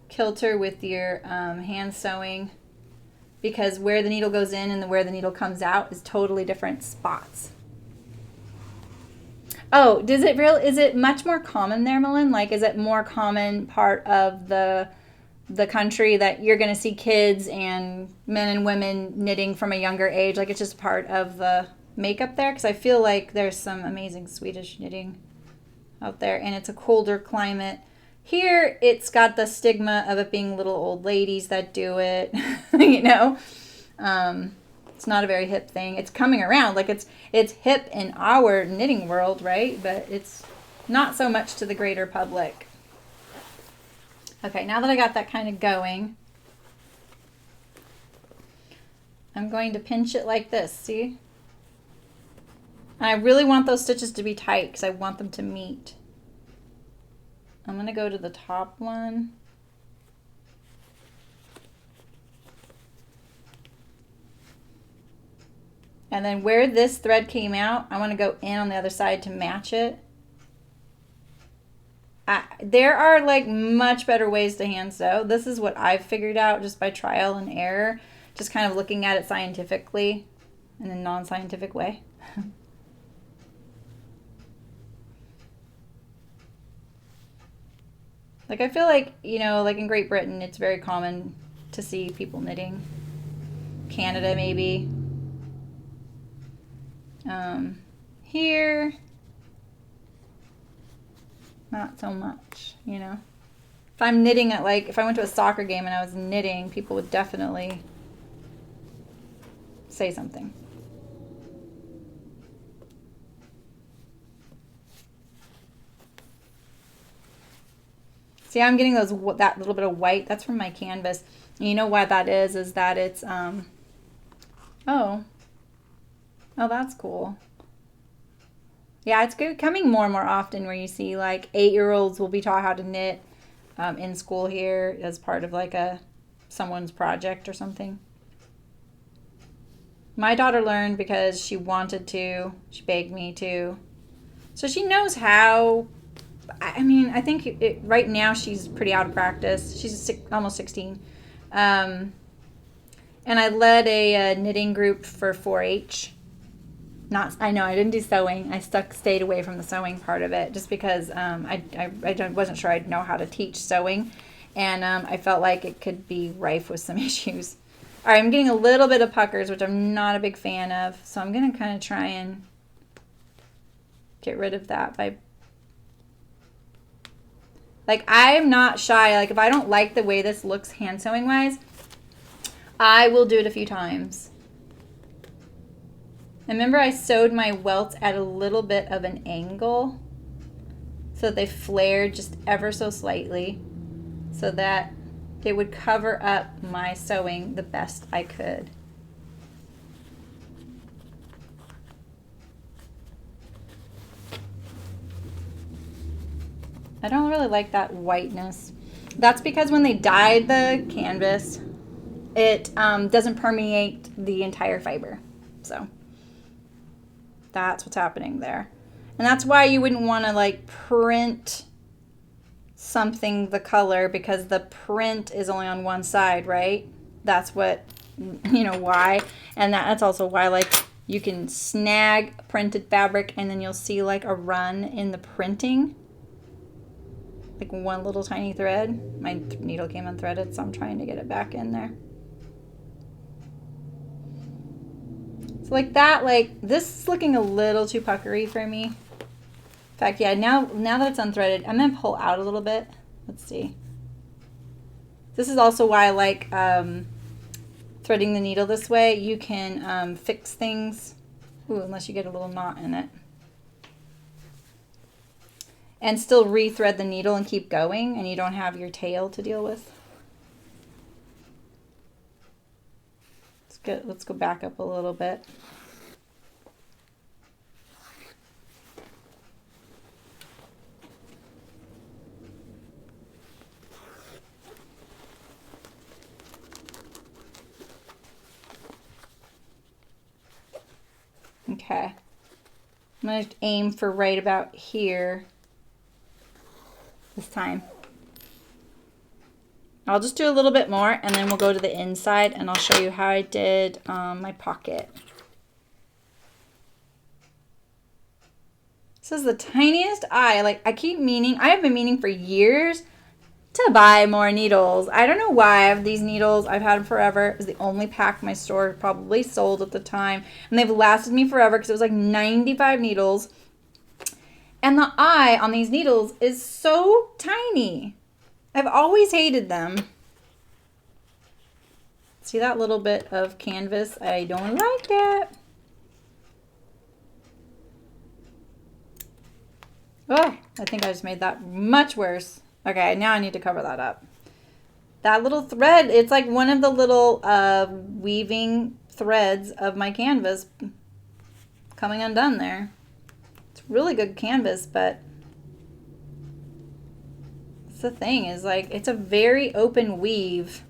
kilter with your hand sewing, because where the needle goes in and where the needle comes out is totally different spots. Oh, is it much more common there, Malin? Like, is it more common part of the country that you're going to see kids and men and women knitting from a younger age? Like, it's just part of the makeup there? Because I feel like there's some amazing Swedish knitting out there, and it's a colder climate. Here, it's got the stigma of it being little old ladies that do it, you know? It's not a very hip thing. It's coming around. Like, it's hip in our knitting world, right? But it's not so much to the greater public. Okay, now that I got that kind of going, I'm going to pinch it like this, see? And I really want those stitches to be tight because I want them to meet. I'm going to go to the top one. And then where this thread came out, I want to go in on the other side to match it. There are like much better ways to hand sew. This is what I've figured out just by trial and error, just kind of looking at it scientifically in a non-scientific way. Like I feel like, you know, like in Great Britain, it's very common to see people knitting. Canada maybe. Here, not so much, you know. If I'm knitting at like, if I went to a soccer game and I was knitting, people would definitely say something. See, I'm getting that little bit of white. That's from my canvas. And you know why that is that it's, oh, that's cool. Yeah, it's good coming more and more often where you see like 8-year-olds will be taught how to knit in school here as part of like someone's project or something. My daughter learned because she wanted to. She begged me to. So she knows how. I mean, I think right now she's pretty out of practice. She's almost 16. And I led a knitting group for 4-H. I know I didn't do sewing. I stayed away from the sewing part of it just because I wasn't sure I'd know how to teach sewing, and I felt like it could be rife with some issues. All right, I'm getting a little bit of puckers, which I'm not a big fan of, so I'm gonna kind of try and get rid of that by, like, I'm not shy. Like if I don't like the way this looks hand sewing wise, I will do it a few times. Remember I sewed my welts at a little bit of an angle so that they flared just ever so slightly so that it would cover up my sewing the best I could. I don't really like that whiteness. That's because when they dyed the canvas, it doesn't permeate the entire fiber. So that's what's happening there. And that's why you wouldn't want to like print something the color, because the print is only on one side, right? That's what, you know, why. And that's also why like you can snag printed fabric and then you'll see like a run in the printing. Like one little tiny thread. My needle came unthreaded, so I'm trying to get it back in there. So like that, like this is looking a little too puckery for me. In fact, yeah, now that it's unthreaded, I'm gonna pull out a little bit. Let's see. This is also why I like threading the needle this way. You can fix things, unless you get a little knot in it, and still re-thread the needle and keep going, and you don't have your tail to deal with. Let's go back up a little bit. Okay. I'm going to aim for right about here this time. I'll just do a little bit more and then we'll go to the inside and I'll show you how I did my pocket. This is the tiniest eye. Like I have been meaning for years to buy more needles. I don't know why I have these needles. I've had them forever. It was the only pack my store probably sold at the time. And they've lasted me forever because it was like 95 needles. And the eye on these needles is so tiny. I've always hated them. See that little bit of canvas? I don't like it. Oh, I think I just made that much worse. Okay, now I need to cover that up. That little thread, it's like one of the little weaving threads of my canvas coming undone there. It's really good canvas, but the thing is like it's a very open weave.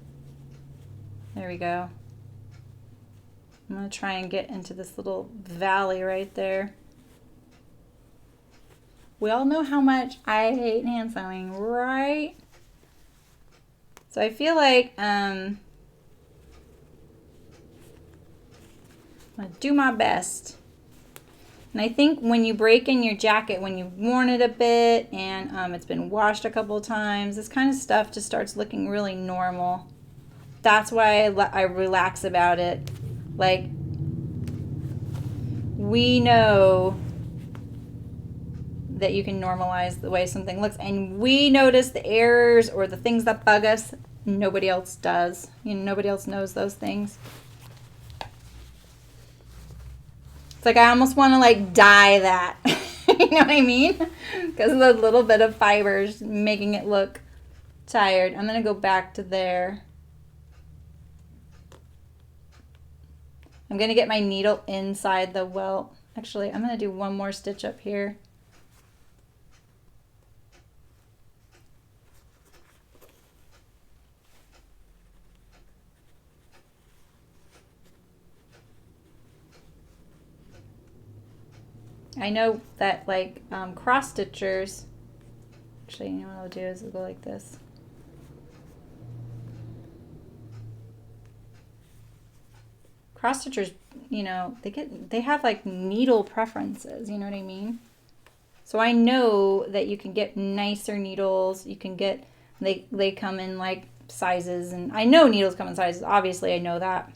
There we go. I'm going to try and get into this little valley right there. We all know how much I hate hand sewing, right? So I feel like I'm going to do my best. And I think when you break in your jacket, when you've worn it a bit and it's been washed a couple of times, this kind of stuff just starts looking really normal. That's why I relax about it. Like, we know that you can normalize the way something looks, and we notice the errors or the things that bug us. Nobody else does. You know, nobody else knows those things. It's like I almost want to like dye that. You know what I mean? Because of the little bit of fibers making it look tired. I'm going to go back to there. I'm going to get my needle inside the welt. Actually, I'm going to do one more stitch up here. I know that like cross stitchers, actually, you know what I'll do is I'll go like this. Cross stitchers, you know, they have like needle preferences, you know what I mean? So I know that you can get nicer needles. You can get, they come in like sizes, and I know needles come in sizes, obviously I know that.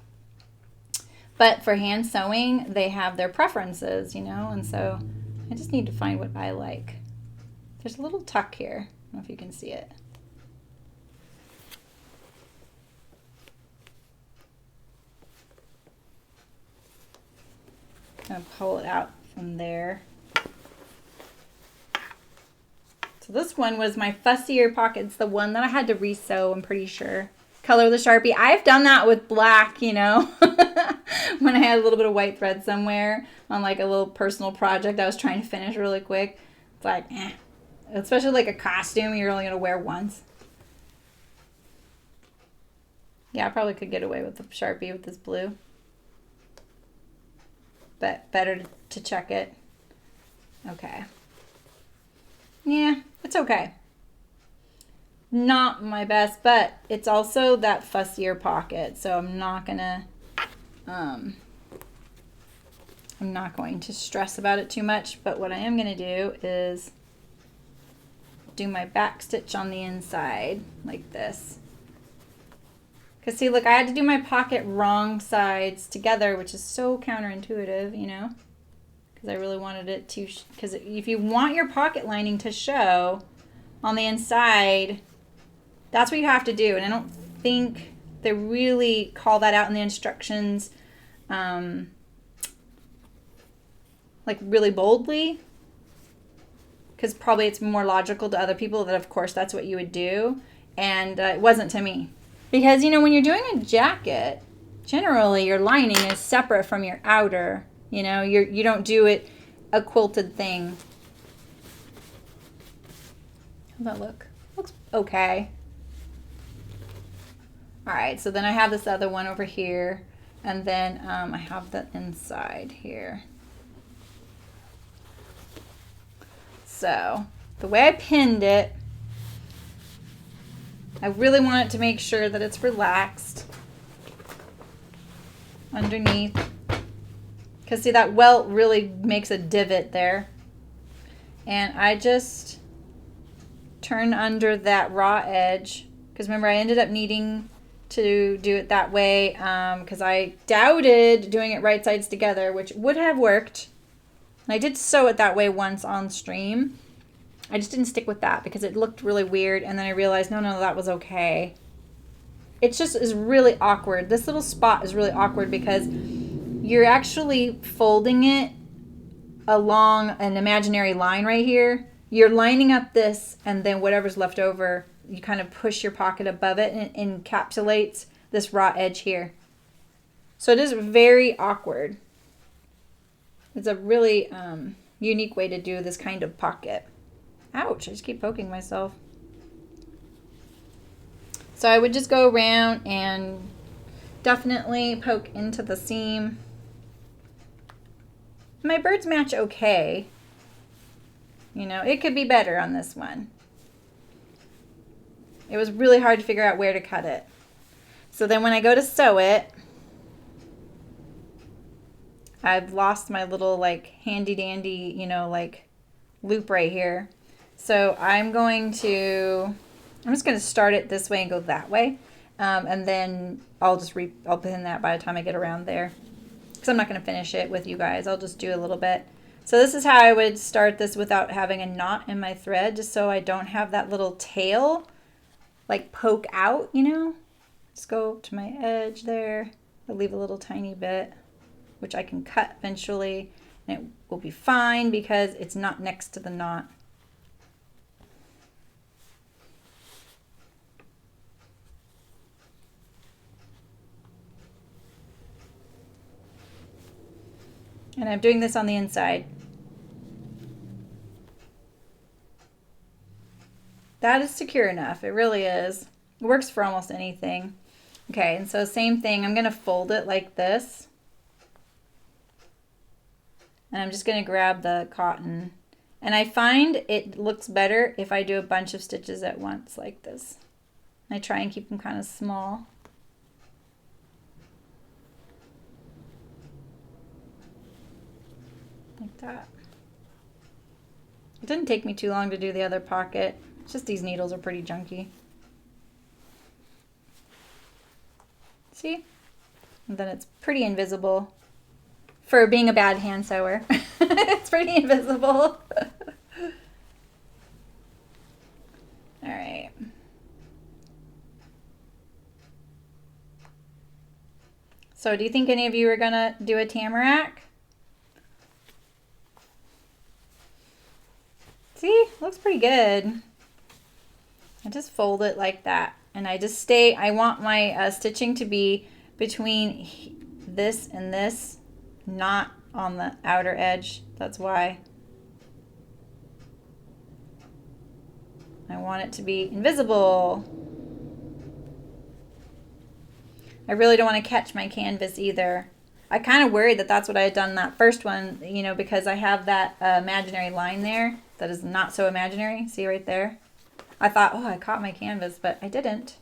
But for hand sewing, they have their preferences, you know, and so I just need to find what I like. There's a little tuck here. I don't know if you can see it. I'm going to pull it out from there. So this one was my fussier pockets, the one that I had to resew, I'm pretty sure. Color the Sharpie. I've done that with black, you know, when I had a little bit of white thread somewhere on like a little personal project I was trying to finish really quick. It's like, eh. Especially like a costume you're only going to wear once. Yeah, I probably could get away with the Sharpie with this blue. But better to check it. Okay. Yeah, it's okay. Not my best, but it's also that fussier pocket, so I'm not gonna stress about it too much. But what I am gonna do is do my back stitch on the inside like this. Because see, look, I had to do my pocket wrong sides together, which is so counterintuitive, you know, because I really wanted it to, because if you want your pocket lining to show on the inside, that's what you have to do. And I don't think they really call that out in the instructions like really boldly, because probably it's more logical to other people that of course that's what you would do, and it wasn't to me. Because, you know, when you're doing a jacket, generally your lining is separate from your outer. You know, you don't do it a quilted thing. How's that look? Looks okay. All right, so then I have this other one over here, and then I have the inside here. So the way I pinned it, I really want it to make sure that it's relaxed underneath. Because see, that welt really makes a divot there. And I just turn under that raw edge. Because remember, I ended up needing to do it that way because I doubted doing it right sides together, which would have worked. And I did sew it that way once on stream. I just didn't stick with that because it looked really weird, and then I realized, no, that was okay. It just is really awkward. This little spot is really awkward because you're actually folding it along an imaginary line right here. You're lining up this, and then whatever's left over, you kind of push your pocket above it, and it encapsulates this raw edge here. So it is very awkward. It's a really unique way to do this kind of pocket. Ouch, I just keep poking myself. So I would just go around and definitely poke into the seam. My birds match okay. You know, it could be better on this one. It was really hard to figure out where to cut it. So then when I go to sew it, I've lost my little like handy dandy, you know, like loop right here. So I'm just going to start it this way and go that way. And then I'll pin that by the time I get around there. Because I'm not going to finish it with you guys. I'll just do a little bit. So this is how I would start this without having a knot in my thread, just so I don't have that little tail like poke out, you know. Just go to my edge there. I'll leave a little tiny bit, which I can cut eventually, and it will be fine because it's not next to the knot. And I'm doing this on the inside. That is secure enough. It really is. It works for almost anything. Okay, and so same thing. I'm going to fold it like this. And I'm just going to grab the cotton. And I find it looks better if I do a bunch of stitches at once like this. I try and keep them kind of small. Like that. It didn't take me too long to do the other pocket. It's just these needles are pretty junky. See? And then it's pretty invisible. For being a bad hand sewer. It's pretty invisible. Alright. So do you think any of you are gonna do a tamarack? See, looks pretty good. I just fold it like that, and I just stay, I want my stitching to be between this and this, not on the outer edge. That's why I want it to be invisible. I really don't want to catch my canvas either. I kind of worried that that's what I had done in that first one, you know, because I have that imaginary line there that is not so imaginary. See right there? I thought, oh, I caught my canvas, but I didn't.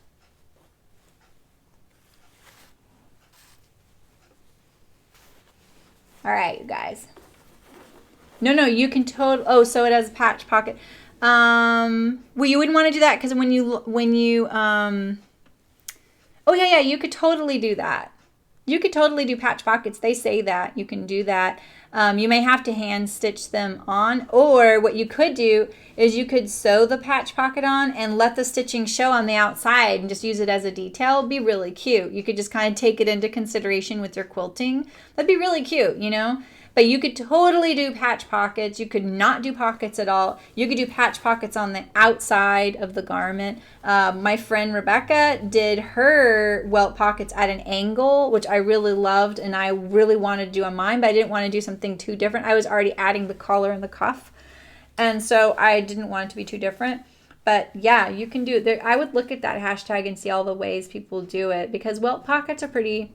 All right, you guys. No, you can oh, so it has a patch pocket. Well, you wouldn't want to do that because when you oh yeah, you could totally do that. You could totally do patch pockets. They say that you can do that. You may have to hand stitch them on, or what you could do is you could sew the patch pocket on and let the stitching show on the outside and just use it as a detail. It'd be really cute. You could just kind of take it into consideration with your quilting. That'd be really cute, you know? But you could totally do patch pockets. You could not do pockets at all. You could do patch pockets on the outside of the garment. My friend Rebecca did her welt pockets at an angle, which I really loved, and I really wanted to do on mine, but I didn't want to do something too different. I was already adding the collar and the cuff, and so I didn't want it to be too different. But yeah, you can do it. I would look at that hashtag and see all the ways people do it, because welt pockets are pretty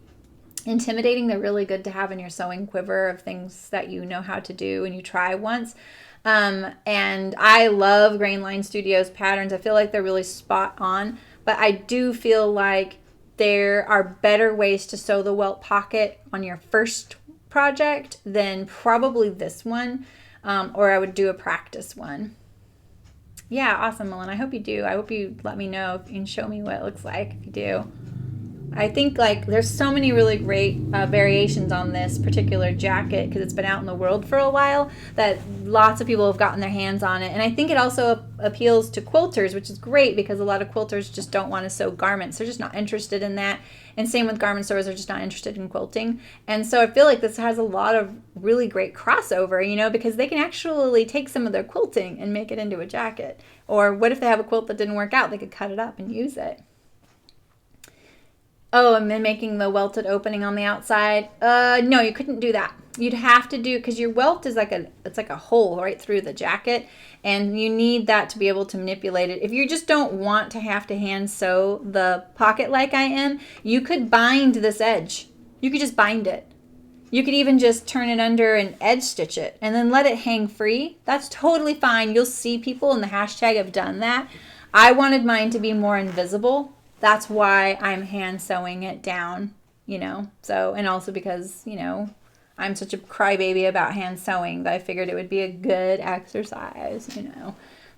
intimidating. They're really good to have in your sewing quiver of things that you know how to do and you try once. And I love Grainline Studios patterns. I feel like they're really spot on, but I do feel like there are better ways to sew the welt pocket on your first project than probably this one, or I would do a practice one. Yeah, awesome, Melanie. I hope you do. I hope you let me know and show me what it looks like if you do. I think like there's so many really great variations on this particular jacket because it's been out in the world for a while that lots of people have gotten their hands on it. And I think it also appeals to quilters, which is great because a lot of quilters just don't want to sew garments. They're just not interested in that. And same with garment sewers, they're just not interested in quilting. And so I feel like this has a lot of really great crossover, you know, because they can actually take some of their quilting and make it into a jacket. Or what if they have a quilt that didn't work out? They could cut it up and use it. Oh, and then making the welted opening on the outside. No, you couldn't do that. You'd have to do, because your welt is like it's like a hole right through the jacket, and you need that to be able to manipulate it. If you just don't want to have to hand sew the pocket like I am, you could bind this edge. You could just bind it. You could even just turn it under and edge stitch it and then let it hang free. That's totally fine. You'll see people in the hashtag have done that. I wanted mine to be more invisible. That's why I'm hand sewing it down, you know. So, and also because, you know, I'm such a crybaby about hand sewing that I figured it would be a good exercise, you know.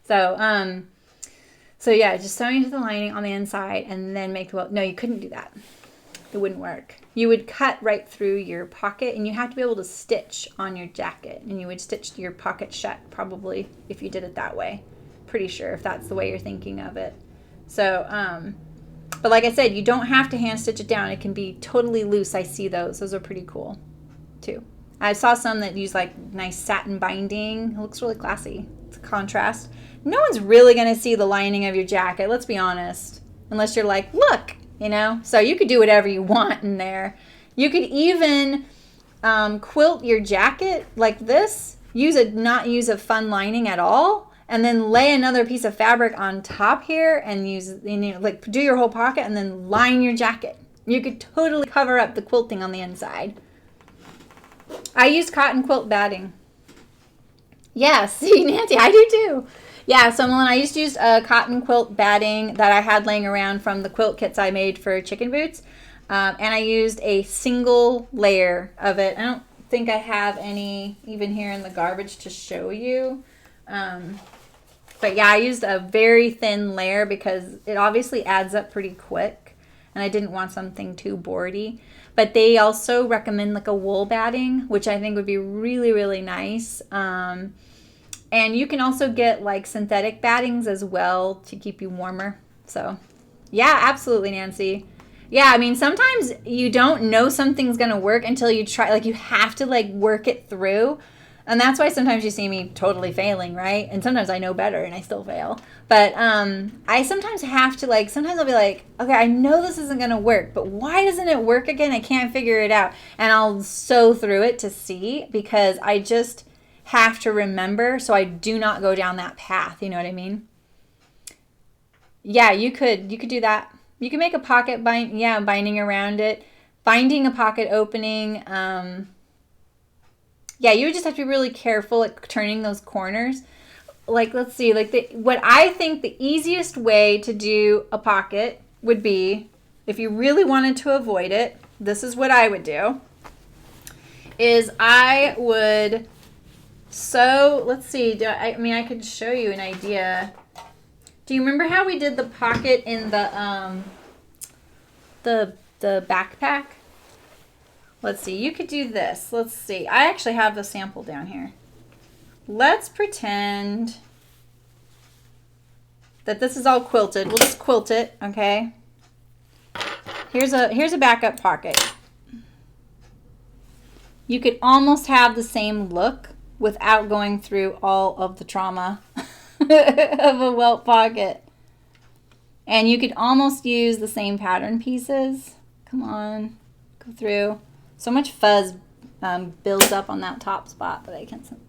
So yeah, just sewing to the lining on the inside and then make the welt. No, you couldn't do that. It wouldn't work. You would cut right through your pocket, and you have to be able to stitch on your jacket, and you would stitch your pocket shut probably if you did it that way. Pretty sure if that's the way you're thinking of it. So, but like I said, you don't have to hand stitch it down. It can be totally loose. I see those. Those are pretty cool too. I saw some that use like nice satin binding. It looks really classy. It's a contrast. No one's really going to see the lining of your jacket, let's be honest, unless you're like, look, you know. So you could do whatever you want in there. You could even quilt your jacket like this. Not use a fun lining at all, and then lay another piece of fabric on top here and like do your whole pocket and then line your jacket. You could totally cover up the quilting on the inside. I use cotton quilt batting. Yeah, see, Nancy, I do too. Yeah, so I used to use a cotton quilt batting that I had laying around from the quilt kits I made for chicken boots. And I used a single layer of it. I don't think I have any even here in the garbage to show you. But yeah, I used a very thin layer because it obviously adds up pretty quick. And I didn't want something too boardy. But they also recommend like a wool batting, which I think would be really, really nice. And you can also get like synthetic battings as well to keep you warmer. So yeah, absolutely, Nancy. Yeah, I mean, sometimes you don't know something's going to work until you try. Like you have to like work it through. And that's why sometimes you see me totally failing, right? And sometimes I know better and I still fail. But I sometimes have to like, sometimes I'll be like, okay, I know this isn't going to work, but why doesn't it work again? I can't figure it out. And I'll sew through it to see, because I just have to remember so I do not go down that path. You know what I mean? Yeah, you could do that. You can make a pocket binding around it, finding a pocket opening. Yeah, you would just have to be really careful at turning those corners. Like, let's see, like what I think the easiest way to do a pocket would be, if you really wanted to avoid it, this is what I would do, is I would sew, let's see, I could show you an idea. Do you remember how we did the pocket in the backpack? Let's see, you could do this. Let's see, I actually have the sample down here. Let's pretend that this is all quilted. We'll just quilt it, okay? Here's a backup pocket. You could almost have the same look without going through all of the trauma of a welt pocket. And you could almost use the same pattern pieces. Come on, go through. So much fuzz builds up on that top spot, but I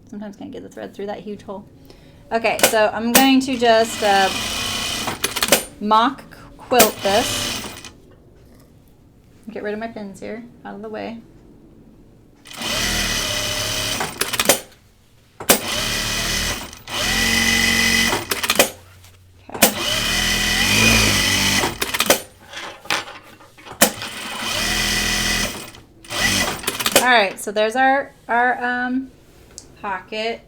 sometimes can't get the thread through that huge hole. Okay, so I'm going to just mock quilt this. Get rid of my pins here, out of the way. All right, so there's our pocket,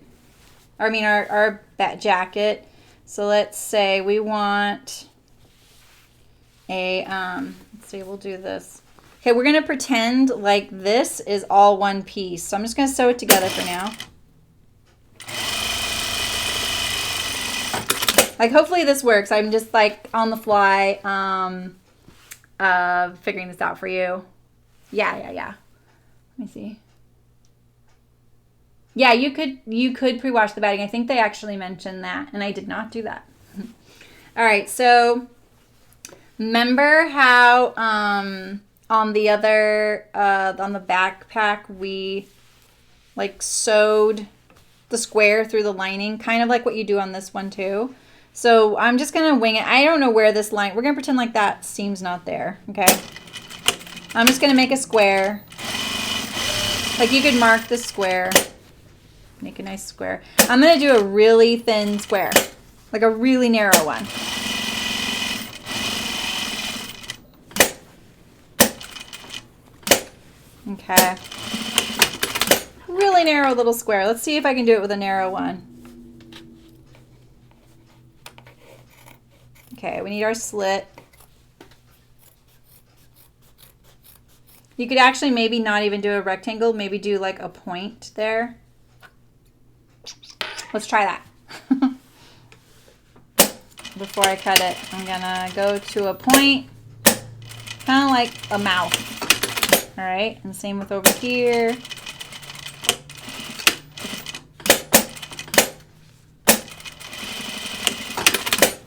our jacket. So let's say we want a, let's see, we'll do this. Okay, we're gonna pretend like this is all one piece. So I'm just gonna sew it together for now. Like, hopefully this works. I'm just like on the fly, figuring this out for you. Yeah. Let me see. Yeah, you could pre-wash the batting. I think they actually mentioned that, and I did not do that. All right, so remember how on the backpack we like sewed the square through the lining, kind of like what you do on this one too. So I'm just gonna wing it. I don't know where this line. We're gonna pretend like that seam's not there. Okay. I'm just gonna make a square. Like you could mark the square, make a nice square. I'm gonna do a really thin square, like a really narrow one. Okay. Really narrow little square. Let's see if I can do it with a narrow one. Okay, we need our slit. You could actually maybe not even do a rectangle, maybe do like a point there. Let's try that. Before I cut it, I'm gonna go to a point, kind of like a mouth. All right, and same with over here.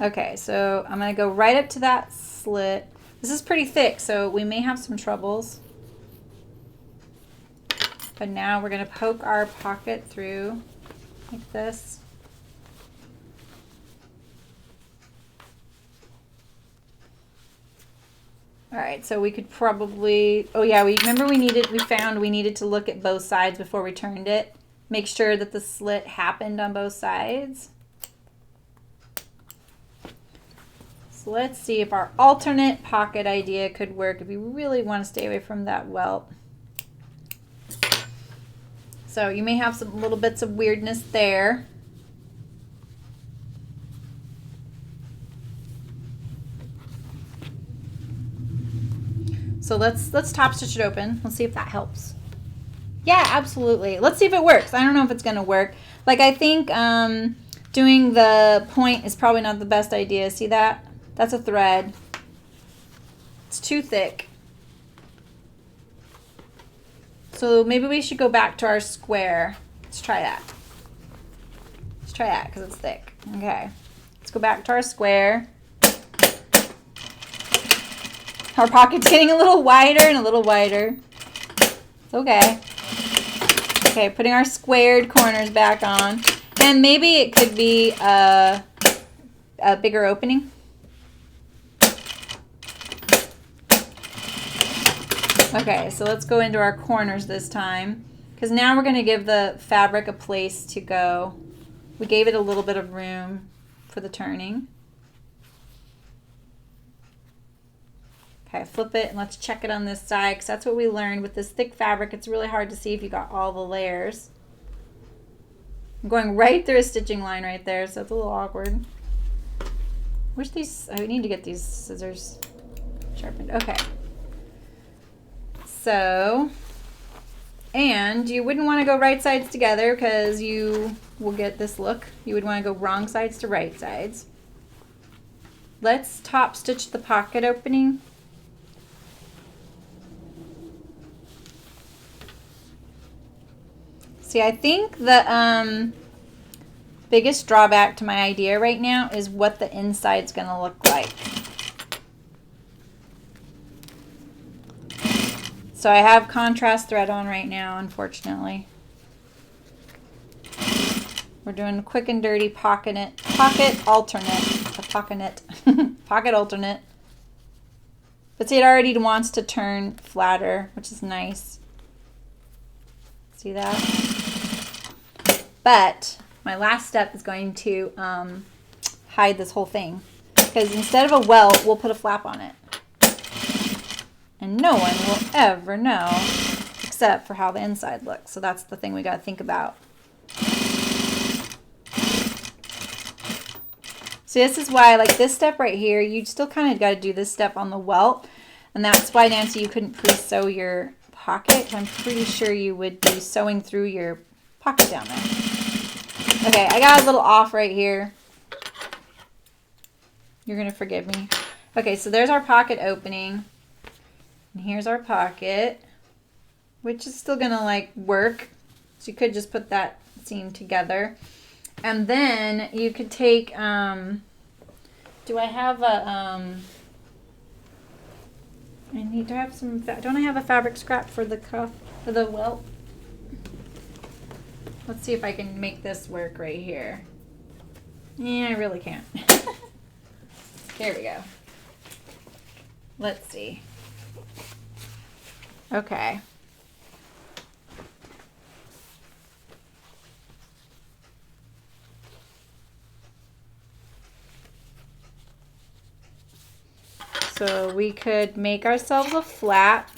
Okay, so I'm gonna go right up to that slit. This is pretty thick, so we may have some troubles. But now we're gonna poke our pocket through like this. All right, so we could probably, oh yeah, we found we needed to look at both sides before we turned it. Make sure that the slit happened on both sides. So let's see if our alternate pocket idea could work if we really want to stay away from that welt. So you may have some little bits of weirdness there. So let's top stitch it open. Let's see if that helps. Yeah, absolutely. Let's see if it works. I don't know if it's gonna work. Like I think doing the point is probably not the best idea. See that? That's a thread. It's too thick. So maybe we should go back to our square. Let's try that. Let's try that because it's thick. Okay. Let's go back to our square. Our pocket's getting a little wider and a little wider. It's okay. Okay, putting our squared corners back on. And maybe it could be a bigger opening. Okay, so let's go into our corners this time. Because now we're going to give the fabric a place to go. We gave it a little bit of room for the turning. Okay, flip it and let's check it on this side because that's what we learned with this thick fabric. It's really hard to see if you got all the layers. I'm going right through a stitching line right there, so it's a little awkward. Wish these, I need to get these scissors sharpened. Okay. So, and you wouldn't want to go right sides together because you will get this look. You would want to go wrong sides to right sides. Let's top stitch the pocket opening. See, I think the biggest drawback to my idea right now is what the inside's going to look like. So I have contrast thread on right now, unfortunately. We're doing a quick and dirty pocket alternate. Pocket alternate. But see, it already wants to turn flatter, which is nice. See that? But my last step is going to hide this whole thing. Because instead of a welt, we'll put a flap on it. And no one will ever know, except for how the inside looks. So that's the thing we got to think about. See, this is why, like this step right here, you still kind of got to do this step on the welt. And that's why, Nancy, you couldn't pre-sew your pocket. I'm pretty sure you would be sewing through your pocket down there. Okay, I got a little off right here. You're going to forgive me. Okay, so there's our pocket opening. And here's our pocket, which is still going to like work. So you could just put that seam together. And then you could take, do I have a, I need to have some, don't I have a fabric scrap for the cuff, for the welt? Let's see if I can make this work right here. Yeah, I really can't. There we go. Let's see. Okay. So we could make ourselves a flap.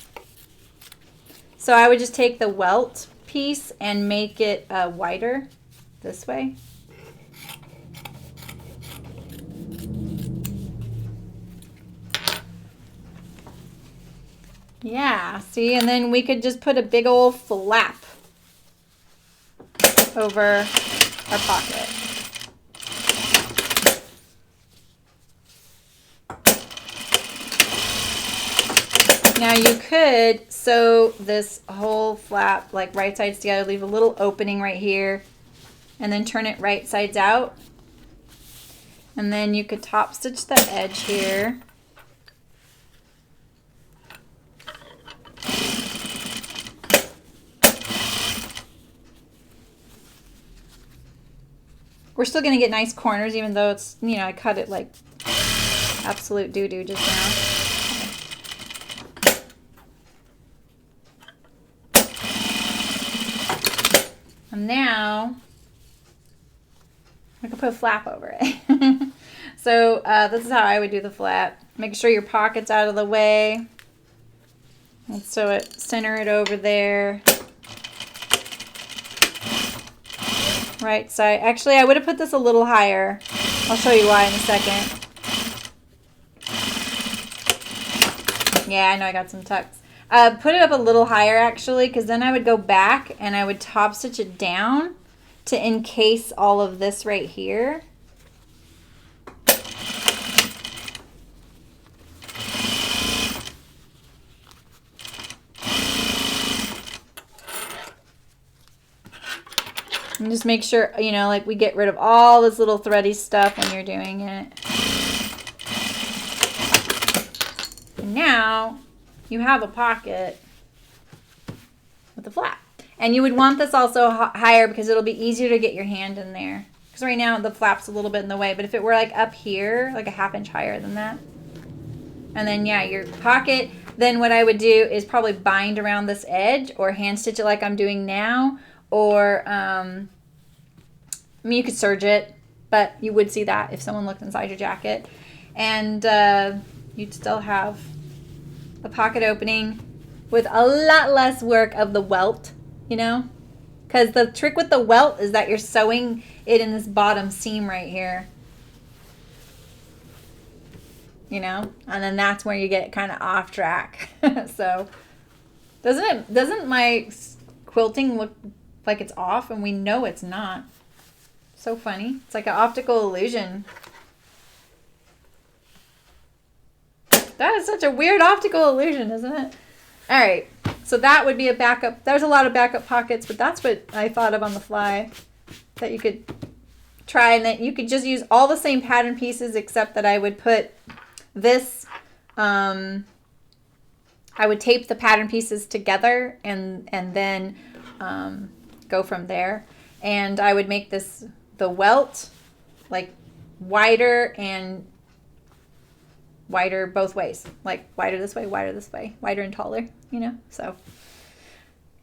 So I would just take the welt piece and make it wider this way. Yeah, see, and then we could just put a big old flap over our pocket. Now you could sew this whole flap like right sides together, leave a little opening right here, and then turn it right sides out. And then you could top stitch the edge here. We're still going to get nice corners even though it's, you know, I cut it like absolute doo-doo just now. And now I can put a flap over it. So this is how I would do the flap. Make sure your pocket's out of the way. And so center it over there. Right side. Actually, I would have put this a little higher. I'll show you why in a second. Yeah, I know I got some tucks. Put it up a little higher actually, because then I would go back and I would top stitch it down to encase all of this right here. And just make sure, you know, like we get rid of all this little thready stuff when you're doing it. And now you have a pocket with a flap. And you would want this also higher because it'll be easier to get your hand in there. Because right now the flap's a little bit in the way, but if it were like up here, like a ½ inch higher than that. And then yeah, your pocket, then what I would do is probably bind around this edge or hand stitch it like I'm doing now. Or, I mean, you could serge it, but you would see that if someone looked inside your jacket. And you'd still have a pocket opening with a lot less work of the welt, you know? Because the trick with the welt is that you're sewing it in this bottom seam right here. You know? And then that's where you get kind of off track. So, doesn't my quilting look like it's off, and we know it's not? So funny. It's like an optical illusion. That is such a weird optical illusion, isn't it? All right, so that would be a backup. There's a lot of backup pockets, but that's what I thought of on the fly that you could try, and that you could just use all the same pattern pieces, except that I would put this, I would tape the pattern pieces together and then go from there. And I would make this, the welt, like wider and wider both ways, like wider this way, wider and taller, you know? So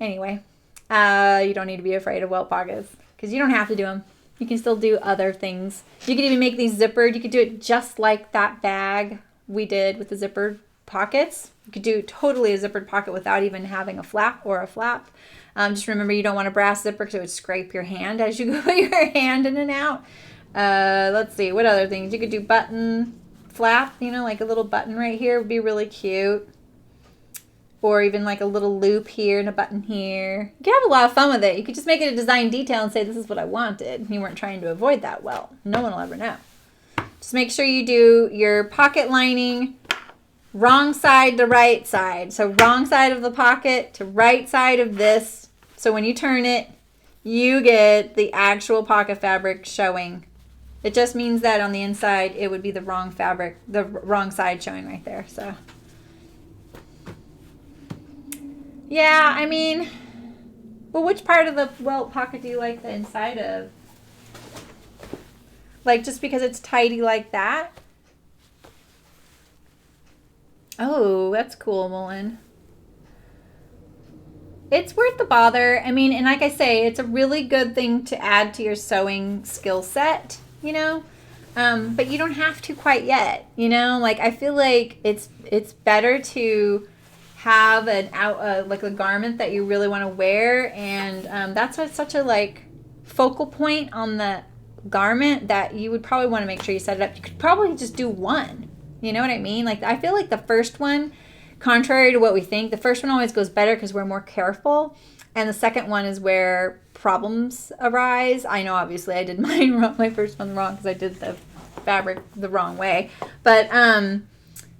anyway, you don't need to be afraid of welt pockets because you don't have to do them. You can still do other things. You could even make these zippered. You could do it just like that bag we did with the zippered pockets. You could do totally a zippered pocket without even having a flap or a flap. Just remember, you don't want a brass zipper because it would scrape your hand as you put your hand in and out. Let's see, what other things? You could do button flap, you know, like a little button right here would be really cute. Or even like a little loop here and a button here. You could have a lot of fun with it. You could just make it a design detail and say, this is what I wanted. You weren't trying to avoid that well. No one will ever know. Just make sure you do your pocket lining wrong side to right side. So wrong side of the pocket to right side of this. So when you turn it, you get the actual pocket fabric showing. It just means that on the inside, it would be the wrong fabric, the wrong side showing right there. So yeah, I mean, well, which part of the welt pocket do you like the inside of? Like just because it's tidy like that? Oh, that's cool, Mullen. It's worth the bother. I mean, and like I say, it's a really good thing to add to your sewing skill set, you know? But you don't have to quite yet, you know? Like, I feel like it's better to have like a garment that you really want to wear, and that's such a like focal point on the garment that you would probably want to make sure you set it up. You could probably just do one. You know what I mean? Like, I feel like the first one, contrary to what we think, the first one always goes better because we're more careful. And the second one is where problems arise. I know, obviously, I did mine wrong, my first one wrong, because I did the fabric the wrong way. But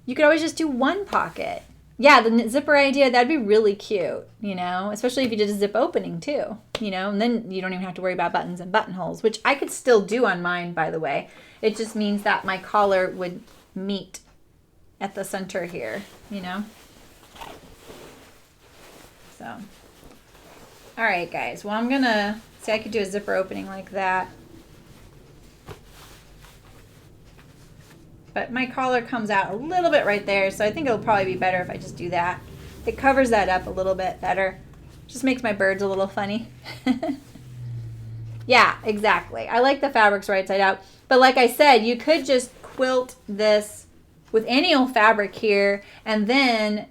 you could always just do one pocket. Yeah, the zipper idea, that'd be really cute, you know, especially if you did a zip opening too, you know, and then you don't even have to worry about buttons and buttonholes, which I could still do on mine, by the way. It just means that my collar would meet at the center here, you know. So, all right, guys. Well, I'm going to see, I could do a zipper opening like that. But my collar comes out a little bit right there, so I think it'll probably be better if I just do that. It covers that up a little bit better. Just makes my birds a little funny. Yeah, exactly. I like the fabrics right side out. But like I said, you could just quilt this with any old fabric here, and then,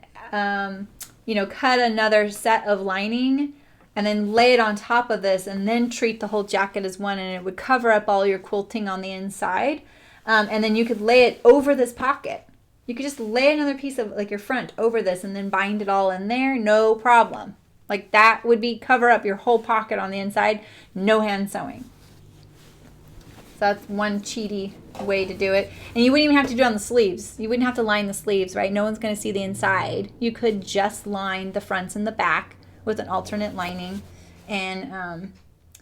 you know, cut another set of lining and then lay it on top of this, and then treat the whole jacket as one, and it would cover up all your quilting on the inside. And then you could lay it over this pocket. You could just lay another piece of like your front over this and then bind it all in there. No problem. Like, that would be cover up your whole pocket on the inside. No hand sewing. So that's one cheaty way to do it. And you wouldn't even have to do it on the sleeves. You wouldn't have to line the sleeves, right? No one's going to see the inside. You could just line the fronts and the back with an alternate lining and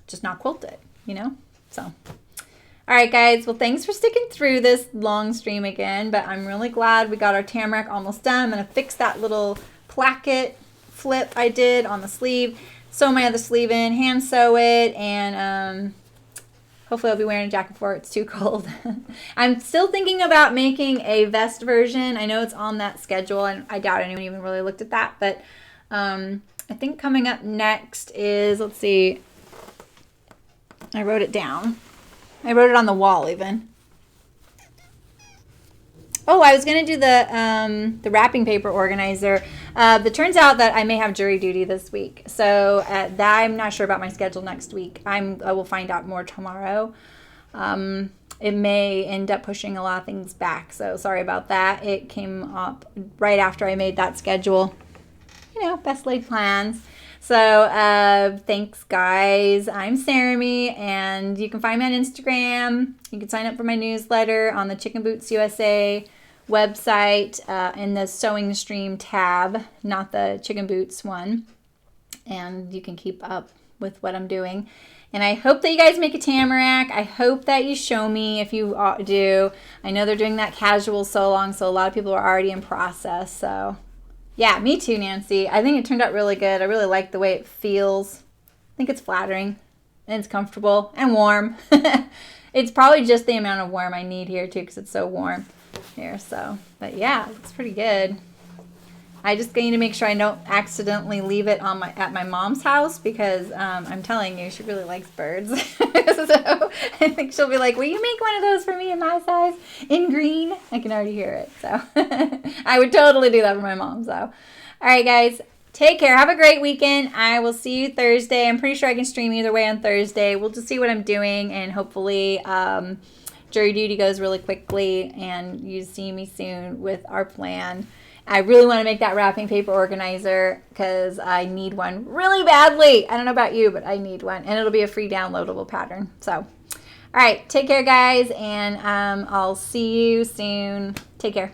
just not quilt it, you know? So... all right, guys. Well, thanks for sticking through this long stream again, but I'm really glad we got our Tamarack almost done. I'm going to fix that little placket flip I did on the sleeve, sew my other sleeve in, hand sew it, and hopefully I'll be wearing a jacket before it's too cold. I'm still thinking about making a vest version. I know it's on that schedule, and I doubt anyone even really looked at that, but I think coming up next is, let's see, I wrote it down. I wrote it on the wall even. Oh, I was going to do the wrapping paper organizer. It turns out that I may have jury duty this week. So that I'm not sure about my schedule next week. I will find out more tomorrow. It may end up pushing a lot of things back. So sorry about that. It came up right after I made that schedule. You know, best laid plans. So, thanks, guys. I'm Saramy, and you can find me on Instagram. You can sign up for my newsletter on the Chicken Boots USA website in the Sewing Stream tab, not the Chicken Boots one. And you can keep up with what I'm doing. And I hope that you guys make a Tamarack. I hope that you show me if you do. I know they're doing that casual sew along, so a lot of people are already in process, so... yeah, me too, Nancy. I think it turned out really good. I really like the way it feels. I think it's flattering, and it's comfortable, and warm. It's probably just the amount of warm I need here, too, because it's so warm here. So, but yeah, it's pretty good. I just need to make sure I don't accidentally leave it on at my mom's house, because I'm telling you, she really likes birds. So I think she'll be like, will you make one of those for me in my size in green? I can already hear it. So I would totally do that for my mom. So, all right, guys, take care. Have a great weekend. I will see you Thursday. I'm pretty sure I can stream either way on Thursday. We'll just see what I'm doing, and hopefully jury duty goes really quickly and you see me soon with our plan. I really want to make that wrapping paper organizer because I need one really badly. I don't know about you, but I need one. And it'll be a free downloadable pattern. So, all right. Take care, guys. And I'll see you soon. Take care.